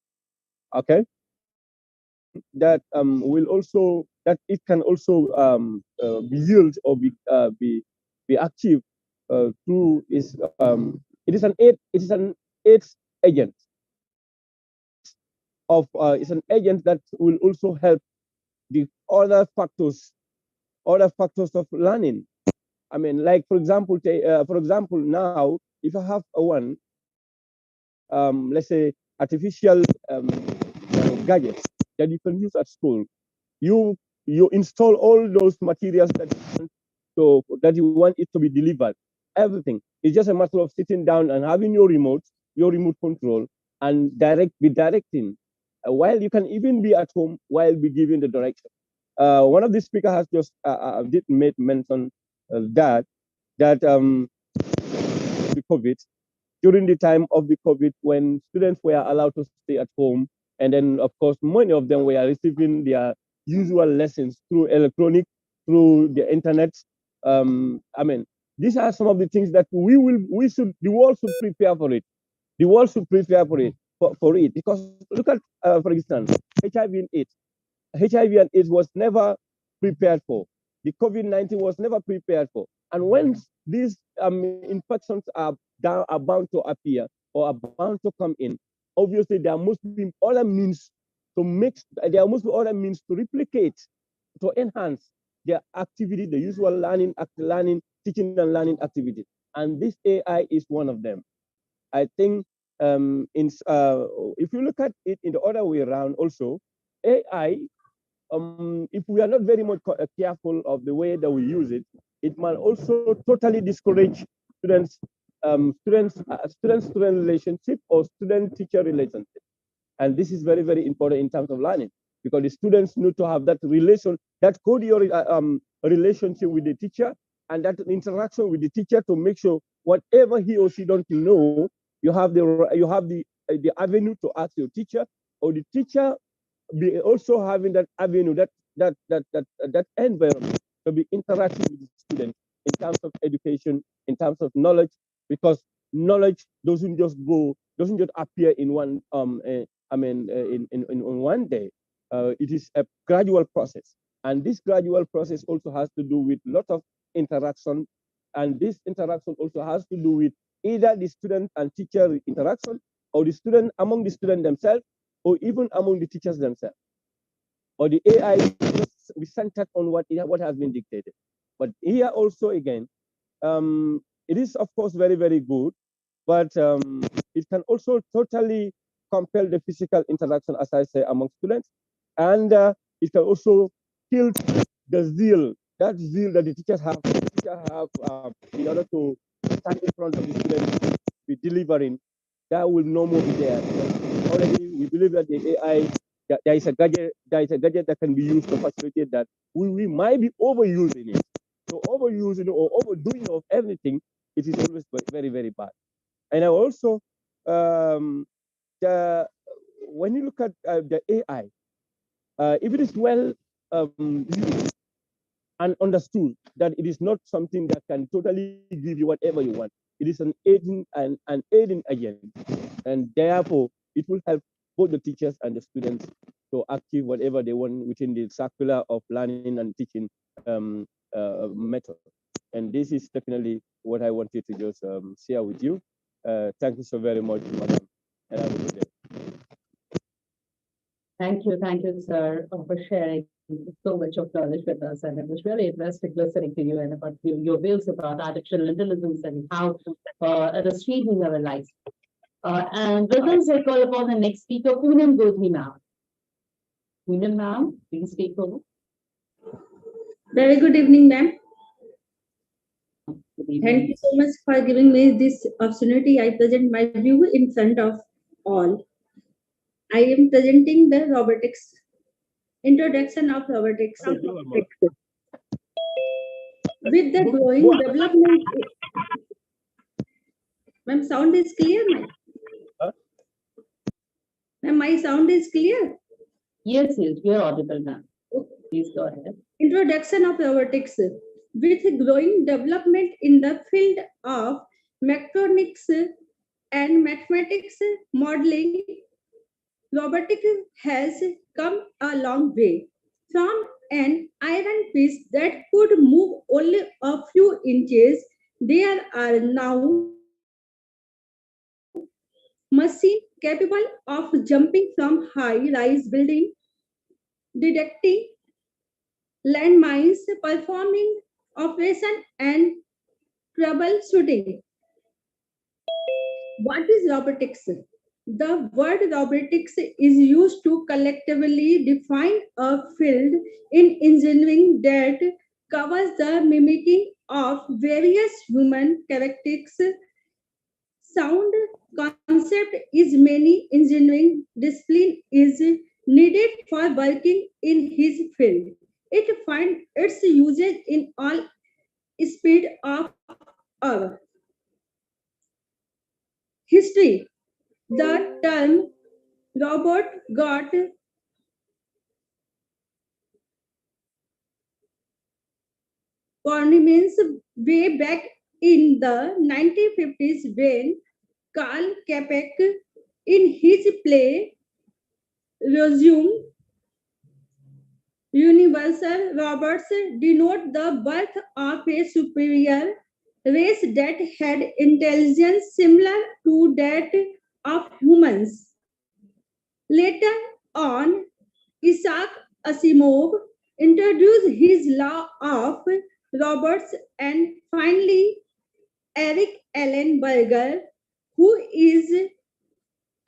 S21: Okay, that will also, that it can also be yield or be achieved through it is an aids agent it's an agent that will also help the other factors of learning. I mean, like for example, now if I have one, let's say artificial gadgets that you can use at school, you you install all those materials that you want it to be delivered. Everything. It's just a matter of sitting down and having your remote control, and be directing. While you can even be at home while be giving the direction. One of the speakers has just did made mention that the COVID, during the time of the COVID, when students were allowed to stay at home, and then of course many of them were receiving their usual lessons through electronic, through the internet. I mean, these are some of the things that the world should prepare for it. The world should prepare for it, because look at, for instance, HIV and AIDS. HIV and AIDS was never prepared for. The COVID-19 was never prepared for. And when these infections are bound to appear or are bound to come in, obviously there must be other means to replicate, to enhance their activity, the usual teaching and learning activity. And this AI is one of them. I think if you look at it in the other way around also, AI, if we are not very much careful of the way that we use it, it might also totally discourage student-student relationship or student-teacher relationship. And this is very, very important in terms of learning, because the students need to have that cordial relationship with the teacher, and that interaction with the teacher to make sure whatever he or she don't know, you have the avenue to ask your teacher, or the teacher be also having that avenue, that environment to be interacting with the student in terms of education, in terms of knowledge, because knowledge doesn't just appear in one in one day. It is a gradual process, and this gradual process also has to do with a lot of interaction, and this interaction also has to do with either the student and teacher interaction, or the student among the students themselves, or even among the teachers themselves, or the AI be centered on what has been dictated. But here also again, it is of course very, very good, but it can also totally compel the physical interaction, as I say, among students, and it can also kill the zeal that the teachers have in order to stand in front of the students, be delivering. That will no more be there. Because already we believe that the AI, there is a gadget that can be used to facilitate that. We might be overusing it. So overusing or overdoing of everything, it is always very, very bad. And I also, when you look at the AI, if it is well used and understood, that it is not something that can totally give you whatever you want. It is an aiding agent, and therefore it will help both the teachers and the students to achieve whatever they want within the circular of learning and teaching method. And this is definitely what I wanted to just share with you. Thank you so very much, madam, and have a good day.
S2: Thank you, sir, for sharing so much of knowledge with us. And it was really interesting listening to you and about your views about artificial intelligence and how it is changing our lives. And with this, I call upon the next speaker, Poonam Godhi ma'am. Poonam ma'am, please take over.
S3: Very good evening, ma'am. Thank you so much for giving me this opportunity. I present my view in front of all. I am presenting the robotics, introduction of robotics. With the growing development, ma'am, sound is clear, ma'am? Ma'am, my sound is clear?
S2: Yes, you're audible, ma'am. Please go ahead.
S3: Introduction of robotics. With growing development in the field of mechatronics and mathematics modeling, robotics has come a long way. From an iron piece that could move only a few inches, there are now machines capable of jumping from high-rise buildings, detecting landmines, performing operation, and troubleshooting. What is robotics? The word robotics is used to collectively define a field in engineering that covers the mimicking of various human characteristics. Sound concept is many engineering discipline is needed for working in his field. It finds its usage in all speed of our history. The term robot got prominence way back in the 1950s when Carl Capek, in his play Resume Universal Robots, denote the birth of a superior race that had intelligence similar to that of humans. Later on, Isaac Asimov introduced his law of robots, and finally, Eric Allen Berger, who is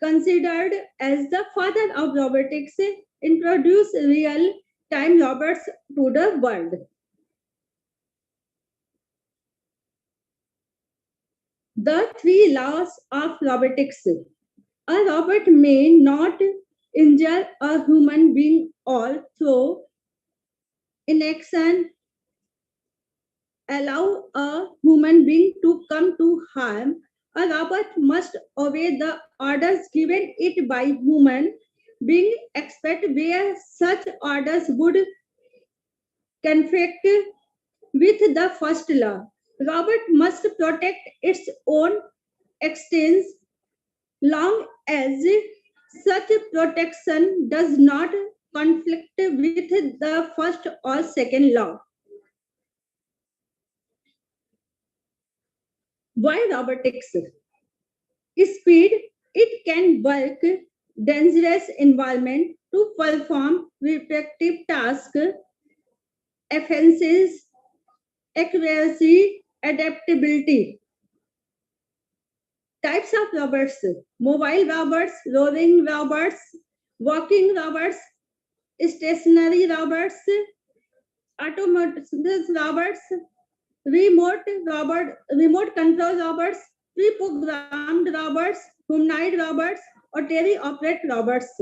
S3: considered as the father of robotics, introduced real-time robots to the world. The three laws of robotics. A robot may not injure a human being or through inaction allow a human being to come to harm. A robot must obey the orders given it by human being except where such orders would conflict with the first law. Robot must protect its own existence long as such protection does not conflict with the first or second law. Why robotics? Speed, it can work dangerous environment to perform repetitive tasks, efficiency, accuracy, adaptability. Types of robots: mobile robots, rolling robots, walking robots, stationary robots, autonomous robots, remote control robots, pre-programmed robots, humanoid robots, or teleoperate robots.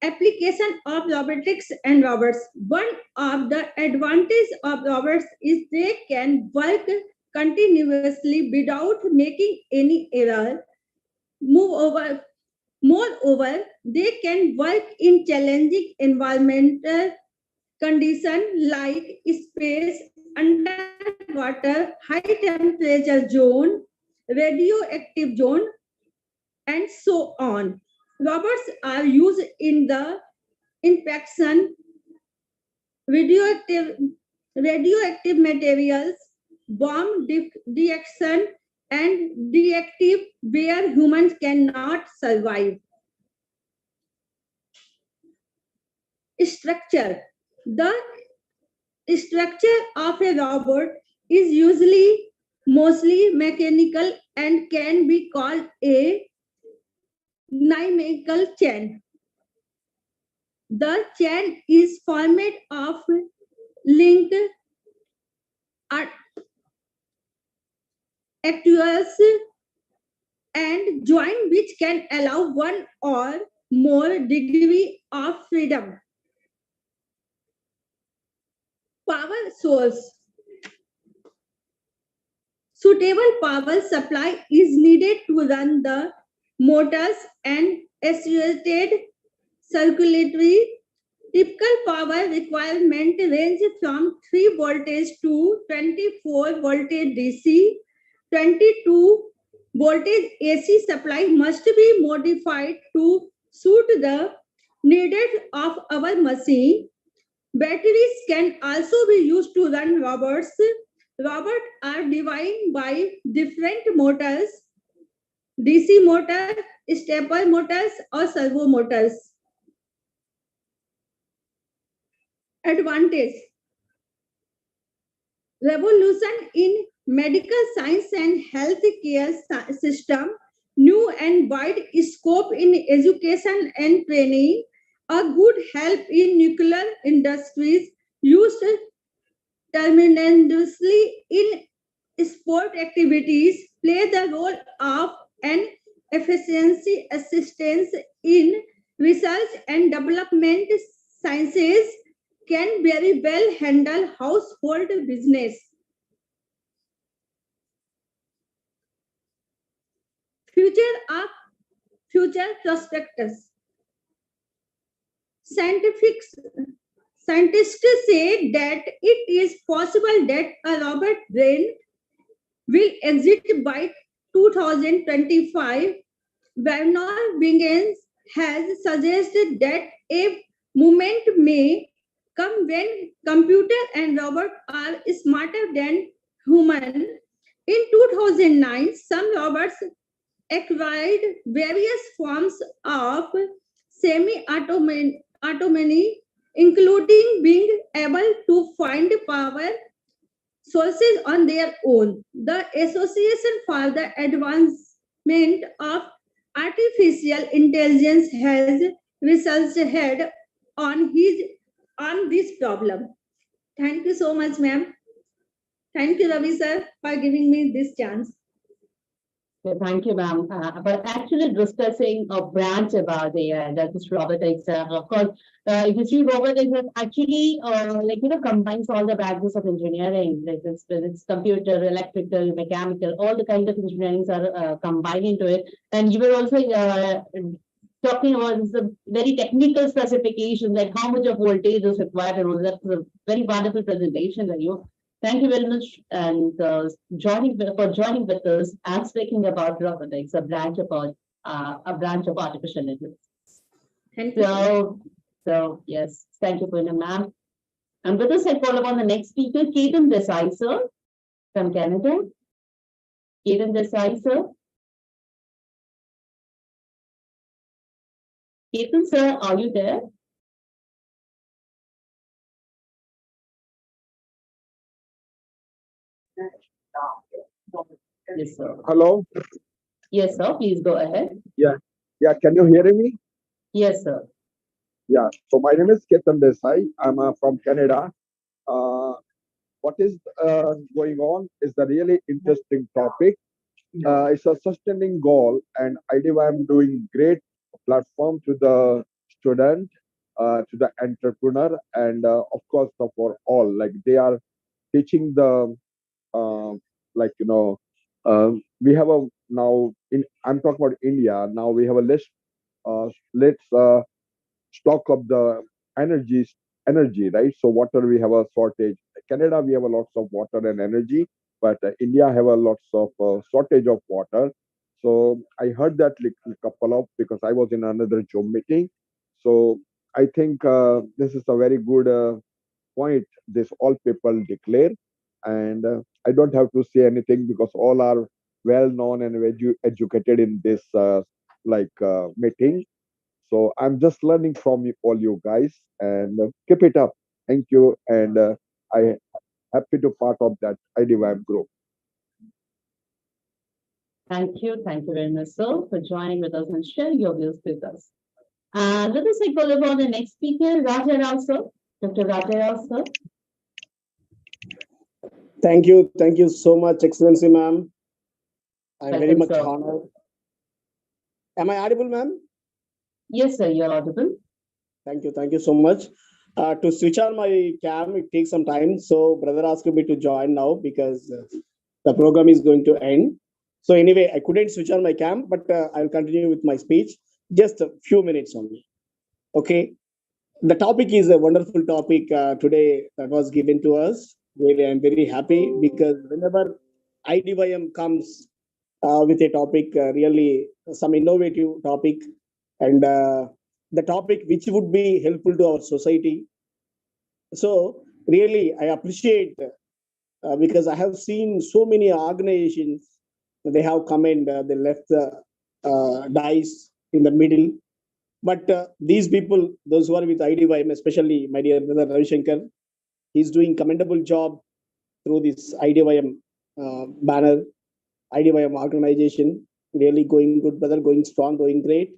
S3: Application of robotics and robots. One of the advantages of robots is they can work continuously without making any error. Moreover, they can work in challenging environmental conditions like space, underwater, high temperature zone, radioactive zone, and so on. Robots are used in the inspection, radioactive materials, bomb detection, and detective where humans cannot survive. Structure. The structure of a robot is usually mostly mechanical and can be called a dynamical chain. The chain is formed of linked actuators and joint which can allow one or more degree of freedom. Power source. Suitable power supply is needed to run the motors and associated circulatory. Typical power requirement range from 3 voltage to 24 voltage DC. 22 voltage AC supply must be modified to suit the needs of our machine. Batteries can also be used to run robots. Robots are divided by different motors: DC motor, stepper motors, or servo motors. Advantage. Revolution in medical science and healthcare system. new and wide scope in education and training, a good help in nuclear industries, used tremendously in sport activities, play the role of an efficiency assistance in research and development sciences, can very well handle household business. Future of future prospectus. Scientific scientists say that it is possible that a robot brain will exist by 2025. Bernard Bingens has suggested that a moment may come when computer and robot are smarter than human. In 2009, some robots acquired various forms of semi-autonomy, including being able to find power sources on their own. The Association for the Advancement of Artificial Intelligence has researched head on this problem. Thank you so much, ma'am. Thank you, Ravi sir, for giving me this chance.
S2: Thank you, ma'am. But actually discussing a branch about AI, that is robotics. Of course, if you see robotics, it actually combines all the branches of engineering. Like it's computer, electrical, mechanical, all the kind of engineerings are combined into it. And you were also talking about the very technical specifications, like how much of voltage is required. And that's a very wonderful presentation that you. Thank you very much, and joining with us and speaking about robotics, a branch of artificial intelligence.
S3: Thank you.
S2: So yes, thank you, Poonam ma'am. And with us, I call upon the next speaker, Ketan Desai sir from Canada. Ketan Desai sir. Ketan sir, are you there? Yes, sir.
S1: Hello.
S2: Yes, sir. Please go ahead.
S1: Yeah. Can you hear me?
S2: Yes, sir.
S1: Yeah. So my name is Ketan Desai. I'm from Canada. What is going on is a really interesting topic. It's a sustaining goal, and I'm doing great platform to the student, to the entrepreneur, and of course for all. Like they are teaching the we have a now in I'm talking about India now. We have a list. Let's stock of the energy, right? So water we have a shortage. Canada we have a lots of water and energy, but India have a lots of shortage of water. So I heard that couple of because I was in another Zoom meeting. So I think this is a very good point. This all people declare, and I don't have to say anything because all are well known and educated in this meeting. So I'm just learning from all you guys, and keep it up. Thank you, and I happy to part of that Idymaic group.
S2: Thank you very much, sir, for joining with us and sharing your views with us. Let us take over on the next speaker, Raja Rao sir. Dr. Raja Rao sir.
S22: Thank you so much, Excellency ma'am. I'm very much
S2: sir.
S22: honored. Am I audible, ma'am?
S2: Yes, sir, you're audible.
S22: Thank you so much. To switch on my cam, it takes some time. So brother asked me to join now because the program is going to end. So anyway, I couldn't switch on my cam, but I'll continue with my speech. Just a few minutes only. Okay. The topic is a wonderful topic today that was given to us. Really, I'm very happy because whenever IDYM comes with a topic, really some innovative topic, and the topic which would be helpful to our society. So really, I appreciate because I have seen so many organizations, they have come and they left the dice in the middle. But these people, those who are with IDYM, especially my dear brother Ravi Shankar, he's doing commendable job through this IDYM banner, IDYM organization. Really going good, brother. Going strong, going great.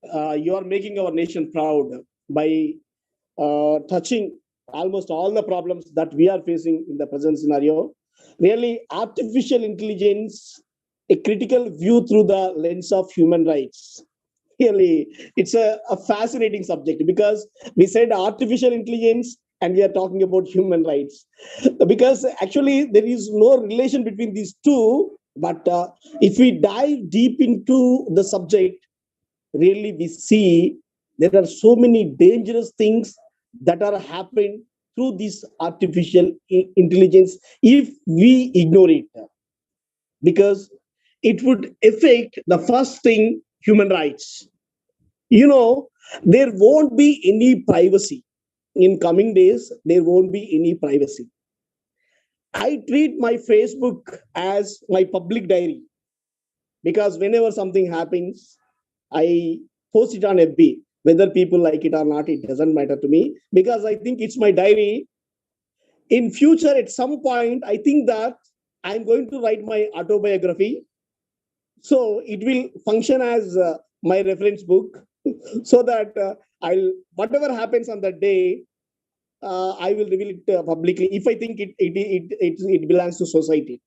S22: You are making our nation proud by touching almost all the problems that we are facing in the present scenario. Really, artificial intelligence, a critical view through the lens of human rights. Really, it's a fascinating subject because we said artificial intelligence and we are talking about human rights. Because actually, there is no relation between these two. But if we dive deep into the subject, really we see there are so many dangerous things that are happening through this artificial intelligence if we ignore it, because it would affect the first thing, human rights. You know, there won't be any privacy in coming days. There won't be any privacy. I treat my Facebook as my public diary, because whenever something happens, I post it on FB. Whether people like it or not, it doesn't matter to me, because I think it's my diary. In future, at some point, I think that I'm going to write my autobiography. So it will function as my reference book, so that I'll whatever happens on that day, I will reveal it publicly if I think it belongs to society.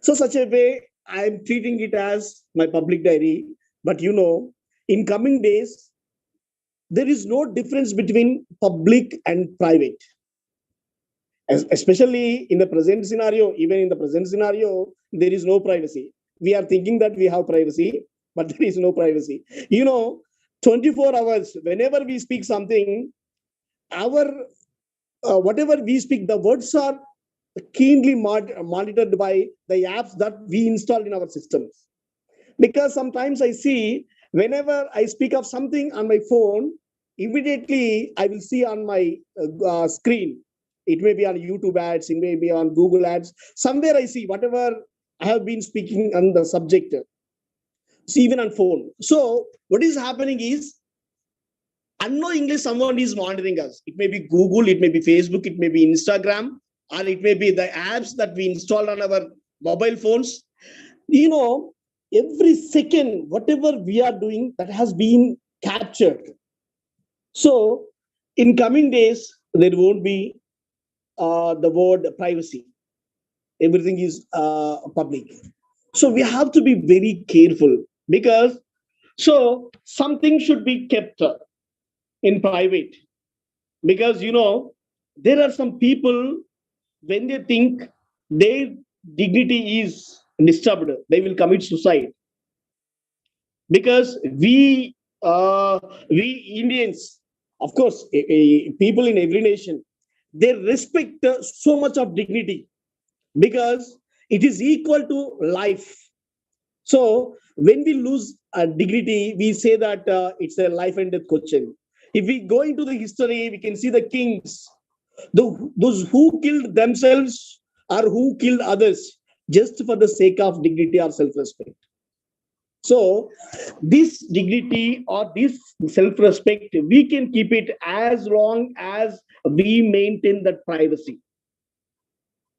S22: So such a way, I am treating it as my public diary. But you know, in coming days, there is no difference between public and private. Especially in the present scenario, even in the present scenario, there is no privacy. We are thinking that we have privacy, but there is no privacy. You know, 24 hours, whenever we speak something, our whatever we speak, the words are keenly monitored by the apps that we install in our systems. Because sometimes I see, whenever I speak of something on my phone, immediately I will see on my screen. It may be on YouTube ads, it may be on Google ads. Somewhere I see whatever I have been speaking on the subject. So even on phone. So what is happening is, unknowingly someone is monitoring us. It may be Google, it may be Facebook, it may be Instagram, or it may be the apps that we install on our mobile phones. You know, every second, whatever we are doing, that has been captured. So in coming days, there won't be the word privacy. Everything is public. So we have to be very careful, because so something should be kept in private, because you know, there are some people, when they think their dignity is disturbed, they will commit suicide. Because we Indians, of course, people in every nation, they respect so much of dignity, because it is equal to life. So when we lose dignity, we say that it's a life and death question. If we go into the history, we can see the kings, those who killed themselves or who killed others just for the sake of dignity or self-respect. So this dignity or this self-respect, we can keep it as long as we maintain that privacy.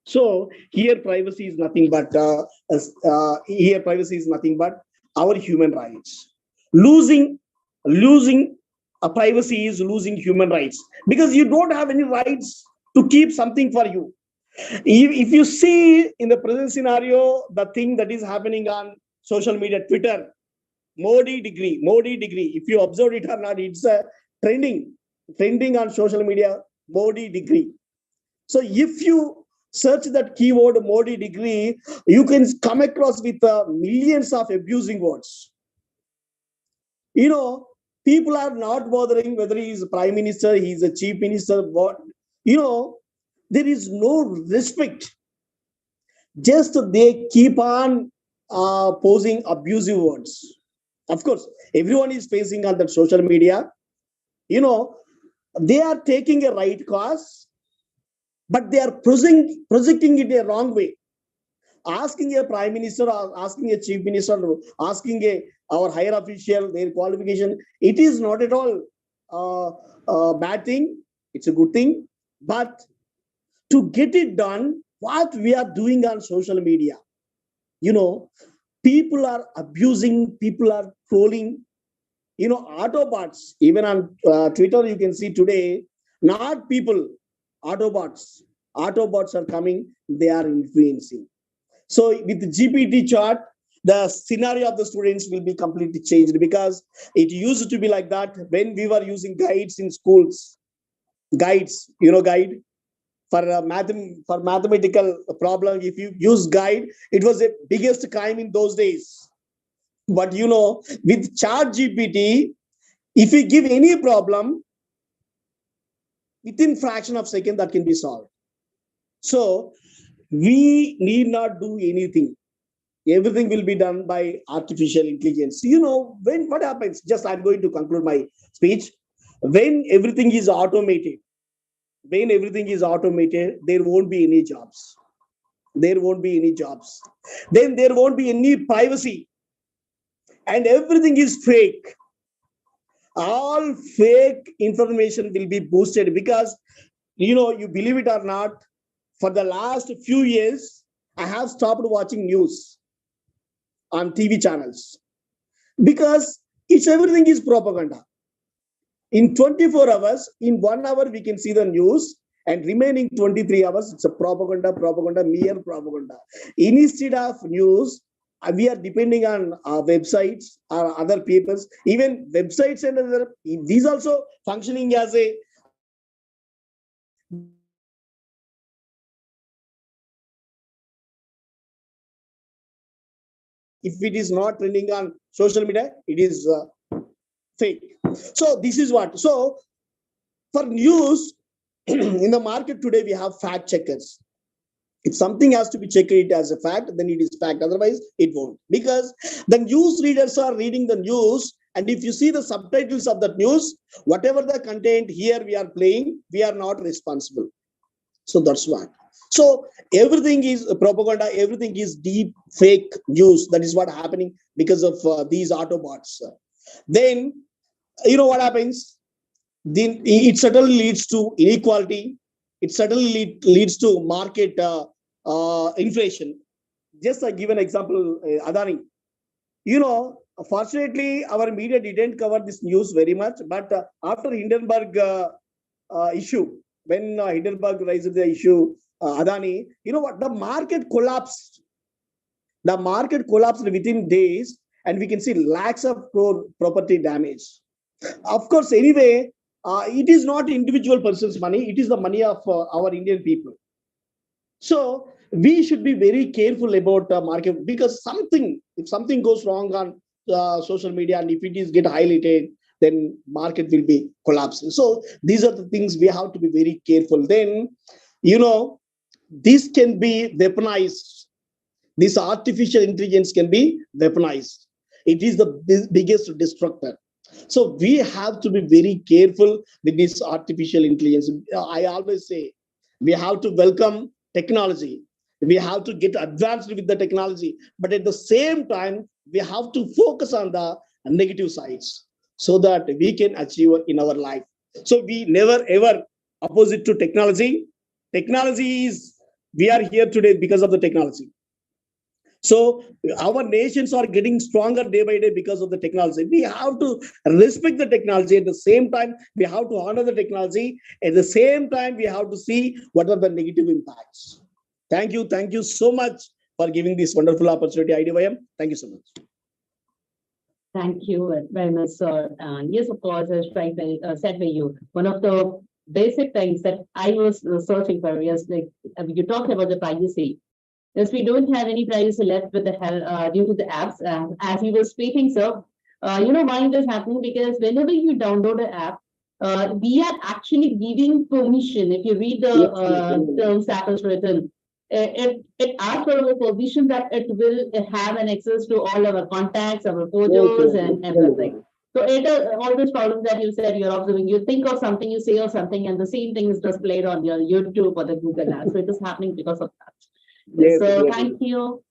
S22: So here privacy is nothing but our human rights. Losing a privacy is losing human rights, because you don't have any rights to keep something for you. If you see in the present scenario, the thing that is happening on social media, Twitter, Modi degree. If you observe it or not, it's a trending on social media, Modi degree. So if you search that keyword Modi degree, you can come across with millions of abusing words. You know, people are not bothering whether he is a prime minister, he is a chief minister, what. You know, there is no respect. Just they keep on posing abusive words. Of course, everyone is facing on that social media. You know, they are taking a right cause, but they are projecting it a wrong way. Asking a prime minister, or asking a chief minister, asking our higher official their qualification, it is not at all a bad thing. It's a good thing. But to get it done, what we are doing on social media, you know, People are abusing, people are trolling. Autobots, even on Twitter, you can see today, not people, Autobots. Autobots are coming, they are influencing. So with the GPT chart, the scenario of the students will be completely changed, because it used to be like that when we were using guides in schools. Guides, guide for for mathematical problem. If you use guide, it was the biggest crime in those days. But with Chat GPT, if we give any problem, within fraction of second that can be solved. So we need not do anything. Everything will be done by artificial intelligence. When what happens? Just I'm going to conclude my speech. When everything is automated, there won't be any jobs. There won't be any jobs. Then there won't be any privacy, and everything is fake. All fake information will be boosted, because you believe it or not, for the last few years I have stopped watching news on TV channels, because everything is propaganda. In 24 hours, in 1 hour we can see the news, and remaining 23 hours it's a propaganda, mere propaganda. Instead of news, we are depending on websites or other papers. Even websites and other, these also functioning as a if it is not trending on social media, it is fake. So this is what. So for news in the market today, we have fact checkers. If something has to be checked it as a fact, then it is fact. Otherwise, it won't. Because the news readers are reading the news, and if you see the subtitles of that news, whatever the content here we are playing, we are not responsible. So that's what. So everything is propaganda, everything is deep fake news. That is what happening because of these Autobots. Then, what happens? Then it certainly leads to inequality. It certainly leads to market inflation. Just I give an example, Adani. Fortunately, our media didn't cover this news very much. But after Hindenburg issue, when Hindenburg raised the issue, Adani, what? The market collapsed. The market collapsed within days, and we can see lakhs of crore property damage. Of course, anyway, it is not individual person's money. It is the money of our Indian people. So we should be very careful about market, because if something goes wrong on social media, and if it is get highlighted, then market will be collapsing. So these are the things we have to be very careful. Then, this can be weaponized. This artificial intelligence can be weaponized. It is the biggest destructor. So we have to be very careful with this artificial intelligence. I always say we have to welcome technology. We have to get advanced with the technology, but at the same time, we have to focus on the negative sides so that we can achieve in our life. So we never ever opposite to technology. Technology is, we are here today because of the technology. So our nations are getting stronger day by day because of the technology. We have to respect the technology. At the same time, we have to honor the technology. At the same time, we have to see what are the negative impacts. Thank you. Thank you so much for giving this wonderful opportunity, Idymaic. Thank you so much.
S2: Thank you very much, sir. Yes, of course, as I said for you, one of the basic things that I was searching for is like you talked about the privacy. Yes, we don't have any privacy left with the help due to the apps. As you were speaking, sir, why it is happening? Because whenever you download an app, we are actually giving permission. If you read the terms that is written, it asks for a permission that it will have an access to all our contacts, our photos, and everything. So it all these problems that you said you're observing, you think of something, you say of something, and the same thing is displayed on your YouTube or the Google ads. So it is happening because of that.
S22: Yes,
S2: So
S22: yes,
S2: thank you.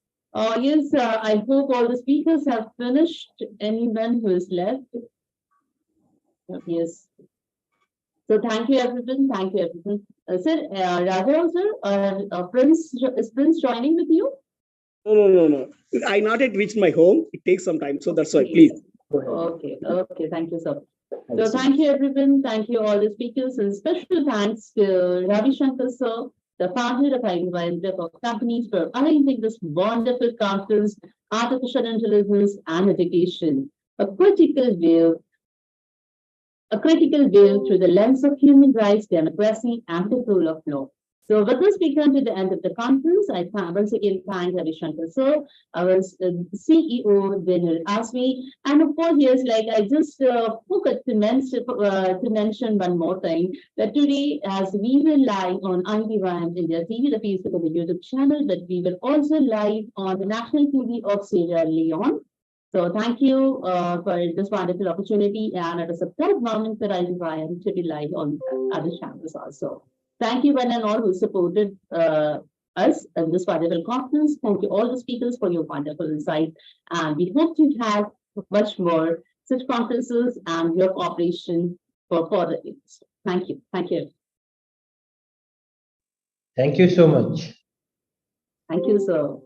S2: Yes, I hope all the speakers have finished. Anyone who is left? Yes. So thank you, everyone. Thank you, everyone. Sir, Raja, sir, is Prince joining with you?
S22: No. I not yet reached my home. It takes some time, so that's why. Please.
S2: Okay. Thank you, sir.
S22: Thank
S2: So
S22: you so
S2: thank you, everyone. Thank you, all the speakers, and special thanks to Ravi Shankar, sir, the founder of Idymaic Group of Companies, for arranging this wonderful conference, Artificial Intelligence and Education, a critical view a critical view through the lens of human rights, democracy, and the rule of law. So with this, we come to the end of the conference. I once again thank Ravi Shankar sir, our CEO, Vinil Asmi, and of course, yes, like I just forgot to mention one more thing, that today, as we will live on IDYM India TV, the Facebook and the YouTube channel, but we will also live on the national TV of Sierra Leone. So thank you for this wonderful opportunity, and it is a proud moment that I am to be live on other channels also. Thank you one and all who supported us in this wonderful conference. Thank you all the speakers for your wonderful insight, and we hope to have much more such conferences and your cooperation for further events. Thank you. Thank you.
S4: Thank you so much.
S2: Thank you, sir.